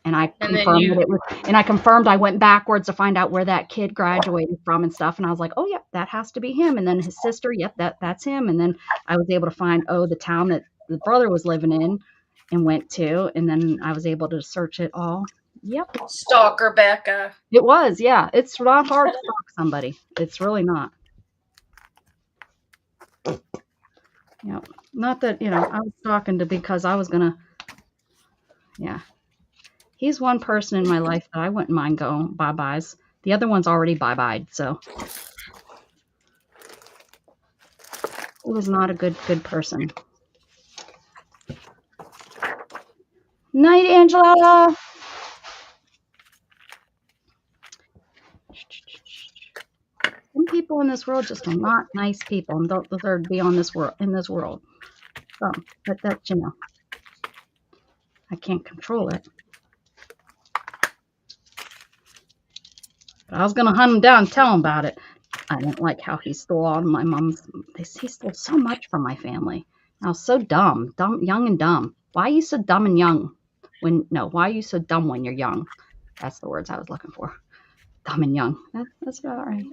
And I confirmed that it was, and I confirmed I went backwards to find out where that kid graduated from and stuff. And I was like, oh, yep, that has to be him. And then his sister, yep, that's him. And then I was able to find, the town that the brother was living in and went to. And then I was able to search it all. Yep. Stalker Becca. It was, yeah. It's not hard to stalk somebody. It's really not. Not that, I was talking to because I was going to, yeah. He's one person in my life that I wouldn't mind going bye-byes. The other one's already bye-byed, so. He was not a good person. Night, Angela. people in this world just are not nice people and don't deserve to be on this world in this world. So, but that's, I can't control it. But I was gonna hunt him down and tell him about it. I didn't like how he stole all of my mom's. He stole so much from my family. I was so dumb, young and dumb. Why are you so dumb and young? Why are you so dumb when you're young? That's the words I was looking for. Dumb and young. That's about right.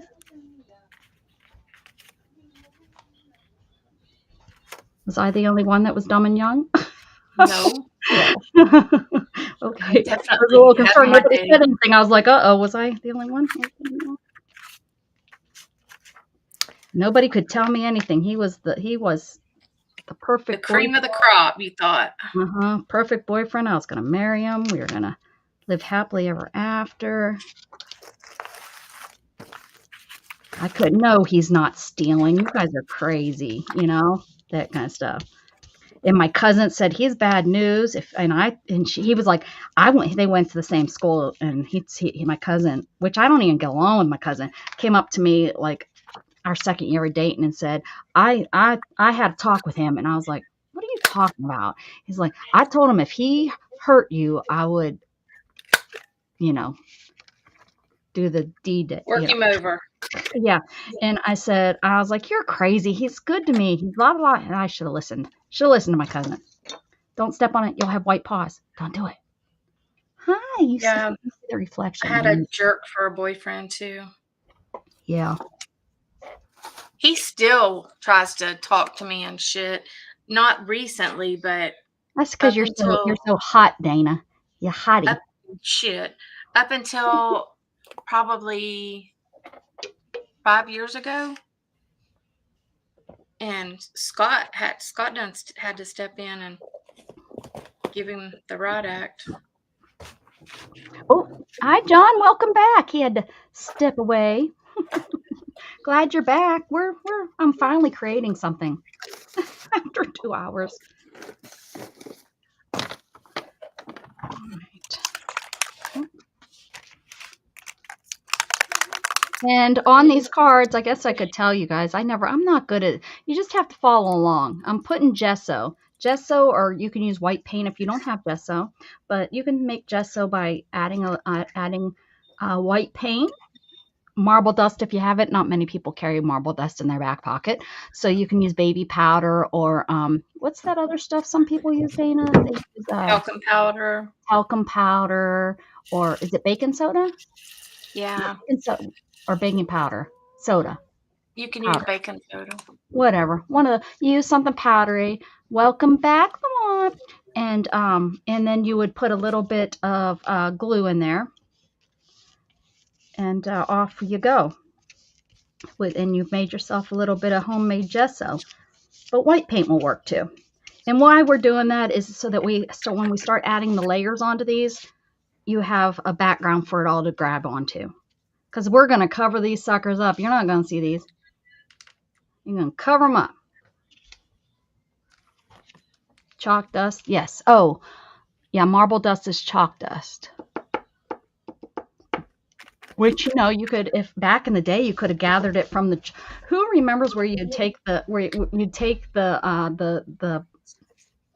Was I the only one that was dumb and young? No. Okay. Definitely. I was a little concerned. my Nobody day. said anything. I was like, uh-oh, was I the only one? Nobody could tell me anything. He was the The perfect cream of the crop, you thought. perfect boyfriend. I was gonna marry him. We were gonna live happily ever after. I couldn't know he's not stealing. You guys are crazy, that kind of stuff. And my cousin said he's bad news. He was like, they went to the same school, and my cousin, which I don't even get along with my cousin, came up to me like our second year of dating and said, I had a talk with him, and I was like, what are you talking about? He's like, I told him if he hurt you, I would, do the deed. Work him over. Yeah. And I was like, you're crazy. He's good to me. He's blah, blah, blah. And I should have listened. Should have listened to my cousin. Don't step on it. You'll have white paws. Don't do it. Hi. You see the reflection. I had a jerk for a boyfriend too. Yeah. He still tries to talk to me and shit. Not recently, but that's because you're so hot, Dana. You're hottie. Up until probably 5 years ago, and Scott had to step in and give him the right act. Oh, hi, John. Welcome back. He had to step away. Glad you're back. I'm finally creating something after 2 hours. All right. And on these cards, I guess I could tell you guys, I'm not good at, you just have to follow along. I'm putting gesso, or you can use white paint if you don't have gesso, but you can make gesso by adding white paint, marble dust if you have it. Not many people carry marble dust in their back pocket, so you can use baby powder or what's that other stuff some people use, Dana? They use talcum powder. Talcum powder, or is it baking soda? Yeah. Or baking powder, soda. You can use baking soda. Whatever. Use something powdery. Welcome back, Lamont. And then you would put a little bit of glue in there, and off you go. And you've made yourself a little bit of homemade gesso. But white paint will work too. And why we're doing that is so that when we start adding the layers onto these, you have a background for it all to grab onto. Because we're going to cover these suckers up. You're not going to see these. You're going to cover them up. Chalk dust. Yes. Oh, yeah. Marble dust is chalk dust. Which, you could, if back in the day, you could have gathered it from who remembers where you'd take the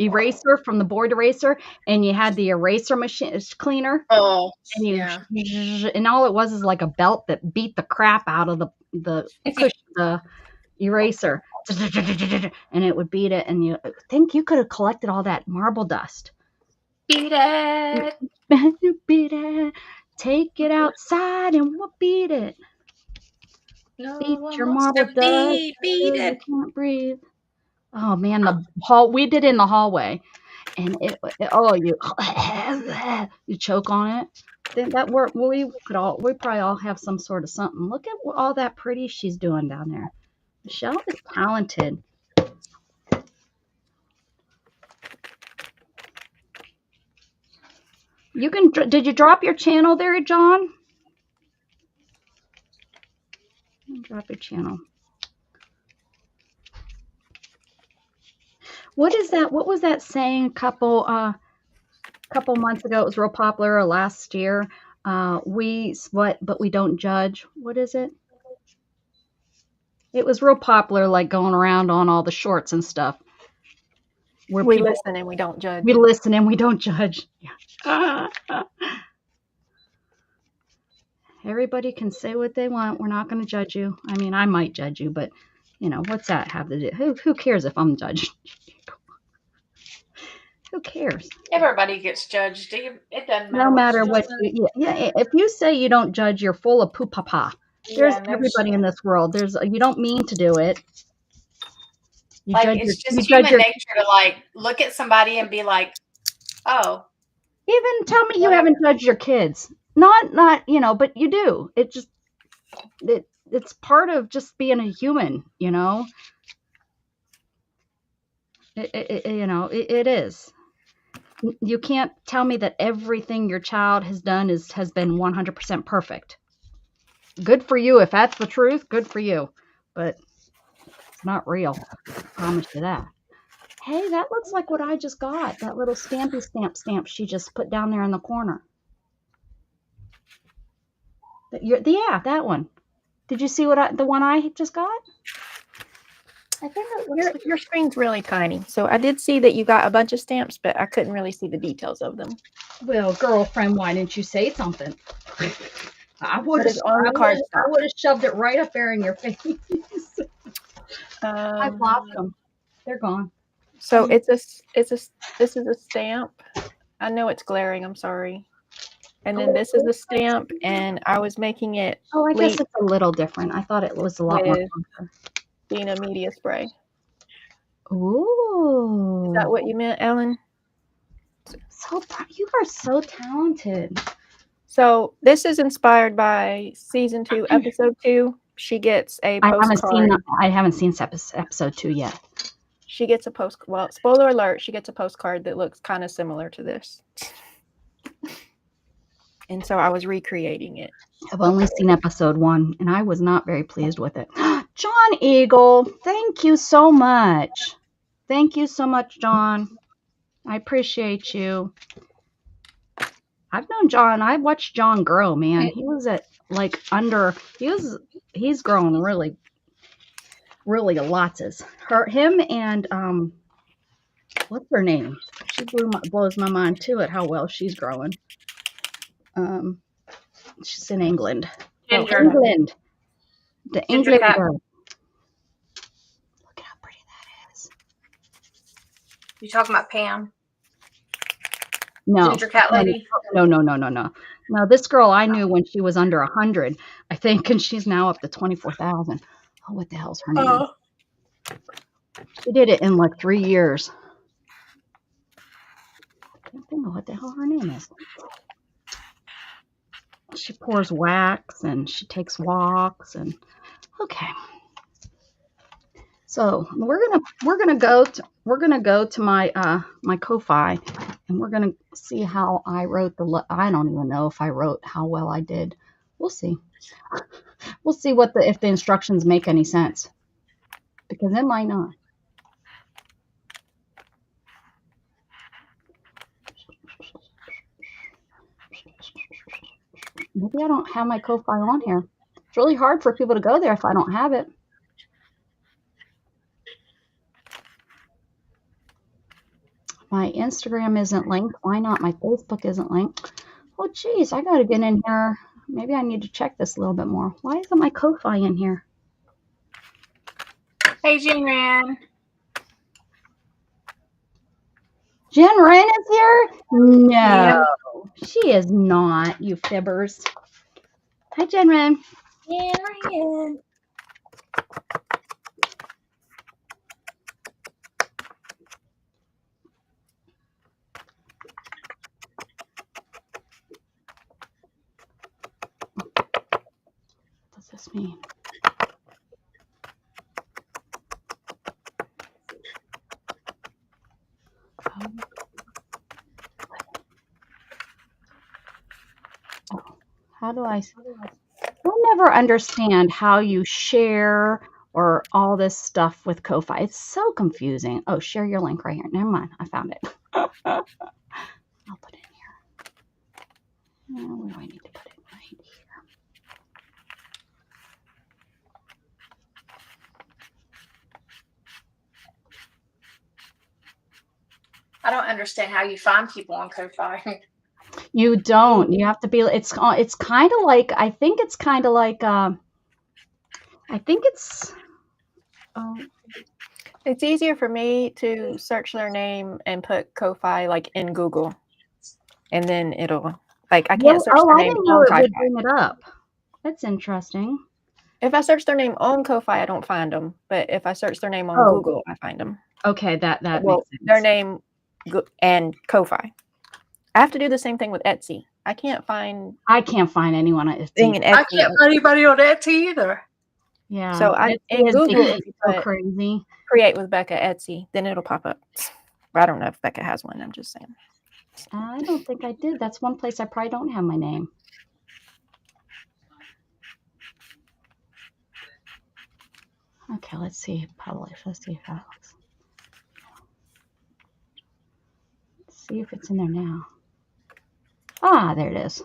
eraser from the board eraser, and you had the eraser machine cleaner. Oh, and and all it was is like a belt that beat the crap out of the eraser, and it would beat it. And you think you could have collected all that marble dust. Beat it. Beat it. Take it outside and we'll beat it. No beat your marble dust. Beat it. You can't breathe. Oh man, we did it in the hallway, and you choke on it. Then that work. We probably all have some sort of something. Look at all that pretty she's doing down there. Michelle is talented. Did you drop your channel there, John? Drop your channel. What is that? What was that saying a couple months ago? It was real popular, or last year. We sweat, but we don't judge. What is it? It was real popular, like going around on all the shorts and stuff. Where We people, listen and we don't judge. we listen and we don't judge. Yeah. Everybody can say what they want. We're not going to judge you. I mean, I might judge you, but what's that have to do? Who cares if I'm judged? Who cares? Everybody gets judged. It doesn't matter. No matter what you you, yeah. If you say you don't judge, you're full of poo-papa. There's Yeah, no everybody in shit. this world. You don't mean to do it. You Like judge it's you just judge human your. nature to like look at somebody and be like, oh, Even tell me you whatever. haven't judged your kids. Not but you do. It's part of just being a human. It is. You can't tell me that everything your child has done has been 100% perfect. Good for you if that's the truth. Good for you, but it's not real. I promise you that. Hey, that looks like what I just got. That little stampy stamp she just put down there in the corner. Yeah, that one. Did you see the one I just got? I think it looks like Your screen's really tiny. So I did see that you got a bunch of stamps, but I couldn't really see the details of them. Well, girlfriend, why didn't you say something? I would But have it's on the card stock. shoved it right up there in your face. I've Um, lost them. They're gone. so this is a stamp. I know it's glaring. I'm sorry. And then this is a stamp, and I was making it Oh, I guess bleak it's a little different. I thought it was a lot more. with being a media spray. Ooh. Is that what you meant, Ellen? You are so talented. So this is inspired by season 2, episode 2. She gets a postcard. I haven't seen episode 2 yet. She gets a well, spoiler alert, she gets a postcard that looks kind of similar to this. And so I was recreating it. I've only seen episode 1, and I was not very pleased with it. John Eagle, thank you so much. Thank you so much, John. I appreciate you. I've known John. I watched John grow, man. He was at he's grown really, really lots. Him and what's her name? She blows my mind too at how well she's growing. She's in England. Ginger. England. The Ginger England cat. girl. Look at how pretty that is. You talking about Pam? No. Ginger cat lady? No. No, this girl I knew when she was under 100, I think, and she's now up to 24,000. Oh, what the hell's her name? She did it in like 3 years. I can't think of what the hell her name is. She pours wax and she takes walks and okay. So we're gonna go to my my Ko-fi, and we're gonna see how I wrote I don't even know if I wrote how well I did. We'll see. We'll see if the instructions make any sense, because it might not. Maybe I don't have my Ko-fi on here. It's really hard for people to go there if I don't have it. My Instagram isn't linked. Why not? My Facebook isn't linked. Oh, geez, I got to get in here. Maybe I need to check this a little bit more. Why isn't my Ko-fi in here? Hey, Jen. Jen Wren is here? No, Yeah. she is not, you fibbers. Hi, Jen Wren. Jen. What does this mean? How do I? I'll never understand how you share or all this stuff with Ko-fi. It's so confusing. Oh, share your link right here. Never mind. I found it. I'll put it in here. Where do I need to put it? Right here. I don't understand how you find people on Ko-Fi. You don't. You have to be. It's kind of like. I think it's kind of like. I think it's. It's easier for me to search their name and put Ko-Fi like in Google, and then it'll like I can't search their I name didn't know on it would Ko-Fi. bring it up. That's interesting. If I search their name on Ko-Fi, I don't find them. But if I search their name on Oh. Google, I find them. Okay, that Well, makes sense. their name and Ko-Fi. I have to do the same thing with Etsy. I can't find anyone on thing Etsy. in Etsy. I can't find anybody on Etsy either. Yeah. So in Google, if you so put crazy. create with Becca Etsy, then it'll pop up. I don't know if Becca has one. I'm just saying. I don't think I did. That's one place I probably don't have my name. Okay, let's see. Publish. Let's see if that looks. Let's see if it's in there now. Ah, there it is.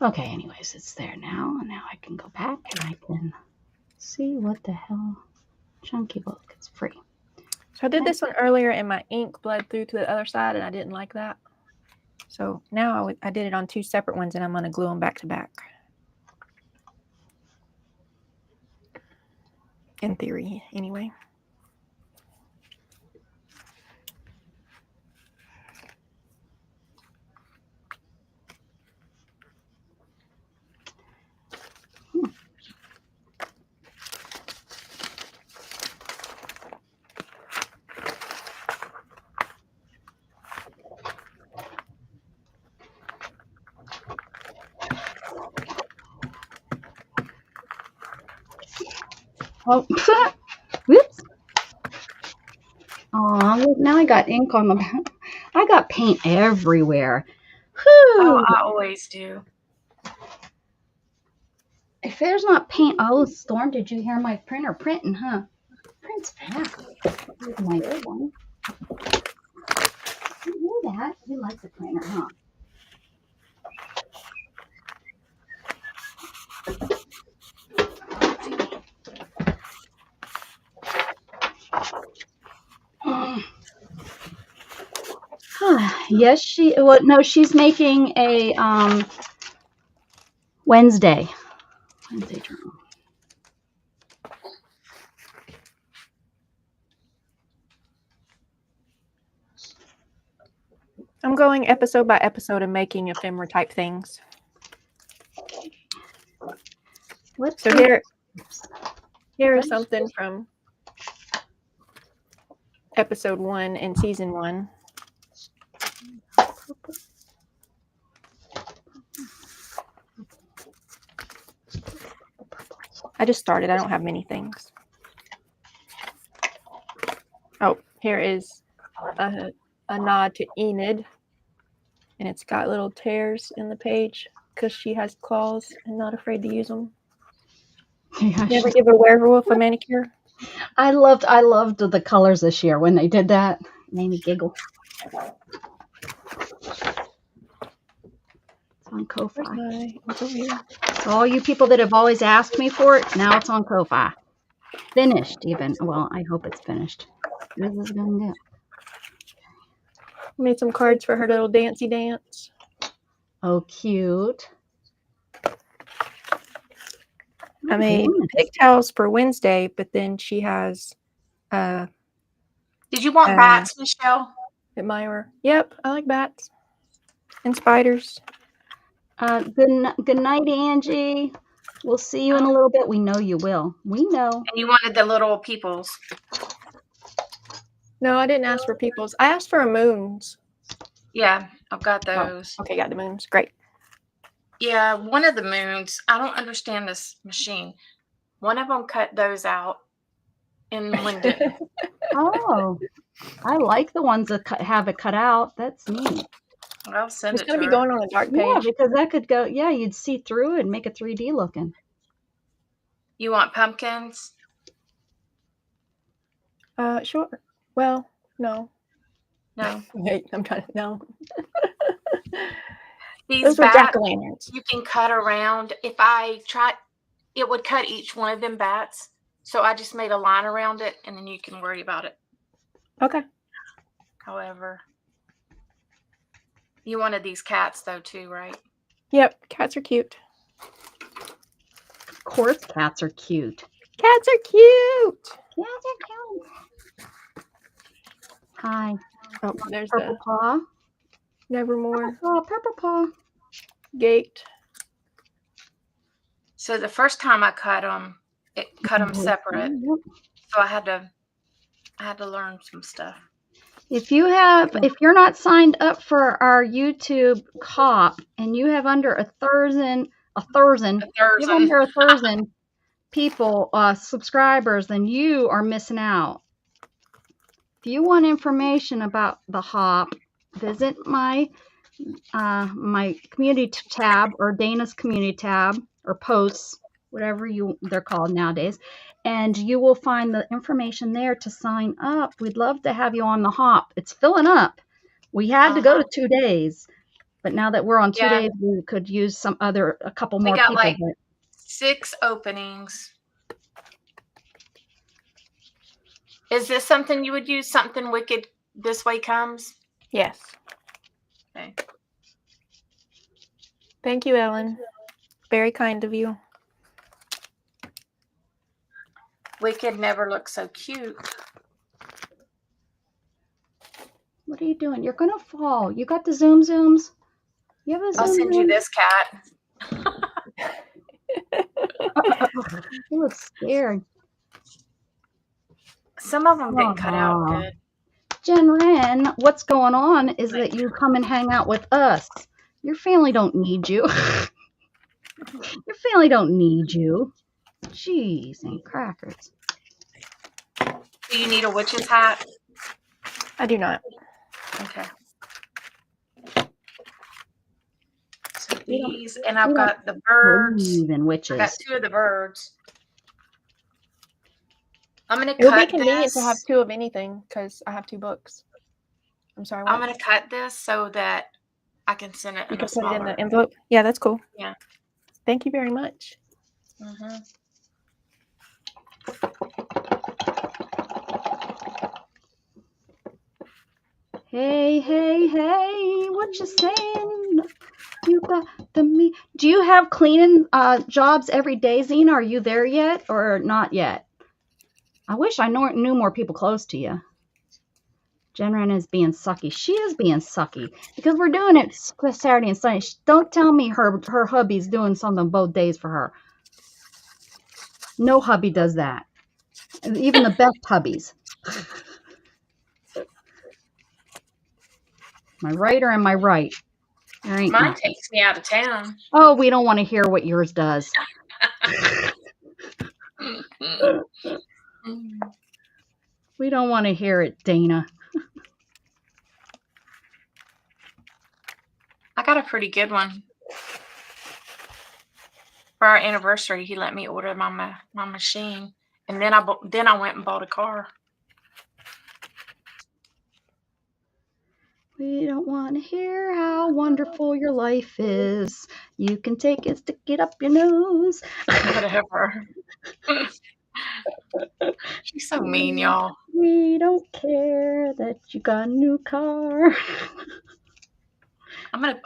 Okay, anyways, it's there now. And now I can go back and I can see what the hell. Chunky book. It's free. So I did this one earlier and my ink bled through to the other side and I didn't like that. So now I did it on 2 separate ones and I'm going to glue them back to back. In theory, anyway. Oh, whoops. Oh, look, now I got ink on the back. I got paint everywhere. Oh, Whew. I always do. If there's not paint, oh, Storm, did you hear my printer printing, huh? Print's fast. Here's my old one. You know that. You like the printer, huh? Yes, she's making a Wednesday journal. I'm going episode by episode and making ephemera type things. So here is something from episode 1 in season 1. I just started. I don't have many things. Oh, here is a nod to Enid. And it's got little tears in the page because she has claws and not afraid to use them. Yeah, you ever give a werewolf a manicure? I loved the colors this year when they did that. It made me giggle. It's on Ko-Fi. So all you people that have always asked me for it, now it's on Ko-Fi. Finished even. Well, I hope it's finished. What is this going to do? Made some cards for her little dancey dance. Oh, cute. I made pigtails for Wednesday, but then she has Did you want bats, Michelle? admirer. Yep, I like bats. And spiders. Good night, Angie. We'll see you in a little bit. We know you will. We know. And you wanted the little peoples. No, I didn't ask for peoples. I asked for moons. Yeah, I've got those. Oh, okay, got the moons. Great. Yeah, one of the moons. I don't understand this machine. One of them cut those out in the window. Oh, I like the ones that have it cut out. That's neat. I'll send It's it going to to be her. going on the dark page. Yeah, because that could go. Yeah, you'd see through it and make it 3D looking. You want pumpkins? Sure. Well, no. No. Wait, I'm trying to no. These Those were bats, jack-o'-lanterns. you can cut around. If I try, it would cut each one of them bats. So I just made a line around it, and then you can worry about it. Okay. However, you wanted these cats though too, right? Yep, cats are cute. Of course, cats are cute. Cats are cute. Cats are cute. Hi. Oh, there's Purple the paw. Nevermore Purple paw. gate. So the first time I cut them, it cut them separate. Yep. So I had to learn some stuff. If you're not signed up for our YouTube COP and you have under a thousand people, subscribers, then you are missing out. If you want information about the HOP, visit my community tab or Dana's community tab or posts, whatever they're called nowadays, and you will find the information there to sign up. We'd love to have you on the HOP. It's filling up. We had to go to 2 days, but now that we're on 2 days, we could use a couple more people. We got like 6 openings. Is this something you would use? Something Wicked This Way Comes? Yes. Okay. Thank you, Ellen. Very kind of you. Wicked never looked so cute. What are you doing? You're gonna fall. You got the zooms? You have a zoom? I'll send you this cat. You look scared. Some of them didn't cut out good. Jen Wren, what's going on is that you come and hang out with us. Your family don't need you. Your family don't need you. Jeez and crackers. Do you need a witch's hat? I do not. Okay. So these, and I've got the birds. Even witches. I got 2 of the birds. I'm going to It would be cut convenient this. to have 2 of anything because I have 2 books. I'm sorry. I'm going to cut this so that I can send it You in can a put it in smaller. the envelope. Yeah, that's cool. Yeah. Thank you very much. Mm-hmm. Hey, what you saying? You got me. Do you have cleaning jobs every day, Zena? Are you there yet or not yet? I wish I knew more people close to you. Jen Wren is being sucky. She is being sucky because we're doing it Saturday and Sunday. Don't tell me her hubby's doing something both days for her. No hubby does that. Even the best hubbies. My right or am I right? There ain't Mine nothing. takes me out of town. Oh, we don't want to hear what yours does. We don't want to hear it, Dana. I got a pretty good one. For our anniversary, he let me order my machine, and then I went and bought a car. We don't want to hear how wonderful your life is. You can take it, stick it up your nose. Whatever. She's so mean, y'all. We don't care that you got a new car. I'm gonna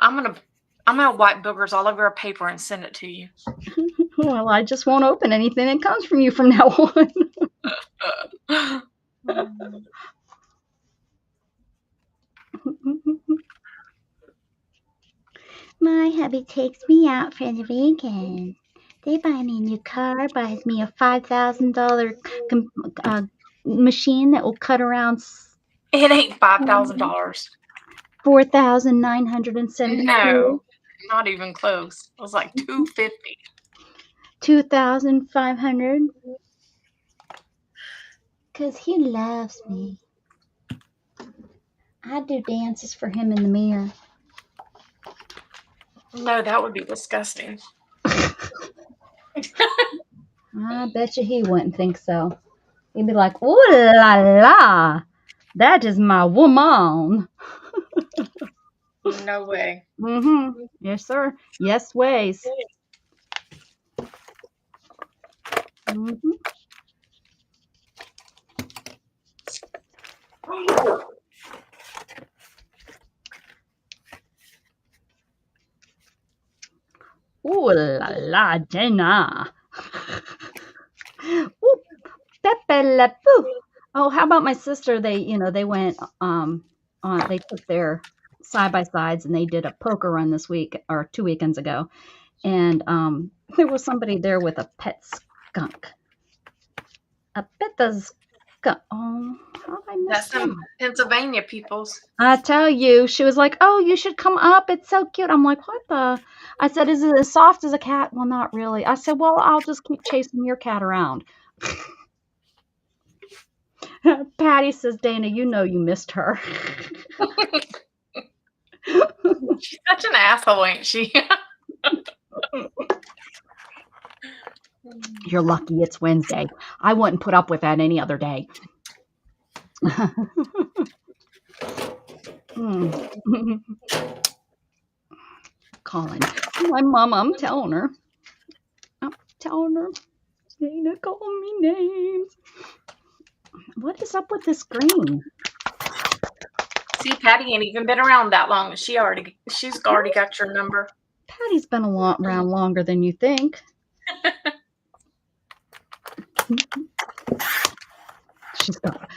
wipe boogers all over a paper and send it to you. Well, I just won't open anything that comes from you from now on. My hubby takes me out for the weekend. They buy me a new car, buys me a $5,000 machine that will cut around It ain't $5,000. $4,972. No, not even close. It was like $250. $2,500. Because he loves me. I do dances for him in the mirror. No, that would be disgusting. I bet you he wouldn't think so. He'd be like, ooh la la, that is my woman. No way. Mm-hmm. Yes, sir. Yes, ways. Mm-hmm. Ooh la la, Jenna. Ooh, Pepe Le Pew. Oh, how about my sister? They went they took their side by sides and they did a poker run this week or 2 weekends ago. And there was somebody there with a pet skunk. A pet skunk. Oh, how did I miss That's some Pennsylvania peoples. I tell you, she was like, "Oh, you should come up. It's so cute." I'm like, "What the?" I said, "Is it as soft as a cat?" Well, not really. I said, "Well, I'll just keep chasing your cat around." Patty says, "Dana, you know you missed her." She's such an asshole, ain't she? You're lucky it's Wednesday. I wouldn't put up with that any other day. Colin, my mama, I'm telling her. Dana calling me names. What is up with this screen? See, Patty ain't even been around that long. She's already got your number. Patty's been around longer than you think. She's got,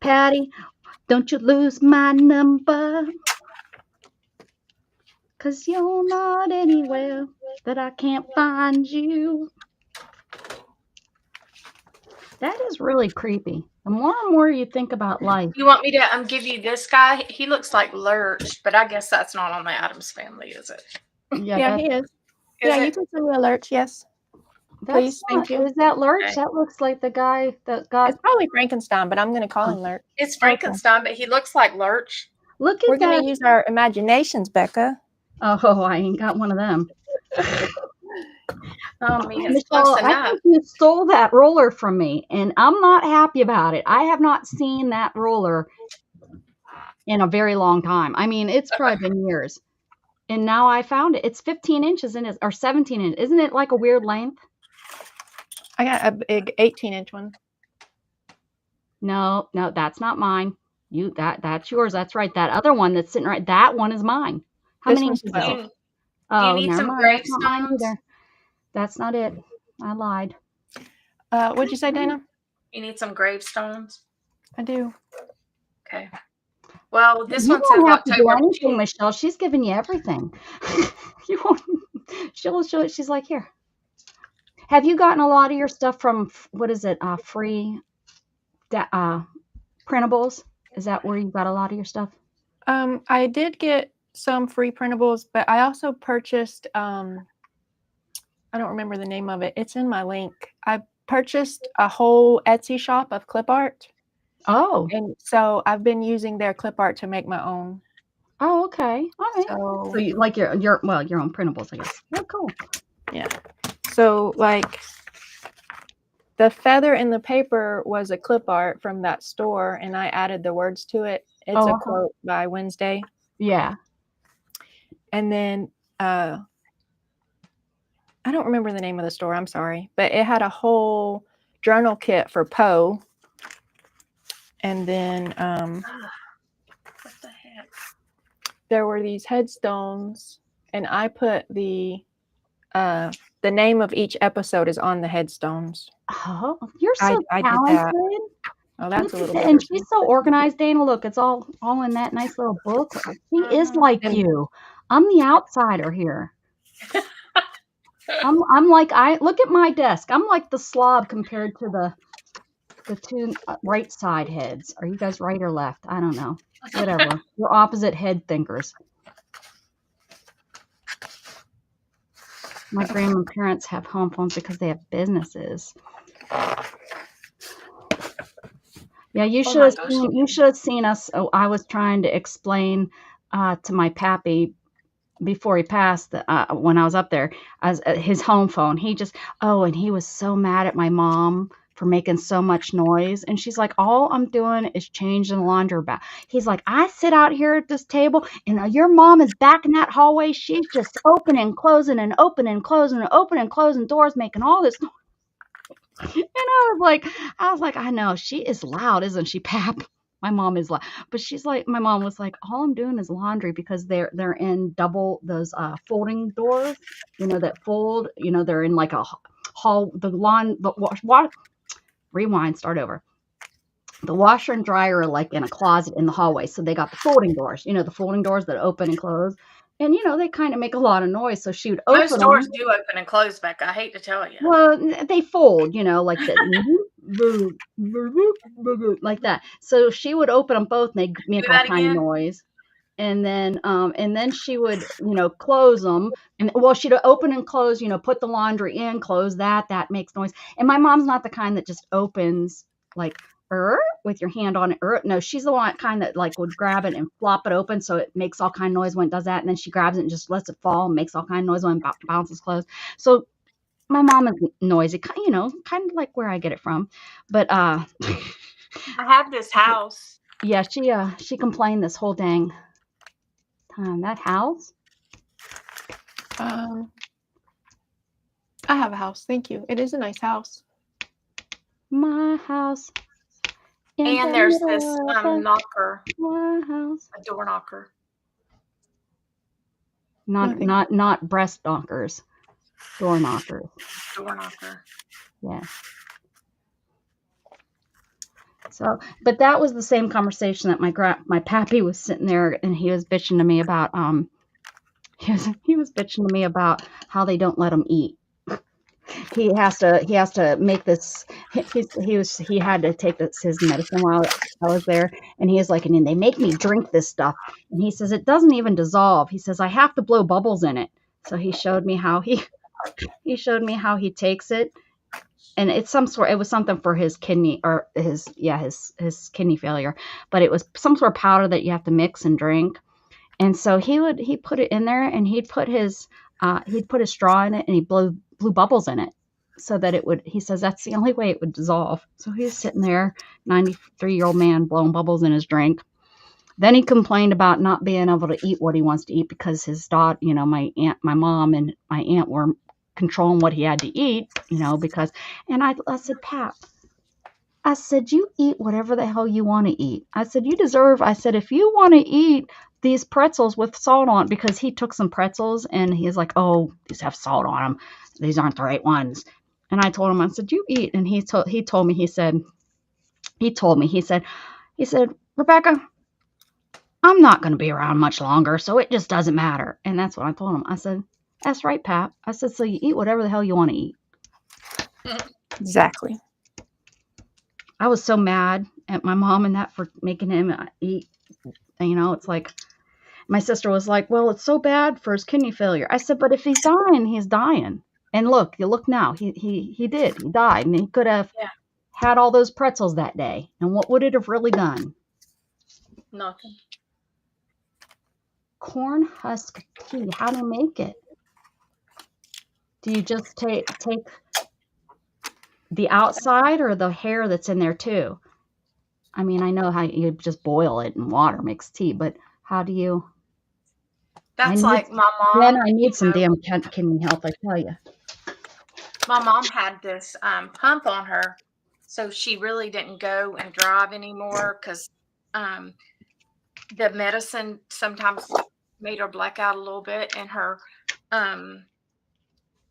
Patty, don't you lose my number, 'cause you're not anywhere that I can't find you. That is really creepy. The more and more you think about life. You want me to give you this guy? He looks like Lurch, but I guess that's not on the Addams Family, is it? Yeah, he is. Yeah, you can send me alerts. Yes. Please, thank you. Is that Lurch? Okay. That looks like the guy that got. It's probably Frankenstein, but I'm going to call him Lurch. It's Frankenstein, but he looks like Lurch. Look at We're that. going to use our imaginations, Becca. Oh, I ain't got one of them. Michelle, I think you stole that roller from me, and I'm not happy about it. I have not seen that roller in a very long time. I mean, it's probably been years. And now I found it. It's 15 inches in it, or 17 inches. Isn't it like a weird length? I got a big 18-inch one. No, that's not mine. That's yours. That's right. That other one that's sitting right, that one is mine. How many inches? Do you need some gravestones? That's not it. I lied. What'd you say, Dana? You need some gravestones? I do. Okay. Well, this you one won't says have to do October. anything, Michelle. She's giving you everything. You won't. She's like, here. Have you gotten a lot of your stuff from what is it? Free printables? Is that where you got a lot of your stuff? I did get some free printables, but I also purchased. I don't remember the name of it. It's in my link. I purchased a whole Etsy shop of clip art. Oh. And so I've been using their clip art to make my own. Oh, okay. All right. So you like your own printables, I guess. Oh, cool. Yeah. So like the feather in the paper was a clip art from that store, and I added the words to it. It's a quote by Wednesday. Yeah. And then I don't remember the name of the store. I'm sorry, but it had a whole journal kit for Poe. And then What the heck? there were these headstones, and I put the name of each episode is on the headstones. Oh, you're so I talented. did that. Oh, that's a little bit. And she's so organized, Dana. Look, it's all in that nice little book. She is like you. I'm the outsider here. I'm like, look at my desk. I'm like the slob compared to the two right side heads. Are you guys right or left? I don't know. Whatever. We're opposite head thinkers. My grandparents have home phones because they have businesses. Yeah, you should have seen us. Oh, I was trying to explain to my pappy before he passed when I was up there as his home phone. And he was so mad at my mom for making so much noise. And she's like, all I'm doing is changing the laundry bath. He's like, I sit out here at this table and your mom is back in that hallway. She's just opening and closing and opening and closing and opening and closing doors, making all this noise. And I was like, I know, she is loud, isn't she, Pap? My mom is like, but she's like, my mom was like, all I'm doing is laundry because they're in double those folding doors, that fold, they're in like a hall, rewind, start over. The washer and dryer are like in a closet in the hallway. So they got the folding doors, the folding doors that open and close. And, they kind of make a lot of noise. So she would Most open doors them. do open and close, Becca. I hate to tell you. Well, they fold, like that, like that. So she would open them both and they make Do all that kind of again? noise. And then she would, close them. And well, she'd open and close, put the laundry in, close that makes noise. And my mom's not the kind that just opens like with your hand on it. No, she's the one kind that like would grab it and flop it open so it makes all kind of noise when it does that. And then she grabs it and just lets it fall and makes all kind of noise when it bounces closed. So my mom is noisy, kind of like where I get it from. But I have this house. yeah, she complained this whole dang time. That house. I have a house. Thank you. It is a nice house. My house. And there's this knocker, My house. a door knocker. Not breast knockers. Door knockers. Door knocker. Yeah. So, but that was the same conversation that my pappy was sitting there and he was bitching to me about he was bitching to me about how they don't let him eat. He has to make this. He had to take his medicine while I was there, and he is like, and then they make me drink this stuff, and he says it doesn't even dissolve. He says I have to blow bubbles in it. So he showed me how he takes it, and it was something for his kidney or his kidney failure, but it was some sort of powder that you have to mix and drink. And so he put it in there, and he'd put his straw in it, and he blew bubbles in it so that it would. He says that's the only way it would dissolve. So he was sitting there, 93-year-old man, blowing bubbles in his drink. Then he complained about not being able to eat what he wants to eat because his daughter, my mom and my aunt were controlling what he had to eat, because. And I said, Pap, I said, you eat whatever the hell you want to eat. I said, you deserve. I said, if you want to eat these pretzels with salt on, because he took some pretzels and he's like, oh, these have salt on them. These aren't the right ones. And I told him, I said, you eat. And he told me, he said, Rebecca, I'm not going to be around much longer, so it just doesn't matter. And that's what I told him. I said, that's right, Pap. I said, so you eat whatever the hell you want to eat. Exactly. I was so mad at my mom and that for making him eat. It's like my sister was like, well, it's so bad for his kidney failure. I said, but if he's dying, he's dying. And look now. He died, and he could have had all those pretzels that day. And what would it have really done? Nothing. Corn husk tea. How to make it? Do you just take the outside or the hair that's in there too? I mean, I know how you just boil it in water, makes tea, but how do you? That's like my mom. Then I need some damn kidney health, I tell you. My mom had this pump on her, so she really didn't go and drive anymore because the medicine sometimes made her black out a little bit, and her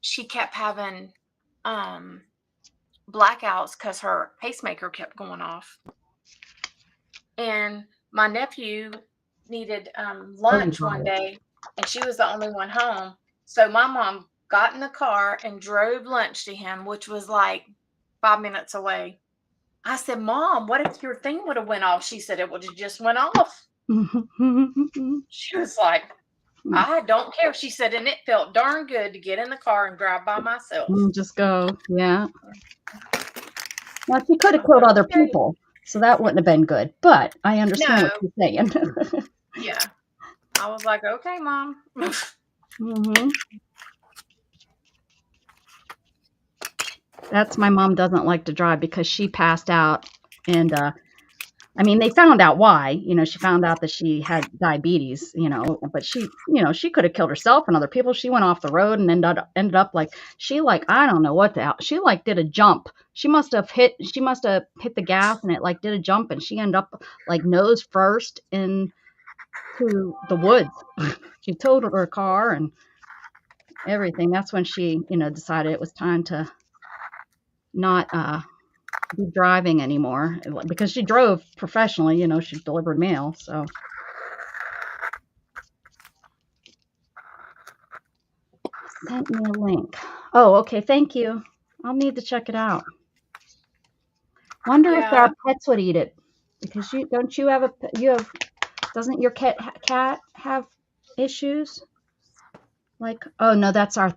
she kept having blackouts because her pacemaker kept going off. And my nephew needed lunch one day, and she was the only one home. So my mom got in the car and drove lunch to him, which was like 5 minutes away. I said, Mom, what if your thing would have went off? She said, it would have just went off. She was like, I don't care. She said, and it felt darn good to get in the car and drive by myself. Just go, yeah. Well, she could have killed other people, so that wouldn't have been good. But I understand what you're saying. Yeah. I was like, okay, Mom. That's my mom doesn't like to drive because she passed out, and I mean, they found out why. She found out that she had diabetes. But she could have killed herself and other people. She went off the road and ended up like I don't know what the hell. She did a jump. She must have hit the gas and it did a jump and she ended up nose first into the woods. She totaled her car and everything. That's when she decided it was time to not be driving anymore because she drove professionally. She delivered mail. So sent me a link. Oh, okay. Thank you. I'll need to check it out. Wonder if Yeah. our pets would eat it because doesn't your cat have issues? Oh no, that's our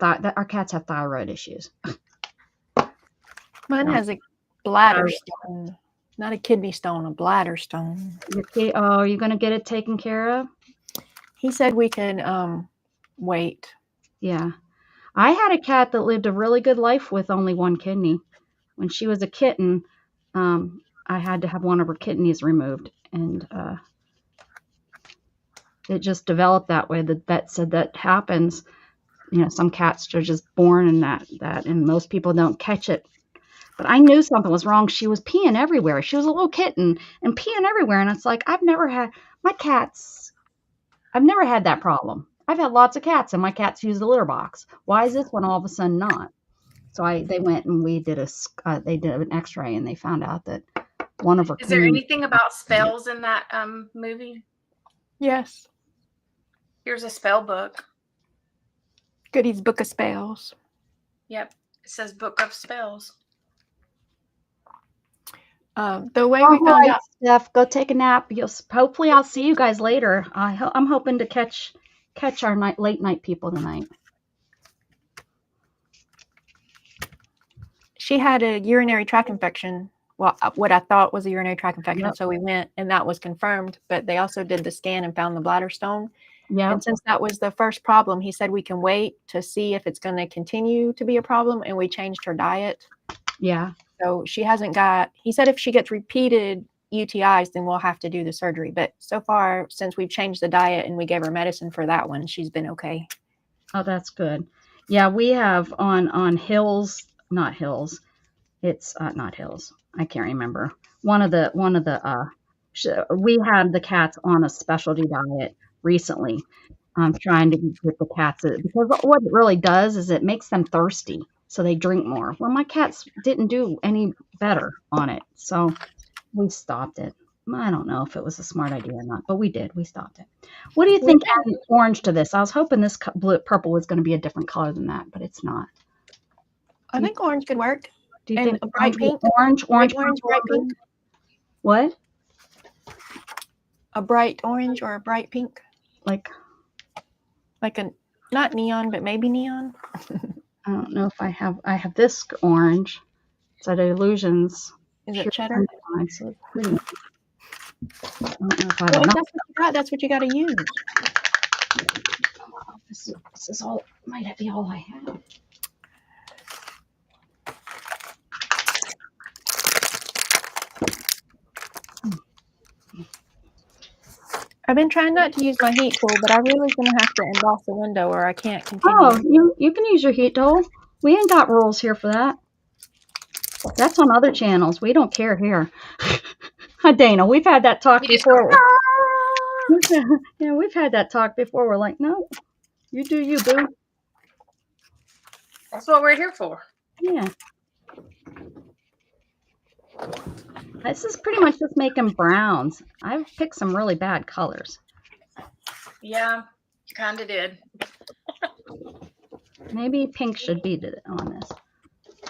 cats have thyroid issues. Mine has a bladder stone, not a kidney stone, a bladder stone. Are you going to get it taken care of? He said we could wait. Yeah. I had a cat that lived a really good life with only one kidney. When she was a kitten, I had to have one of her kidneys removed, and it just developed that way. The vet said that happens. Some cats are just born in that, and most people don't catch it. But I knew something was wrong. She was peeing everywhere. She was a little kitten and peeing everywhere, and it's like I've never had that problem. I've had lots of cats, and my cats use the litter box. Why is this one all of a sudden not? So they went and they did an X-ray, and they found out that one of her. Is there anything about spells in that movie? Yes. Here's a spell book. Goody's Book of Spells. Yep, it says Book of Spells. The way we found out. Steph, go take a nap. Hopefully, I'll see you guys later. I'm hoping to catch our late night people tonight. She had a urinary tract infection. Well, what I thought was a urinary tract infection. Yep. So we went, and that was confirmed. But they also did the scan and found the bladder stone. Yeah. And since that was the first problem, he said we can wait to see if it's going to continue to be a problem. And we changed her diet. Yeah. So she hasn't got. He said if she gets repeated UTIs, then we'll have to do the surgery. But so far, since we've changed the diet and we gave her medicine for that one, she's been okay. Oh, that's good. Yeah, we have on Hills, not Hills. It's not Hills. I can't remember. We had the cats on a specialty diet recently. Trying to get the cats because what it really does is it makes them thirsty, so they drink more. Well, my cats didn't do any better on it, so we stopped it. I don't know if it was a smart idea or not, but we did. We stopped it. What do you think adding orange to this? I was hoping this purple was going to be a different color than that, but it's not. I think orange could work. Do you And think a bright pink? Orange, Bright purple? pink. What? A bright orange or a bright pink? Like a not neon, but maybe neon. I don't know if I have this orange. It's at Illusions. Is it cheddar? So it's pretty. I don't know if I Well, have if that's what you got, that's what you got to use. This is all might be all I have. I've been trying not to use my heat tool, but I really gonna have to emboss the window or I can't continue. Oh, you can use your heat tool. We ain't got rules here for that. That's on other channels. We don't care here. Dana, we've had that talk before. Yeah, we've had that talk before. We're like, no, you do you, boo. That's what we're here for. Yeah. This is pretty much just making browns. I've picked some really bad colors. Yeah, you kind of did. Maybe pink should be on this.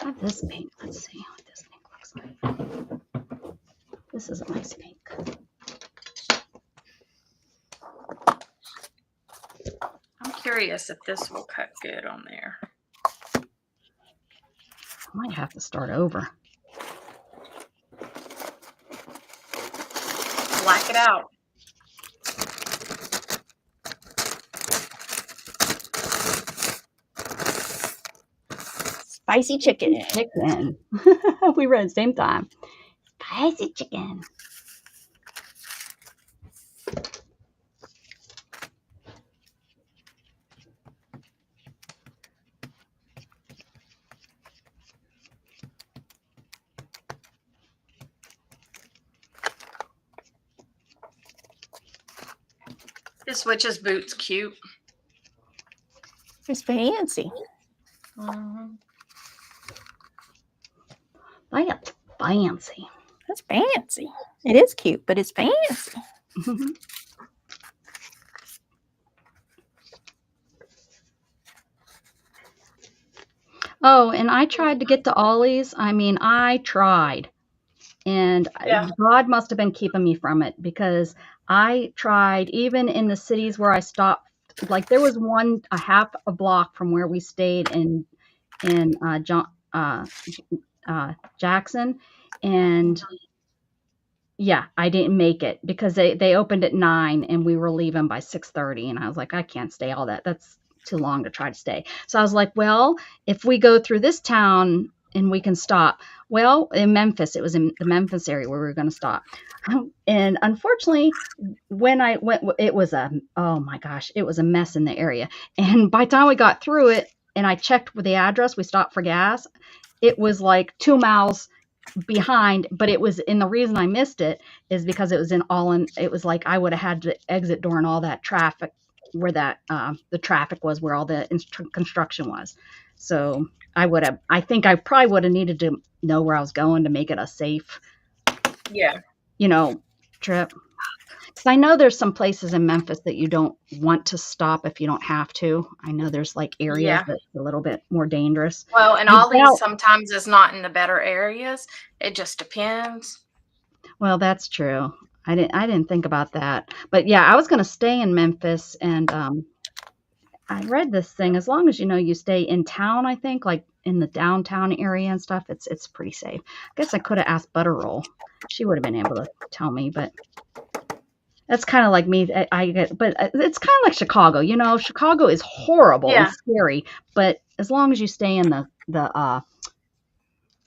I have this pink. Let's see what this pink looks like. This is a nice pink. I'm curious if this will cut good on there. I might have to start over. Black it out. Spicy chicken. Chicken. We read at the same time. Spicy chicken. This witch's boot's cute. It's fancy. Mhm. That's fancy. That's fancy. It is cute, but it's fancy. Oh, and I tried to get to Ollie's. I mean, I tried. And Yeah. God must have been keeping me from it because I tried, even in the cities where I stopped. Like there was one a half a block from where we stayed in Jackson, and yeah, I didn't make it because they opened at 9 and we were leaving by 6:30, and I was like, I can't stay all that. That's too long to try to stay. So I was like, well, if we go through this town and we can stop. Well, in Memphis, it was in the Memphis area where we were going to stop. And unfortunately, when I went, it was oh my gosh, it was a mess in the area. And by the time we got through it and I checked with the address, we stopped for gas. It was like 2 miles behind, but it was, and the reason I missed it is because it was it was like I would have had to exit during all that traffic where that the traffic was, where all the construction was. So I think I probably would have needed to know where I was going to make it a safe, Yeah. Trip. Because I know there's some places in Memphis that you don't want to stop if you don't have to. I know there's like areas that's a little bit more dangerous. Well, and Ollie's sometimes is not in the better areas. It just depends. Well, that's true. I didn't think about that. But yeah, I was going to stay in Memphis, and I read this thing. As long as you stay in town, I think, like in the downtown area and stuff, it's pretty safe. I guess I could have asked Butterroll. She would have been able to tell me, but that's kind of like me. But it's kind of like Chicago. Chicago is horrible and scary, but as long as you stay in the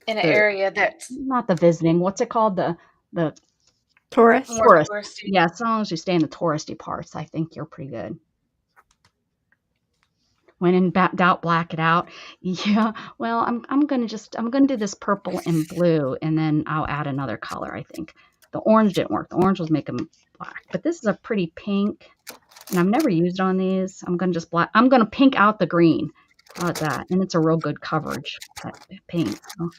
in an area that's not the visiting, what's it called? The Tourist. Yeah, as long as you stay in the touristy parts, I think you're pretty good. When in doubt, black it out. Yeah. Well, I'm gonna do this purple and blue, and then I'll add another color. I think the orange didn't work. The orange was making black, but this is a pretty pink, and I've never used on these. I'm gonna pink out the green. How about that? And it's a real good coverage paint. So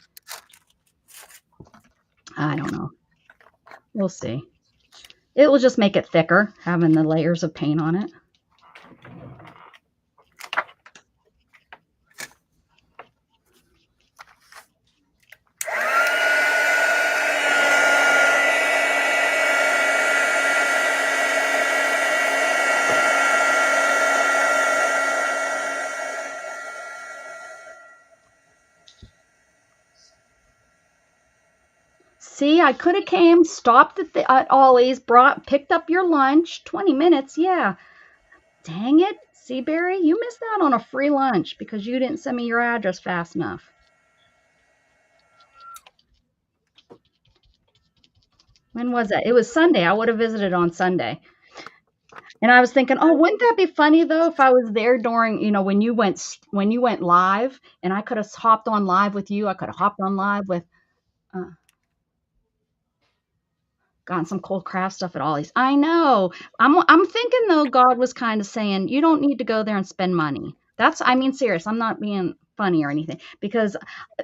I don't know. We'll see. It will just make it thicker, having the layers of paint on it. See, I could have came, stopped at Ollie's, picked up your lunch. 20 minutes, yeah. Dang it, Seaberry, you missed out on a free lunch because you didn't send me your address fast enough. When was that? It was Sunday. I would have visited on Sunday. And I was thinking, oh, wouldn't that be funny though if I was there during, when you went live, and I could have hopped on live with you. I could have hopped on live with gotten some cool craft stuff at Ollie's. I know. I'm thinking though, God was kind of saying, you don't need to go there and spend money. Serious. I'm not being funny or anything, because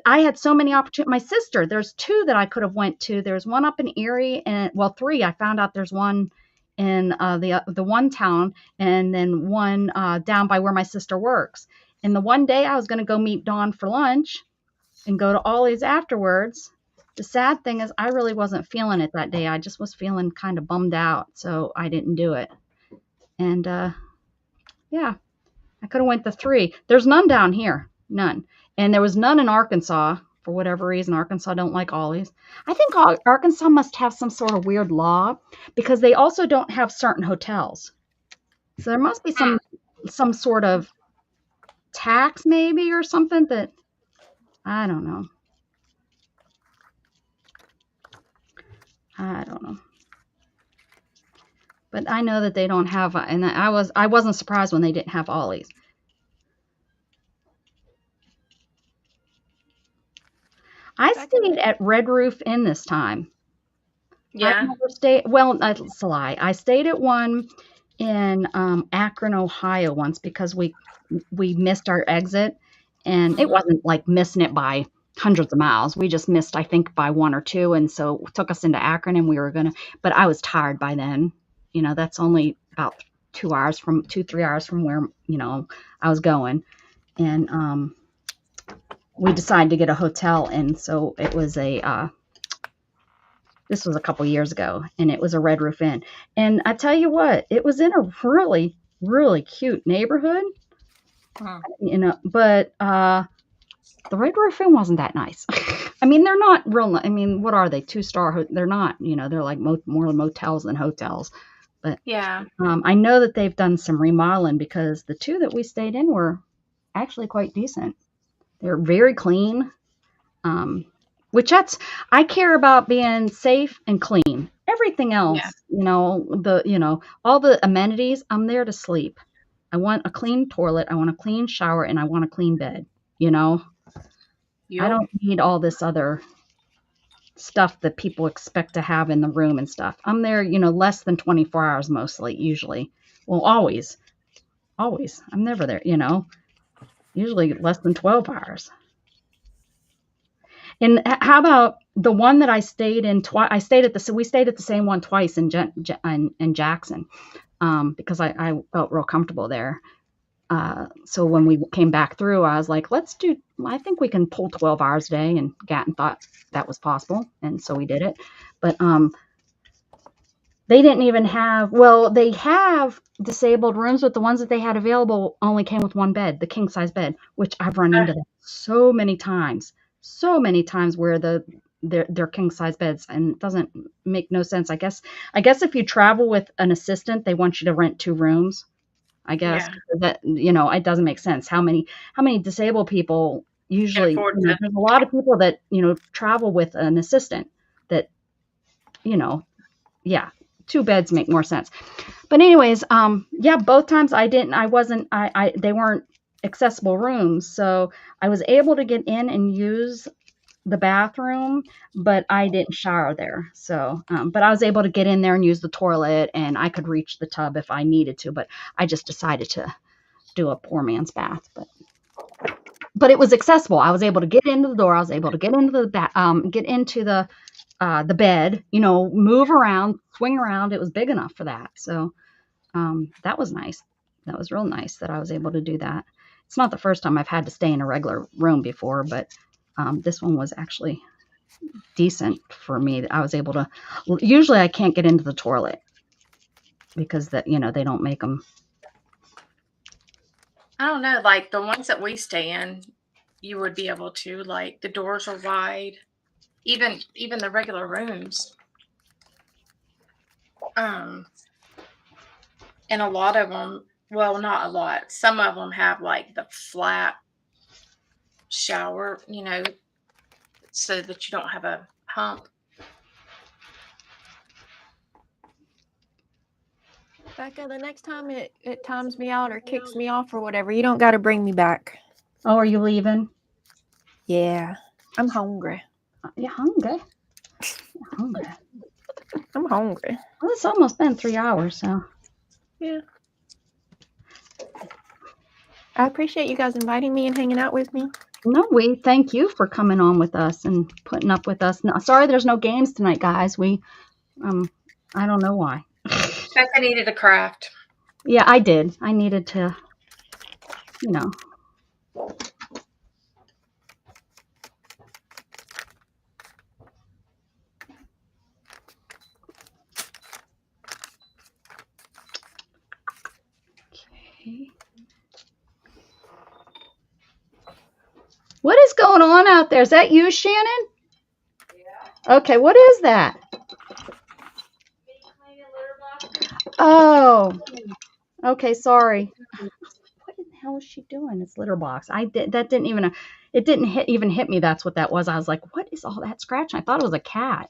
I had so many opportunities. My sister, there's 2 that I could have went to. There's one up in Erie, and 3. I found out there's one in the one town, and then one down by where my sister works. And the one day I was going to go meet Dawn for lunch and go to Ollie's afterwards. The sad thing is I really wasn't feeling it that day. I just was feeling kind of bummed out, so I didn't do it. And yeah, I could have went to 3. There's none down here, none. And there was none in Arkansas. For whatever reason, Arkansas don't like Ollie's. I think Arkansas must have some sort of weird law, because they also don't have certain hotels. So there must be some sort of tax maybe or something that, I don't know. But I know that they don't have, and I wasn't surprised when they didn't have Ollie's. I stayed at Red Roof Inn this time. Yeah. That's a lie. I stayed at one in Akron, Ohio once because we missed our exit, and it wasn't like missing it by hundreds of miles. We just missed, I think, by one or two, and so it took us into Akron, and we were gonna. But I was tired by then. That's only about 3 hours from where I was going, and we decided to get a hotel, and so it was this was a couple years ago, and it was a Red Roof Inn. And I tell you what, it was in a really, really cute neighborhood, but the Red Roof Inn wasn't that nice. I mean, they're not real. I mean, what are they? 2-star? They're not. They're like more motels than hotels. But Yeah. I know that they've done some remodeling because the two that we stayed in were actually quite decent. They're very clean. I care about being safe and clean. Everything else, all the amenities, I'm there to sleep. I want a clean toilet, I want a clean shower, and I want a clean bed. I don't need all this other stuff that people expect to have in the room and stuff. I'm there, less than 24 hours mostly, usually. Well, always. I'm never there, usually less than 12 hours. And how about the one that I stayed in twice? We stayed at the same one twice in Jackson, because I felt real comfortable there. So when we came back through, I was like, I think we can pull 12 hours a day. And Gatton thought that was possible. And so we did it. But they didn't even they have disabled rooms, but the ones that they had available only came with one bed, the king size bed, which I've run into that so many times where they're king size beds, and it doesn't make no sense. I guess if you travel with an assistant, they want you to rent 2 rooms. I guess that it doesn't make sense. How many disabled people usually? There's a lot of people that travel with an assistant. That 2 beds make more sense. But anyways, both times they weren't accessible rooms, so I was able to get in and use the bathroom, but I didn't shower there. So, but I was able to get in there and use the toilet, and I could reach the tub if I needed to, but I just decided to do a poor man's bath. But it was accessible. I was able to get into the door. I was able to get into the bed, move around, swing around. It was big enough for that. So, that was nice. That was real nice that I was able to do that. It's not the first time I've had to stay in a regular room before, but this one was actually decent for me. I was able to. Usually, I can't get into the toilet because they don't make them. I don't know. Like the ones that we stay in, you would be able to. Like the doors are wide, even the regular rooms. And a lot of them. Well, not a lot. Some of them have like the flat shower, so that you don't have a hump. Becca, the next time it times me out or kicks me off or whatever, you don't got to bring me back. Oh, are you leaving? Yeah, I'm hungry. You're hungry? You're hungry. I'm hungry. Well, it's almost been 3 hours, so. Yeah. I appreciate you guys inviting me and hanging out with me. No, we thank you for coming on with us and putting up with us. No, sorry, there's no games tonight, guys. I don't know why. Becca needed a craft. Yeah, I did. I needed to, Okay. What is going on out there? Is that you, Shannon? Yeah. Okay, what is that? Oh, okay, sorry. What the hell is she doing? It's litter box. It didn't even hit me. That's what that was. I was like, what is all that scratching? I thought it was a cat.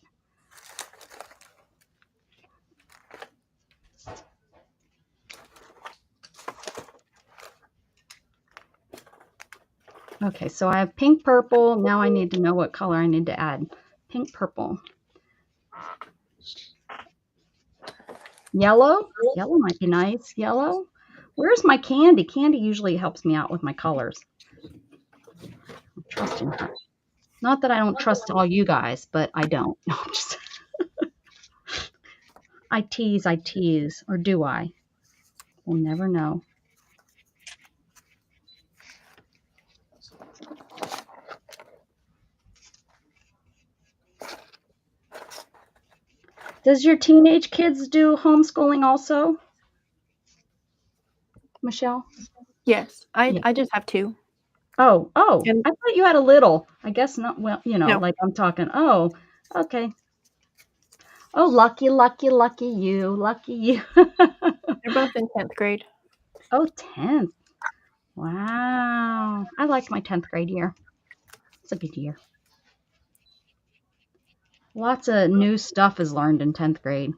Okay, so I have pink, purple. Now I need to know what color I need to add. Pink, purple. Yellow? Yellow might be nice. Yellow? Where's my Candy? Candy usually helps me out with my colors. I'm trusting her. Not that I don't trust all you guys, but I don't. No, I'm just I tease. Or do I? We'll never know. Does your teenage kids do homeschooling also? Michelle? Yes, Yeah. I just have 2. Oh, And- I thought you had a little. I guess not. Well, No. like I'm talking. Oh, okay. Oh, lucky you. Lucky you. They're both in 10th grade. Oh, 10th. Wow. I like my 10th grade year. It's a good year. Lots of new stuff is learned in 10th grade,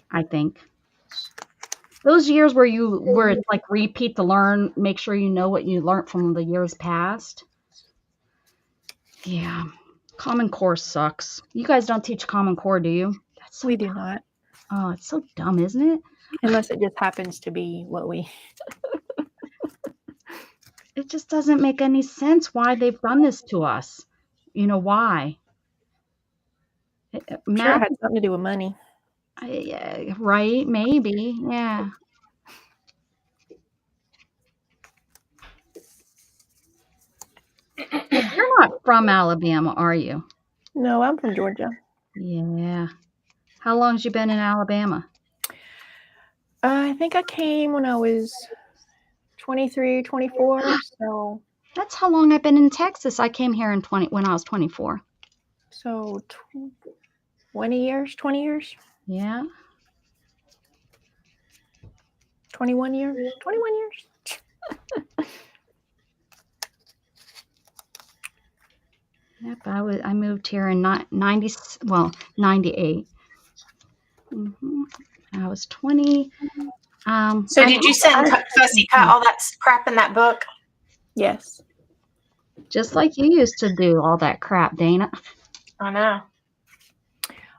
I think. Those years where it's like repeat to learn, make sure you know what you learned from the years past. Yeah. Common Core sucks. You guys don't teach Common Core, do you? That's so We do dumb. not, Oh, it's so dumb, isn't it? unless it just happens to be what we. It just doesn't make any sense why they've done this to us. Why? Sure, it Math, had something to do with money. right? Maybe, yeah. You're not from Alabama, are you? No, I'm from Georgia. Yeah. How long has you been in Alabama? I think I came when I was 23, 24. So That's how long I've been in Texas. I came here when I was 24. so 20 years, 20 years, Yeah. 21 years, 21 years. Yep, I moved here in 98. I was 20. So did you send Fussy Cut all that crap in that book? Yes. Just like you used to do all that crap, Dana. I know.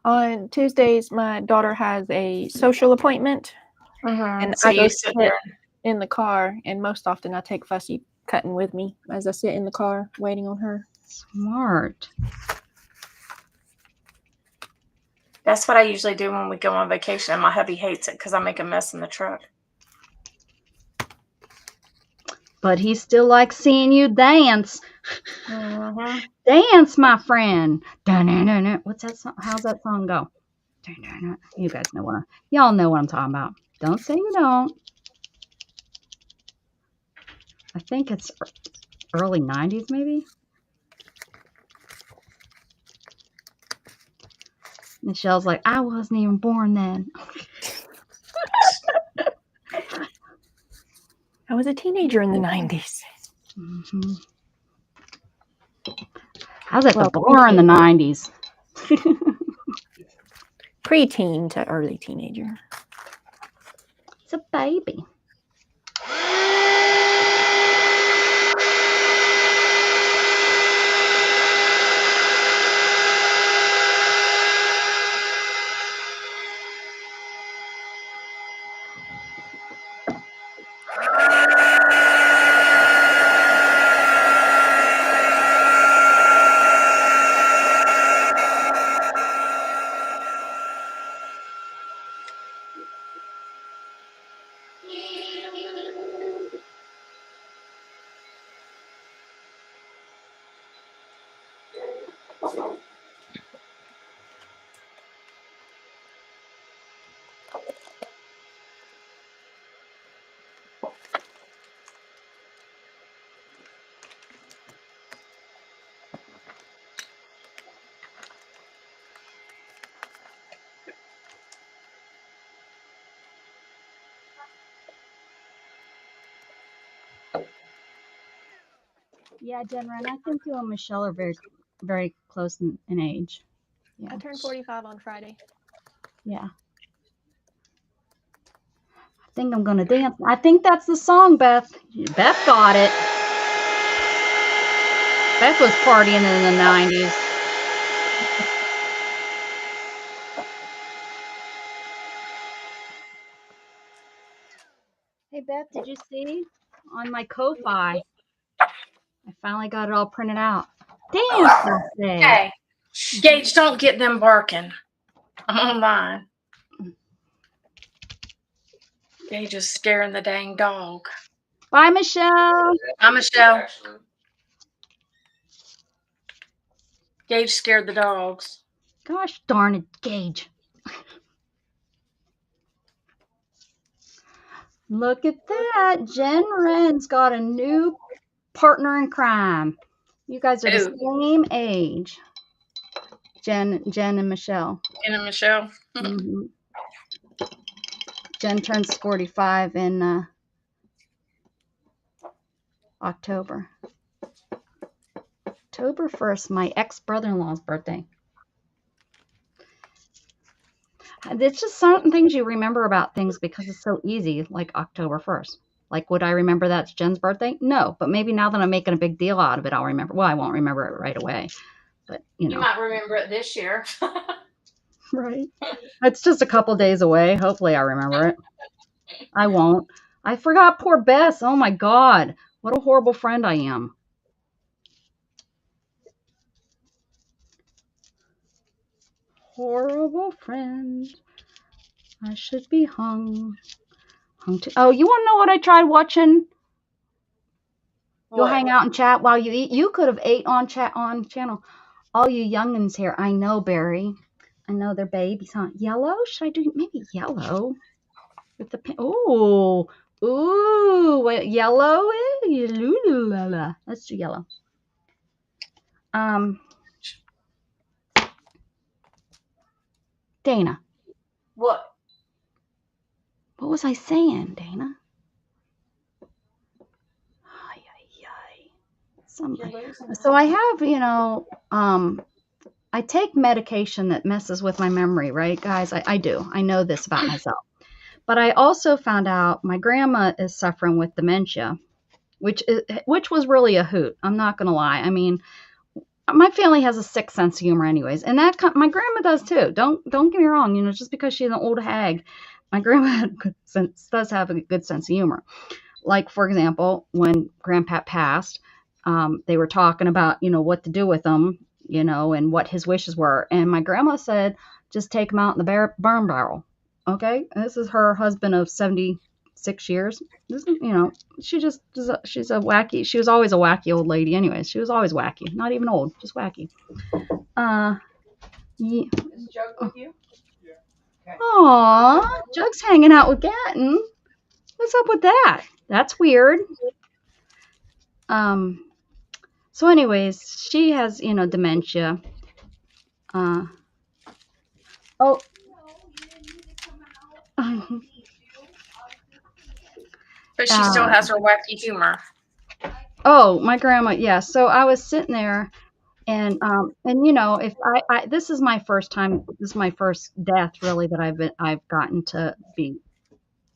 On Tuesdays, my daughter has a social appointment, and So I go you sit sit there. in the car, and most often I take Fussy Cutting with me as I sit in the car waiting on her. Smart. That's what I usually do when we go on vacation, and my hubby hates it because I make a mess in the truck. But he still likes seeing you dance. Mm-hmm. Dance, my friend. Dun-dun-dun-dun. What's that song? How's that song go? Dun-dun-dun. You guys know y'all know what I'm talking about. Don't say you don't. I think it's early 90s, maybe. Michelle's like, I wasn't even born then. I was a teenager in the 90s. Mm-hmm. I was at Well, the bar in the 90s. Pre-teen to early teenager. It's a baby. Yeah, Denver, and I think you and Michelle are very, very close in age. Yeah. I turned 45 on Friday. Yeah. I think I'm going to dance. I think that's the song, Beth. Beth got it. Beth was partying in the 90s. Hey, Beth, did you see on my Ko-Fi? I finally got it all printed out. Damn, Saturday. Hey, Gage, don't get them barking. I'm online. Gage is scaring the dang dog. Bye, Michelle. Hi, Michelle. Gage scared the dogs. Gosh darn it, Gage. Look at that. Jen Wren's got a new partner in crime. You guys are the same age. Jen and Michelle. Jen and Michelle. Mm-hmm. Jen turns 45 in October. October 1st, my ex-brother-in-law's birthday. It's just certain things you remember about things because it's so easy, like October 1st. Like, would I remember that's Jen's birthday? No, but maybe now that I'm making a big deal out of it, I'll remember. Well, I won't remember it right away, but you know. You might remember it this year. Right. It's just a couple days away. Hopefully I remember it. I won't. I forgot poor Bess. Oh my God. What a horrible friend I am. Horrible friend. I should be hung. Oh, you want to know what I tried watching? You'll hang out and chat while you eat. You could have ate on channel. All you youngins here. I know, Barry. I know they're babies, huh? Yellow? Should I do maybe yellow? With the ooh. Wait, yellow? Let's do yellow. Dana. What? What was I saying, Dana? Something. So I have, I take medication that messes with my memory, right, guys? I do. I know this about myself. But I also found out my grandma is suffering with dementia, which was really a hoot. I'm not going to lie. I mean, my family has a sick sense of humor anyways. And my grandma does too. Don't get me wrong. Just because she's an old hag, my grandma does have a good sense of humor. Like, for example, when Grandpa passed, they were talking about, what to do with him, and what his wishes were. And my grandma said, just take him out in the burn barrel. Okay. And this is her husband of 76 years. This is, she's a wacky, she was always a wacky old lady anyways. She was always wacky, not even old, just wacky. Yeah. Is Jug with you? Aw, Jug's hanging out with Gatton. What's up with that? That's weird. So anyways, she has, dementia. Oh. But she still has her wacky humor. Oh, my grandma, yeah. So I was sitting there and if this is my first time, this is my first death really that I've gotten to be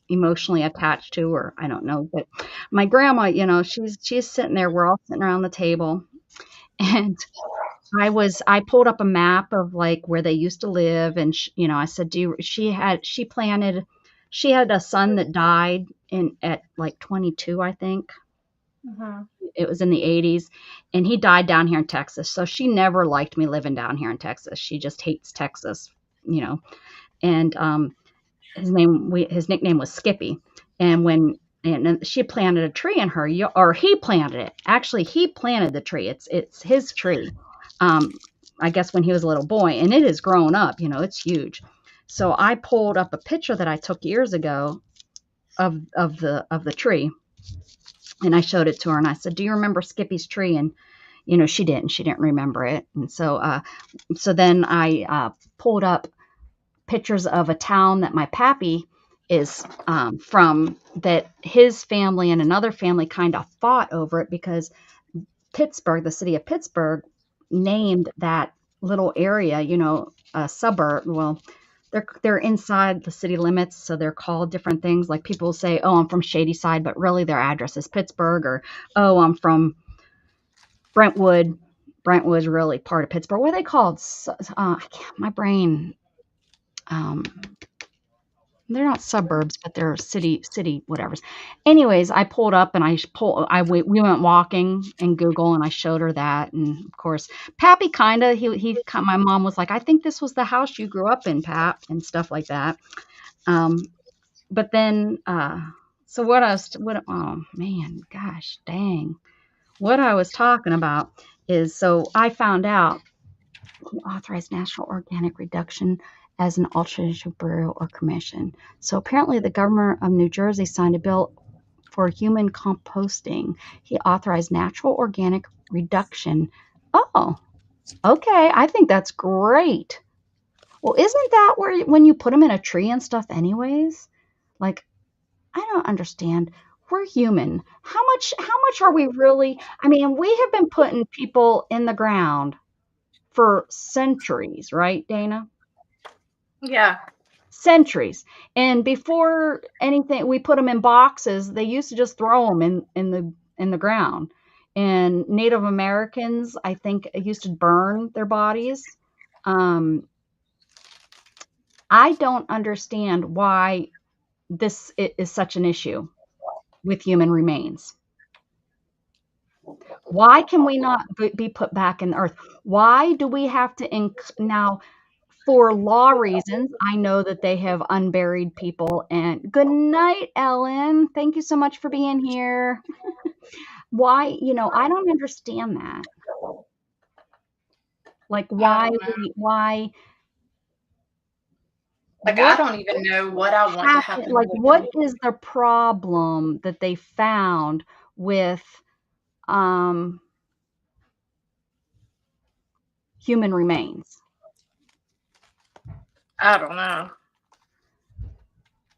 emotionally attached to, or I don't know, but my grandma, she's sitting there, we're all sitting around the table, and I pulled up a map of like where they used to live, and I said, she had a son that died at like 22, I think. Mm-hmm. It was in the 80s, and he died down here in Texas. So she never liked me living down here in Texas. She just hates Texas, and his nickname was Skippy. And she planted a tree in her, or he planted it. Actually, he planted the tree. It's his tree. I guess when he was a little boy, and it has grown up, it's huge. So I pulled up a picture that I took years ago of the tree, and I showed it to her, and I said, "Do you remember Skippy's tree?" And she didn't remember it. And so then I pulled up pictures of a town that my pappy is from, that his family and another family kind of fought over it because Pittsburgh, the city of Pittsburgh, named that little area, a suburb. Well, they're inside the city limits, so they're called different things. Like people say, "Oh, I'm from Shadyside," but really their address is Pittsburgh. Or, "Oh, I'm from Brentwood." Brentwood's really part of Pittsburgh. What are they called? My brain. They're not suburbs, but they're city whatevers. Anyways, I pulled up and we went walking in Google and I showed her that. And of course, Pappy my mom was like, I think this was the house you grew up in, Pap, and stuff like that. But then, so oh man, gosh, dang. What I was talking about is, so I found out he authorized natural organic reduction as an alternative burial or cremation. So apparently the governor of New Jersey signed a bill for human composting. He authorized natural organic reduction. Oh, okay. I think that's great. Well, isn't that where when you put them in a tree and stuff anyways? Like, I don't understand. We're human. How much are we really? I mean, we have been putting people in the ground for centuries, right, Dana? Yeah. Centuries. And before anything, we put them in boxes. They used to just throw them in the ground. And Native Americans, I think, used to burn their bodies. I don't understand why this is such an issue with human remains. Why can we not be put back in the earth? Why do we have to now? For law reasons, I know that they have unburied people. And good night, Ellen. Thank you so much for being here. Why, I don't understand that. Like, why? Like, I don't even know what I want to happen. Like, what is the problem that they found with human remains? I don't know.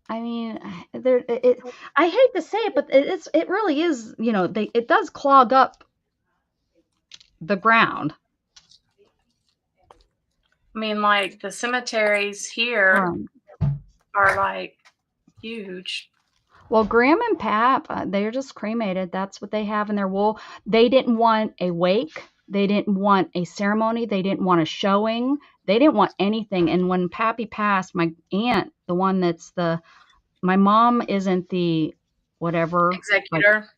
I mean, I hate to say it, but it really is, it does clog up the ground. I mean, like, the cemeteries here are like huge. Well, Graham and Pap, they're just cremated. That's what they have in their will. They didn't want a wake. They didn't want a ceremony. They didn't want a showing. They didn't want anything. And when Pappy passed, my aunt, the one my mom isn't the whatever. Executor.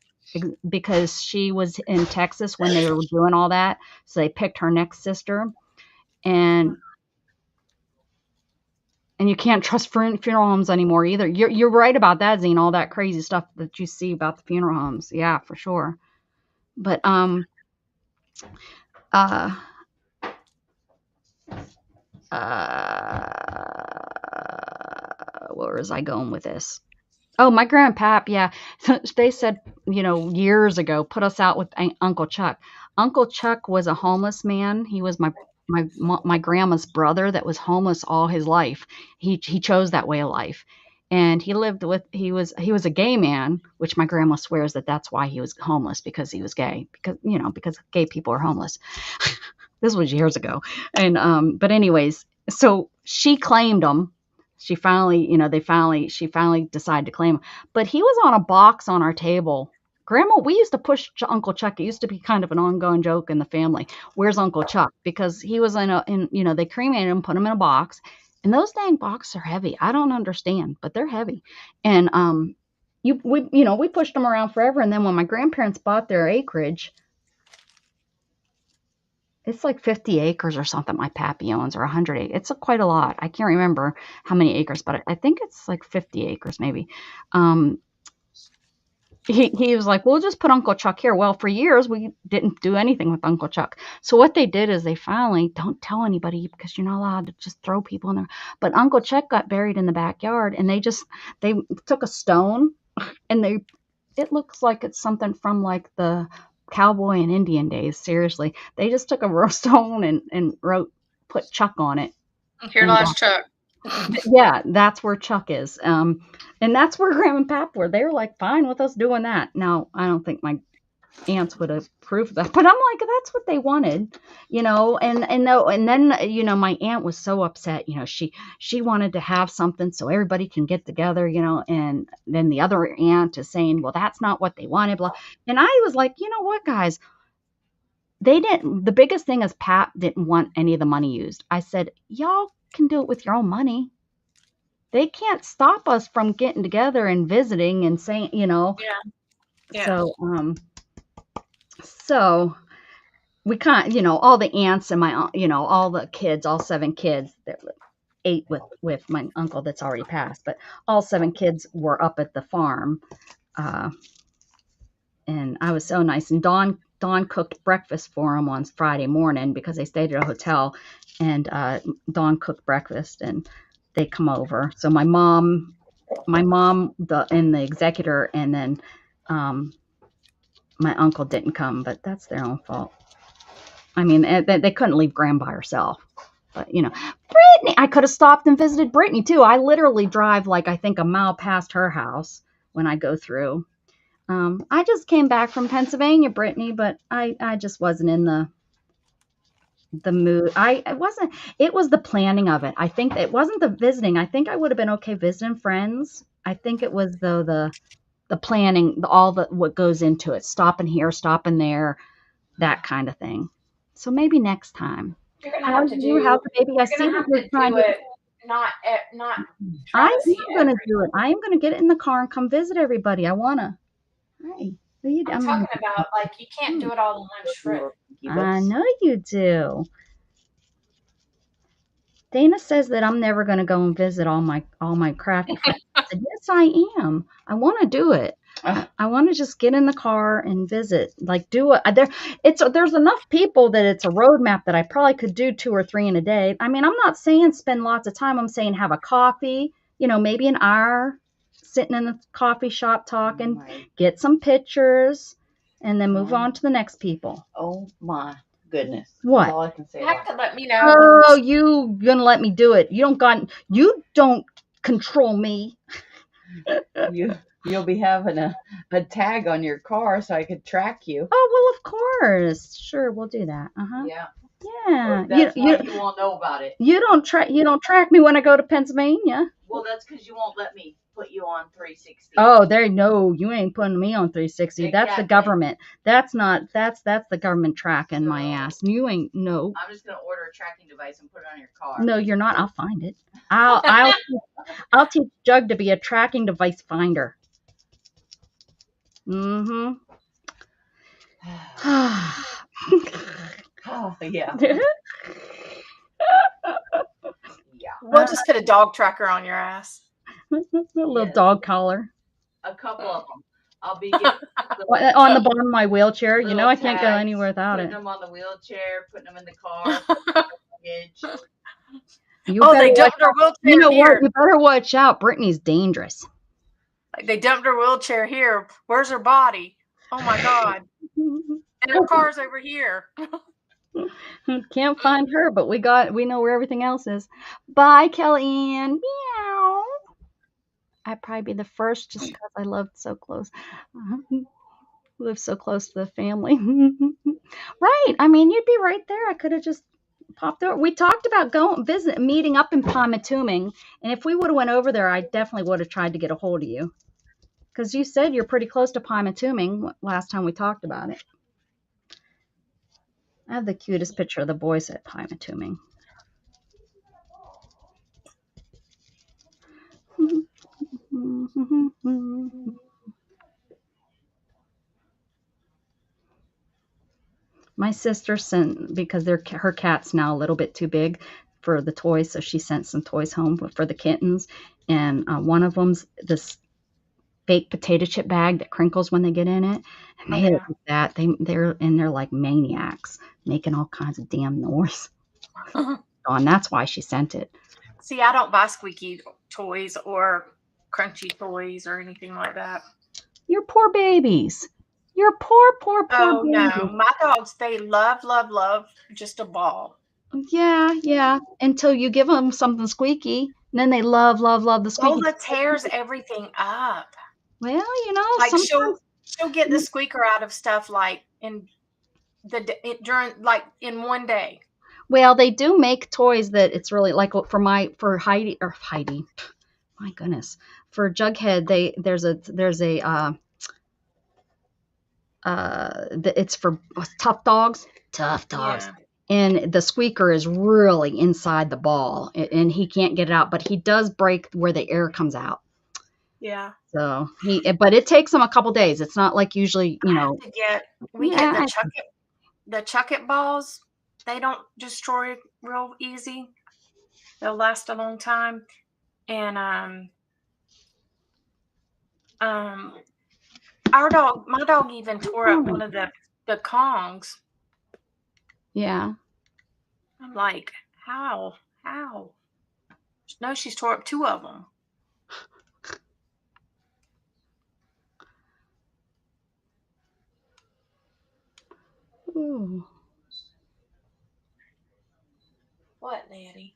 Because she was in Texas when they were doing all that. So they picked her next sister. And you can't trust funeral homes anymore either. You're right about that, Zine. All that crazy stuff that you see about the funeral homes. Yeah, for sure. But where was I going with this? Oh, my grandpap, yeah. They said, years ago, put us out with Uncle Chuck. Uncle Chuck was a homeless man. He was my grandma's brother that was homeless all his life. He chose that way of life. And he was a gay man, which my grandma swears that's why he was homeless, because he was gay, because gay people are homeless. This was years ago. And but anyways, so she claimed him. She finally decided to claim him. But he was on a box on our table. Grandma, we used to push Uncle Chuck. It used to be kind of an ongoing joke in the family. Where's Uncle Chuck? Because he was they cremated him, put him in a box. And those dang boxes are heavy. I don't understand, but they're heavy. And we pushed them around forever. And then when my grandparents bought their acreage, it's like 50 acres or something my pappy owns, or 100 acres. It's quite a lot. I can't remember how many acres, but I think it's like 50 acres maybe. He was like, we'll just put Uncle Chuck here. Well, for years, we didn't do anything with Uncle Chuck. So what they did is they finally, don't tell anybody because you're not allowed to just throw people in there. But Uncle Chuck got buried in the backyard, and they took a stone, and it looks like it's something from like the cowboy and Indian days. Seriously, they just took a stone and put Chuck on it. Here lies Chuck. Yeah, that's where Chuck is. And that's where Graham and Pap were. They were like fine with us doing that. Now, I don't think my aunts would approve of that, but I'm like, that's what they wanted, and then my aunt was so upset. She wanted to have something so everybody can get together, and then the other aunt is saying, well, that's not what they wanted, blah. And I was like, you know what, guys, the biggest thing is Pap didn't want any of the money used. I said, y'all can do it with your own money. they can't stop us from getting together and visiting and saying, Yeah. So we can't, all the aunts and all the kids, all 7 kids, 8 with my uncle that's already passed, but all 7 kids were up at the farm. And I was so nice. And Dawn cooked breakfast for them on Friday morning because they stayed at a hotel. And Dawn cooked breakfast, and they come over. So my mom, the executor, and then my uncle didn't come, but that's their own fault. I mean, they couldn't leave Gran by herself. But Brittany, I could have stopped and visited Brittany too. I literally drive I think a mile past her house when I go through. I just came back from Pennsylvania, Brittany, but I just wasn't in the mood. It was the planning of it. I think it wasn't the visiting. I think I would have been okay visiting friends. I think it was the planning, what goes into it, stopping here, stopping there, that kind of thing. So maybe next time. You're gonna have to do. How's the baby? I You're see gonna that have you're to trying do to. it. Not. I Try to see am going to every. do it. I am going to get in the car and come visit everybody. I want to. Hi. I'm talking about you can't do it all in one trip. I know you do. Dana says that I'm never going to go and visit all my crafty friends. I said, yes, I am. I want to do it. I want to just get in the car and visit. Do it. There's enough people that it's a roadmap that I probably could do 2 or 3 in a day. I mean, I'm not saying spend lots of time. I'm saying have a coffee. Maybe an hour sitting in the coffee shop talking. Get some pictures, and then move on to the next people. Oh my goodness. What? That's all I can say. You have to let me know. Oh, you gonna let me do it? You don't control me. You'll be having a tag on your car so I could track you. Oh, well, of course. Sure, we'll do that. Yeah. Yeah. That's why you won't know about it. You don't track me when I go to Pennsylvania. Well, that's because you won't let me put you on 360. Oh, you ain't putting me on 360. That's the Exactly. government. That's the government tracking my ass. You ain't no. I'm just gonna order a tracking device and put it on your car. No, you're not. I'll find it. I'll teach Jug to be a tracking device finder. Mm-hmm. Oh, yeah. We'll just put a dog tracker on your ass. A little dog collar. A couple of them. I'll be getting on the bottom of my wheelchair. I can't go tags, anywhere without putting it. them on the wheelchair, putting them in the car, luggage. They dumped her wheelchair You know here. what? You better watch out. Brittany's dangerous. They dumped her wheelchair here. Where's her body? Oh my God. And her car's over here. Can't find her, but we know where everything else is. Bye, Kellyanne. Meow. I'd probably be the first just because I lived so close. Lived so close to the family. Right. I mean, you'd be right there. I could have just popped over. We talked about meeting up in Pontotoc, and if we would have went over there, I definitely would have tried to get a hold of you. Because you said you're pretty close to Pontotoc last time we talked about it. I have the cutest picture of the boys at Pontotoc. My sister sent, because her cat's now a little bit too big for the toys, so she sent some toys home for the kittens. And one of them's this baked potato chip bag that crinkles when they get in it. And they like that. They're like maniacs, making all kinds of damn noise. And that's why she sent it. See, I don't buy squeaky toys or crunchy toys or anything like that. You're poor babies. You're poor Oh, babies. no. My dogs, they love just a ball. Yeah. Until you give them something squeaky, and then they love the squeaky. Oh, that tears everything up. Well, she'll get the squeaker out of stuff in one day. Well, they do make toys that it's really like for Heidi. My goodness, for Jughead, it's for tough dogs. Tough dogs. Yeah. and the squeaker is really inside the ball, and he can't get it out, but he does break where the air comes out. Yeah. So but it takes him a couple days. It's not like usually, We get Yeah, the chuck it balls. They don't destroy real easy. They'll last a long time. And my dog even tore up one of the Kongs. yeah. I'm like, how? No, she's tore up 2 of them. Ooh. What, Daddy?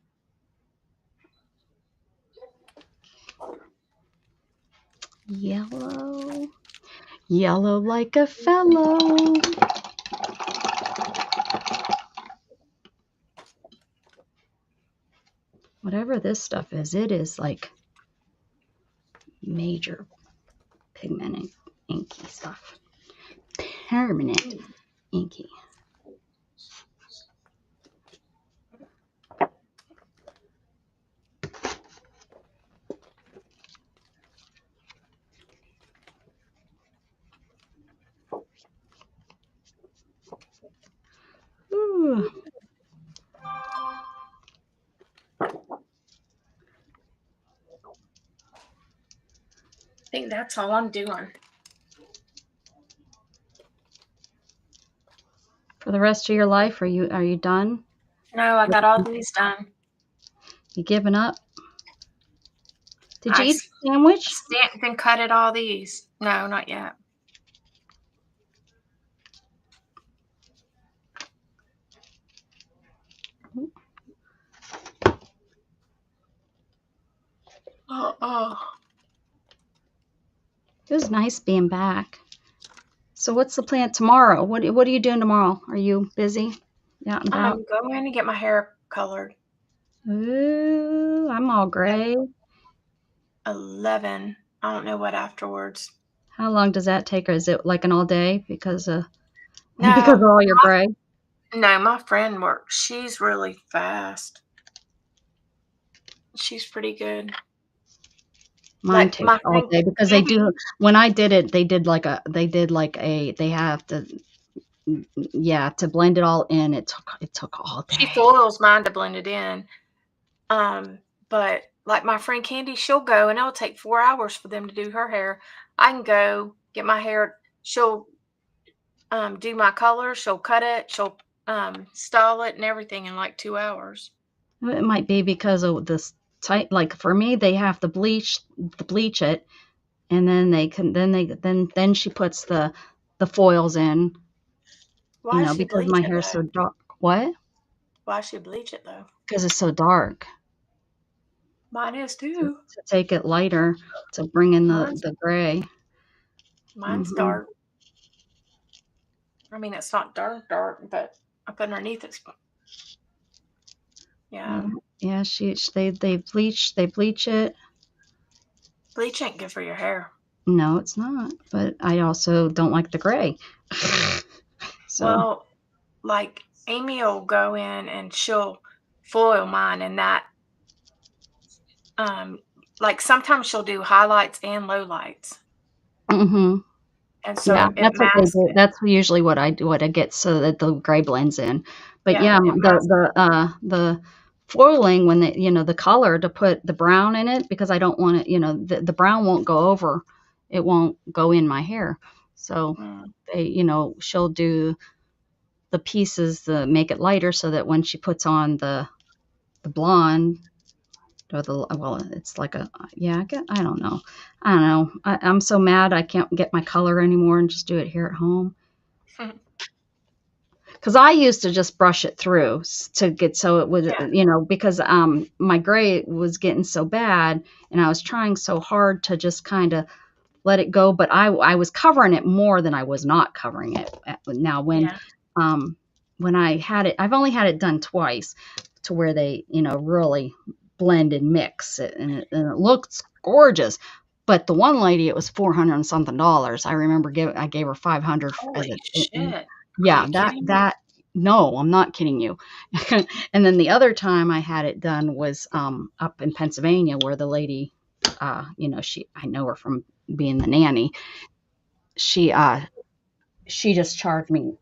Yellow like a fellow. Whatever this stuff is, it is like major pigment inky stuff. Permanent inky. Ooh. I think that's all I'm doing. For the rest of your life, are you done? No, I got all these done. You giving up? Did you I eat the sandwich? Stamped and cutted all these. No, not yet. It was nice being back. So what's the plan tomorrow? What are you doing tomorrow? Are you busy? Out and about? I'm going to get my hair colored. Ooh, I'm all gray. 11. I don't know what afterwards. How long does that take, or is it like an all day because of No, all your gray? No, my friend works. She's really fast. She's pretty good. Mine Like, takes my all friend day because they Katie- do. When I did it, they have to, to blend it all in. It took all day. She foils mine to blend it in. But like my friend Candy, she'll go and it'll take 4 hours for them to do her hair. I can go get my hair. She'll do my color. She'll cut it. She'll style it and everything in like 2 hours. It might be because of this tight. Like for me, they have to bleach it, and then then she puts the foils in. Why should Because bleach my it, hair's though? so dark. What? Why should bleach it though? Because it's so dark. Mine is too. To take it lighter, to bring in Mine's- the gray. Mine's dark. I mean, it's not dark, but up underneath it's. Yeah. Yeah, they bleach it. Bleach ain't good for your hair. No, it's not. But I also don't like the gray. So Well, like Amy will go in and she'll foil mine, and that like sometimes she'll do highlights and lowlights. And so yeah, it that's what they masks do. it. That's usually what I do. What I get so that the gray blends in. But Yeah, it masks the foiling when they the color to put the brown in it, because I don't want it. The brown won't go over. It won't go in my hair. So they she'll do the pieces to make it lighter so that when she puts on the blonde or it's like I don't know. I'm so mad I can't get my color anymore and just do it here at home. Because I used to just brush it through to get so it would because my gray was getting so bad and I was trying so hard to just kind of let it go, but I was covering it more than I was not covering it. Now when I had it, I've only had it done twice to where they really blend and mix it, and it looks gorgeous. But the one lady, it was $400 and something. I remember I gave her $500. Holy shit! Yeah, Are you kidding me? that No, I'm not kidding you. And then the other time I had it done was up in Pennsylvania, where the lady, I know her from being the nanny. She just charged me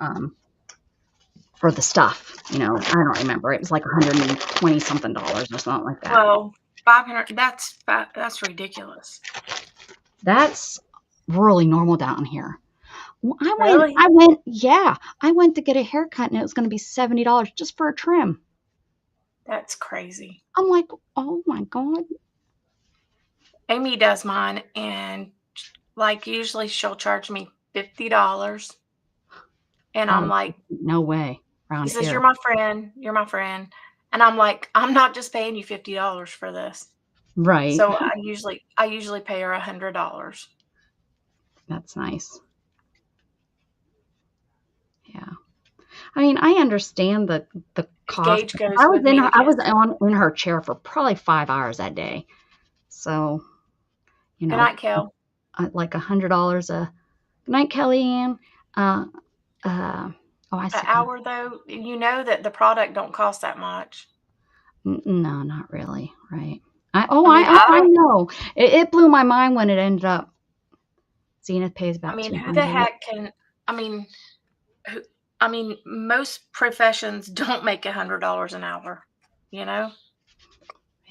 for the stuff. I don't remember. It was like $120 something or something like that. Well, 500. That's ridiculous. That's really normal down here. Really? I went to get a haircut and it was going to be $70 just for a trim. That's crazy. I'm like, oh my God. Amy does mine, and like usually she'll charge me $50, and I'm like, no way. He says, "You're my friend. You're my friend," and I'm like, "I'm not just paying you $50 for this." Right. So I usually pay her $100. That's nice. Yeah. I mean, I understand the cost. Gage goes I was with me to I get was in her chair for probably 5 hours that day. So, Good night, Kel. like $100 a good night, Kellyanne. I see. An hour though, you know that the product don't cost that much. No, not really. Right. I I know. It blew my mind when it ended up. Zenith pays about who the heck can? Most professions don't make $100 an hour.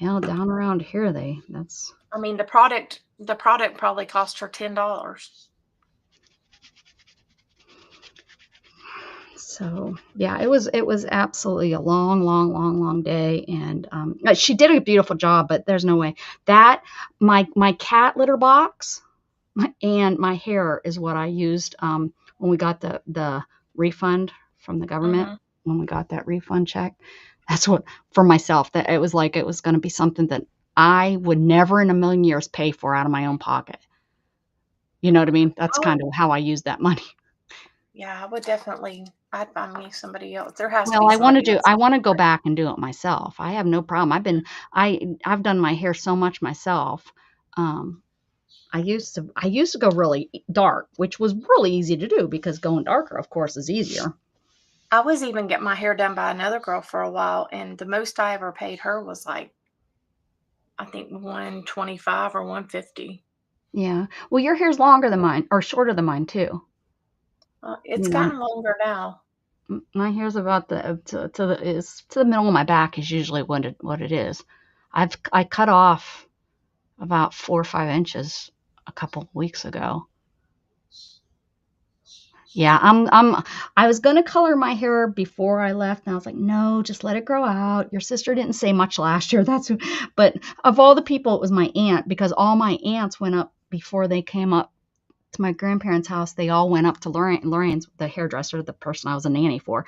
Well, down around here that's. The product probably cost her $10. So yeah, it was absolutely a long day, and she did a beautiful job, but there's no way that my cat litter box and my hair is what I used when we got the refund from the government. Mhm. When we got that refund check, that's what for myself, that it was like it was going to be something that I would never in a million years pay for out of my own pocket. You know what I mean? That's kind of how I use that money. Yeah, I would definitely. I'd find me somebody else. There has to Well, be somebody else. I want to go back and do it myself. I have no problem. I've done my hair so much myself. I used to go really dark, which was really easy to do because going darker, of course, is easier. I was even getting my hair done by another girl for a while, and the most I ever paid her was like, I think $125 or $150. Yeah. Well, your hair's longer than mine, or shorter than mine too. It's gotten longer now. My hair's about to the middle of my back is usually what it is. I cut off about 4 or 5 inches a couple of weeks ago. Yeah, I was gonna color my hair before I left, and I was like, no, just let it grow out. Your sister didn't say much last year. But of all the people, it was my aunt, because all my aunts went up before they came up to my grandparents' house. They all went up to Lorraine's, the hairdresser, the person I was a nanny for.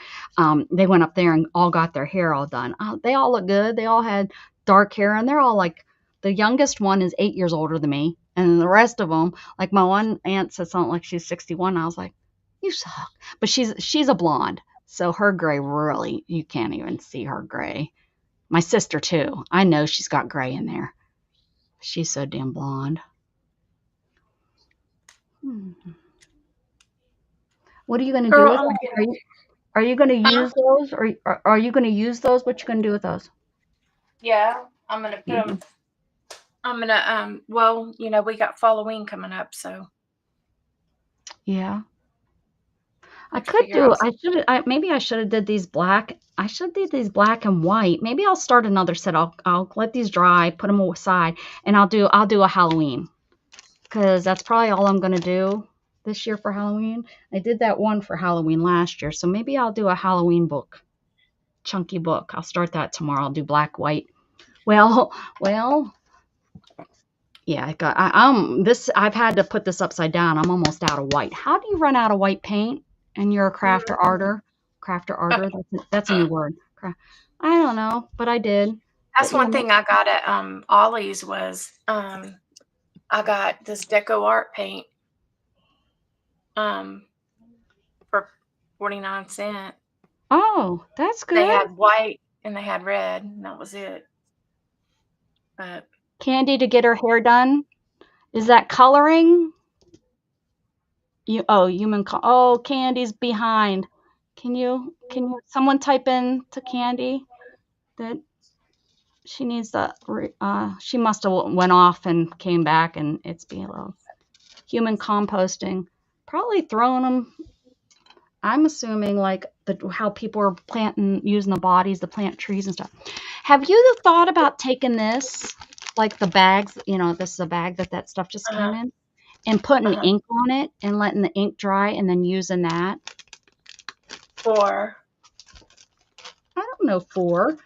They went up there and all got their hair all done. They all look good. They all had dark hair, and they're all like, the youngest one is 8 years older than me, and the rest of them, like my one aunt said something like she's 61. I was like, you suck. But she's a blonde, so her gray, really, you can't even see her gray. My sister too. I know she's got gray in there. She's so damn blonde. What are you going to do with them? Are you going to use those, or are you going to use those? What you going to do with those? Yeah, I'm going to put them. I'm going to, we got Halloween coming up, so. Yeah. I could do. Maybe I should have did these black. I should did these black and white. Maybe I'll start another set. I'll let these dry, put them aside, and I'll do a Halloween, because that's probably all I'm gonna do this year for Halloween. I did that one for Halloween last year, so maybe I'll do a Halloween book, chunky book. I'll start that tomorrow. I'll do black, white. Well. Yeah, I've had to put this upside down. I'm almost out of white. How do you run out of white paint? And you're a crafter arter? That's a new word. I don't know, but I did. That's one thing I got at Ollie's was I got this deco art paint for 49 cents. Oh, that's good. They had white and they had red, and that was it. But Candy to get her hair done. Is that coloring? Candy's behind. Can you someone type in to Candy that she needs the she must have went off and came back and it's below. Human composting. Probably throwing them. I'm assuming like how people are using the bodies to plant trees and stuff. Have you thought about taking this, like the bags, this is a bag that stuff just came in, and putting ink on it and letting the ink dry and then using that? For? I don't know for.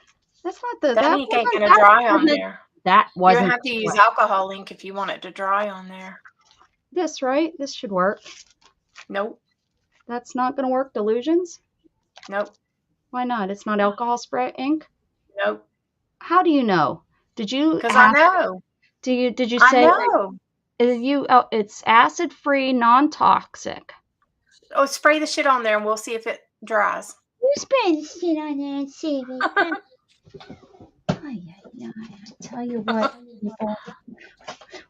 That's not the That ink ain't gonna dry on there. That wasn't. You're gonna have to use alcohol ink if you want it to dry on there. This, right? This should work. Nope. That's not gonna work. Delusions? Nope. Why not? It's not alcohol spray ink? Nope. How do you know? Did you? Because I know. Did you say? I know. It's acid free, non-toxic. Oh, spray the shit on there and we'll see if it dries. You spray the shit on there and see if it dries. I tell you what, people.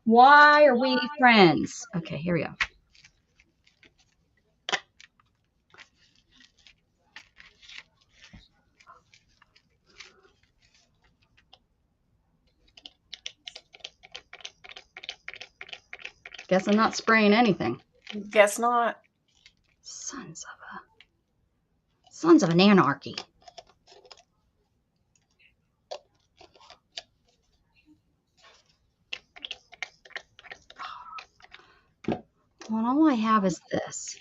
Why are we friends? Okay, here we go. Guess I'm not spraying anything. Guess not. Sons of an anarchy. Well, all I have is this.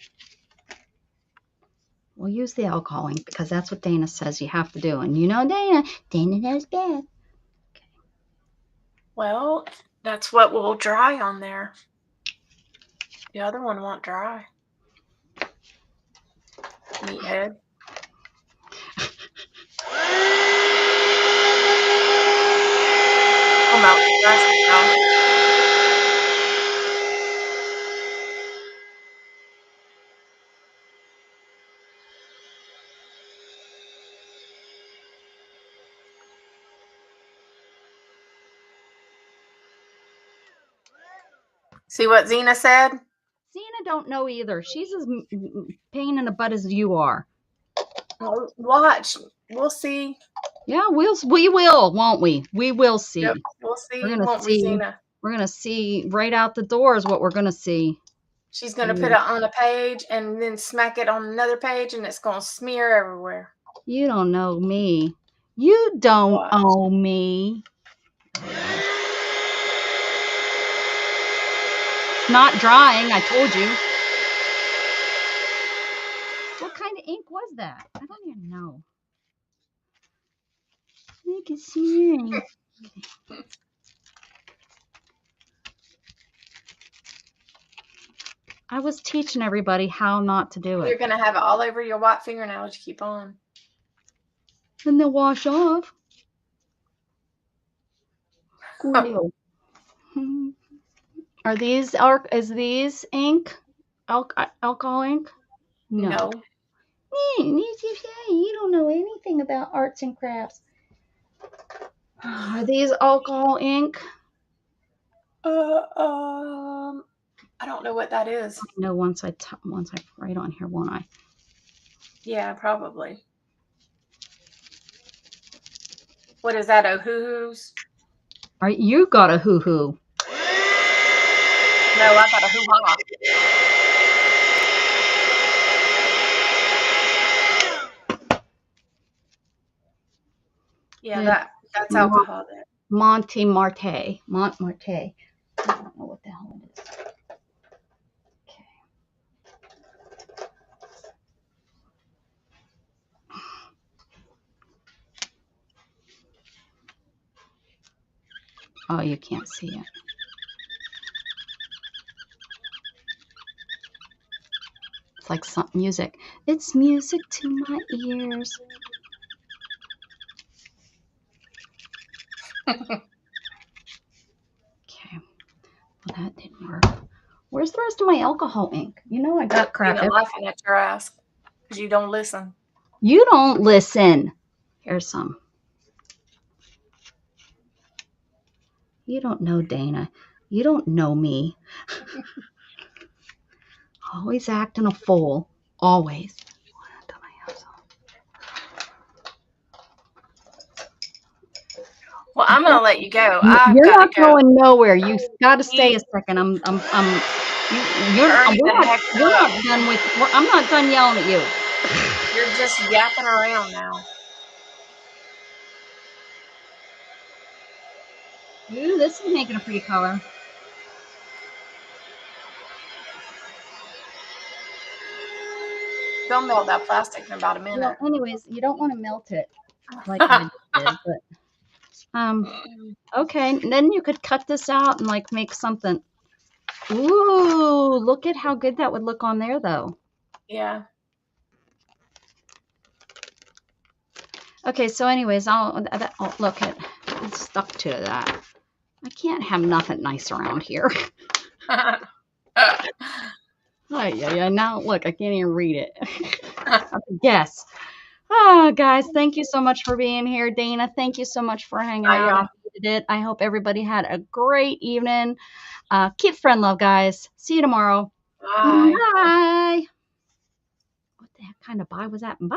We'll use the alcohol ink because that's what Dana says you have to do. And you know Dana knows best. Okay. Well, that's what will dry on there. The other one won't dry. Meathead. Come out. See what Zena said? Zena don't know either. She's as pain in the butt as you are. Well, watch. We'll see. Yeah, we will, won't we? We will see. Yep, we'll see. We're gonna won't we, see. Zena? We're gonna see right out the door is what we're gonna see. She's gonna put it on a page and then smack it on another page, and it's gonna smear everywhere. You don't know me. You don't owe me. It's not drying, I told you. What kind of ink was that? I don't even know. I can see it. I was teaching everybody how not to do it. You're gonna have it all over your white fingernails. You keep on. Then they'll wash off. Cool. Is these ink? Alcohol ink? No. You don't know anything about arts and crafts. Are these alcohol ink? I don't know what that is. No, once I write on here, won't I? Yeah, probably. What is that? Hoo-hoos? All right, you got a hoo-hoo. No, I got a hoo-ha. Yeah, that's alcohol there. Montmartre. I don't know what the hell it is. Okay. Oh, you can't see it. It's like some music. It's music to my ears. Okay. Well, that didn't work. Where's the rest of my alcohol ink? You know I got crap. You're laughing at your ass because you don't listen. You don't listen. Here's some. You don't know Dana. You don't know me. Always acting a fool. Always. Well, I'm gonna let you go. I've You're got to not go. going nowhere. You got to stay You- a second. Hurry We're the not, heck we're up. not done with, I'm not done yelling at you. You're just yapping around now. Ooh, this is making a pretty color. They'll melt that plastic in about a Well, minute. anyways, you don't want to melt it like I did, but okay. And then you could cut this out and like make something. Ooh, look at how good that would look on there, though. Yeah. Okay, so anyways, oh, look at it's stuck to that. I can't have nothing nice around here. Oh, yeah. Now look, I can't even read it. Yes. Oh, guys, thank you so much for being here. Dana, thank you so much for hanging Bye, out. y'all. I needed it. I hope everybody had a great evening. Keep friend love, guys. See you tomorrow. Bye. Bye. What the heck kind of bye was that? Bye.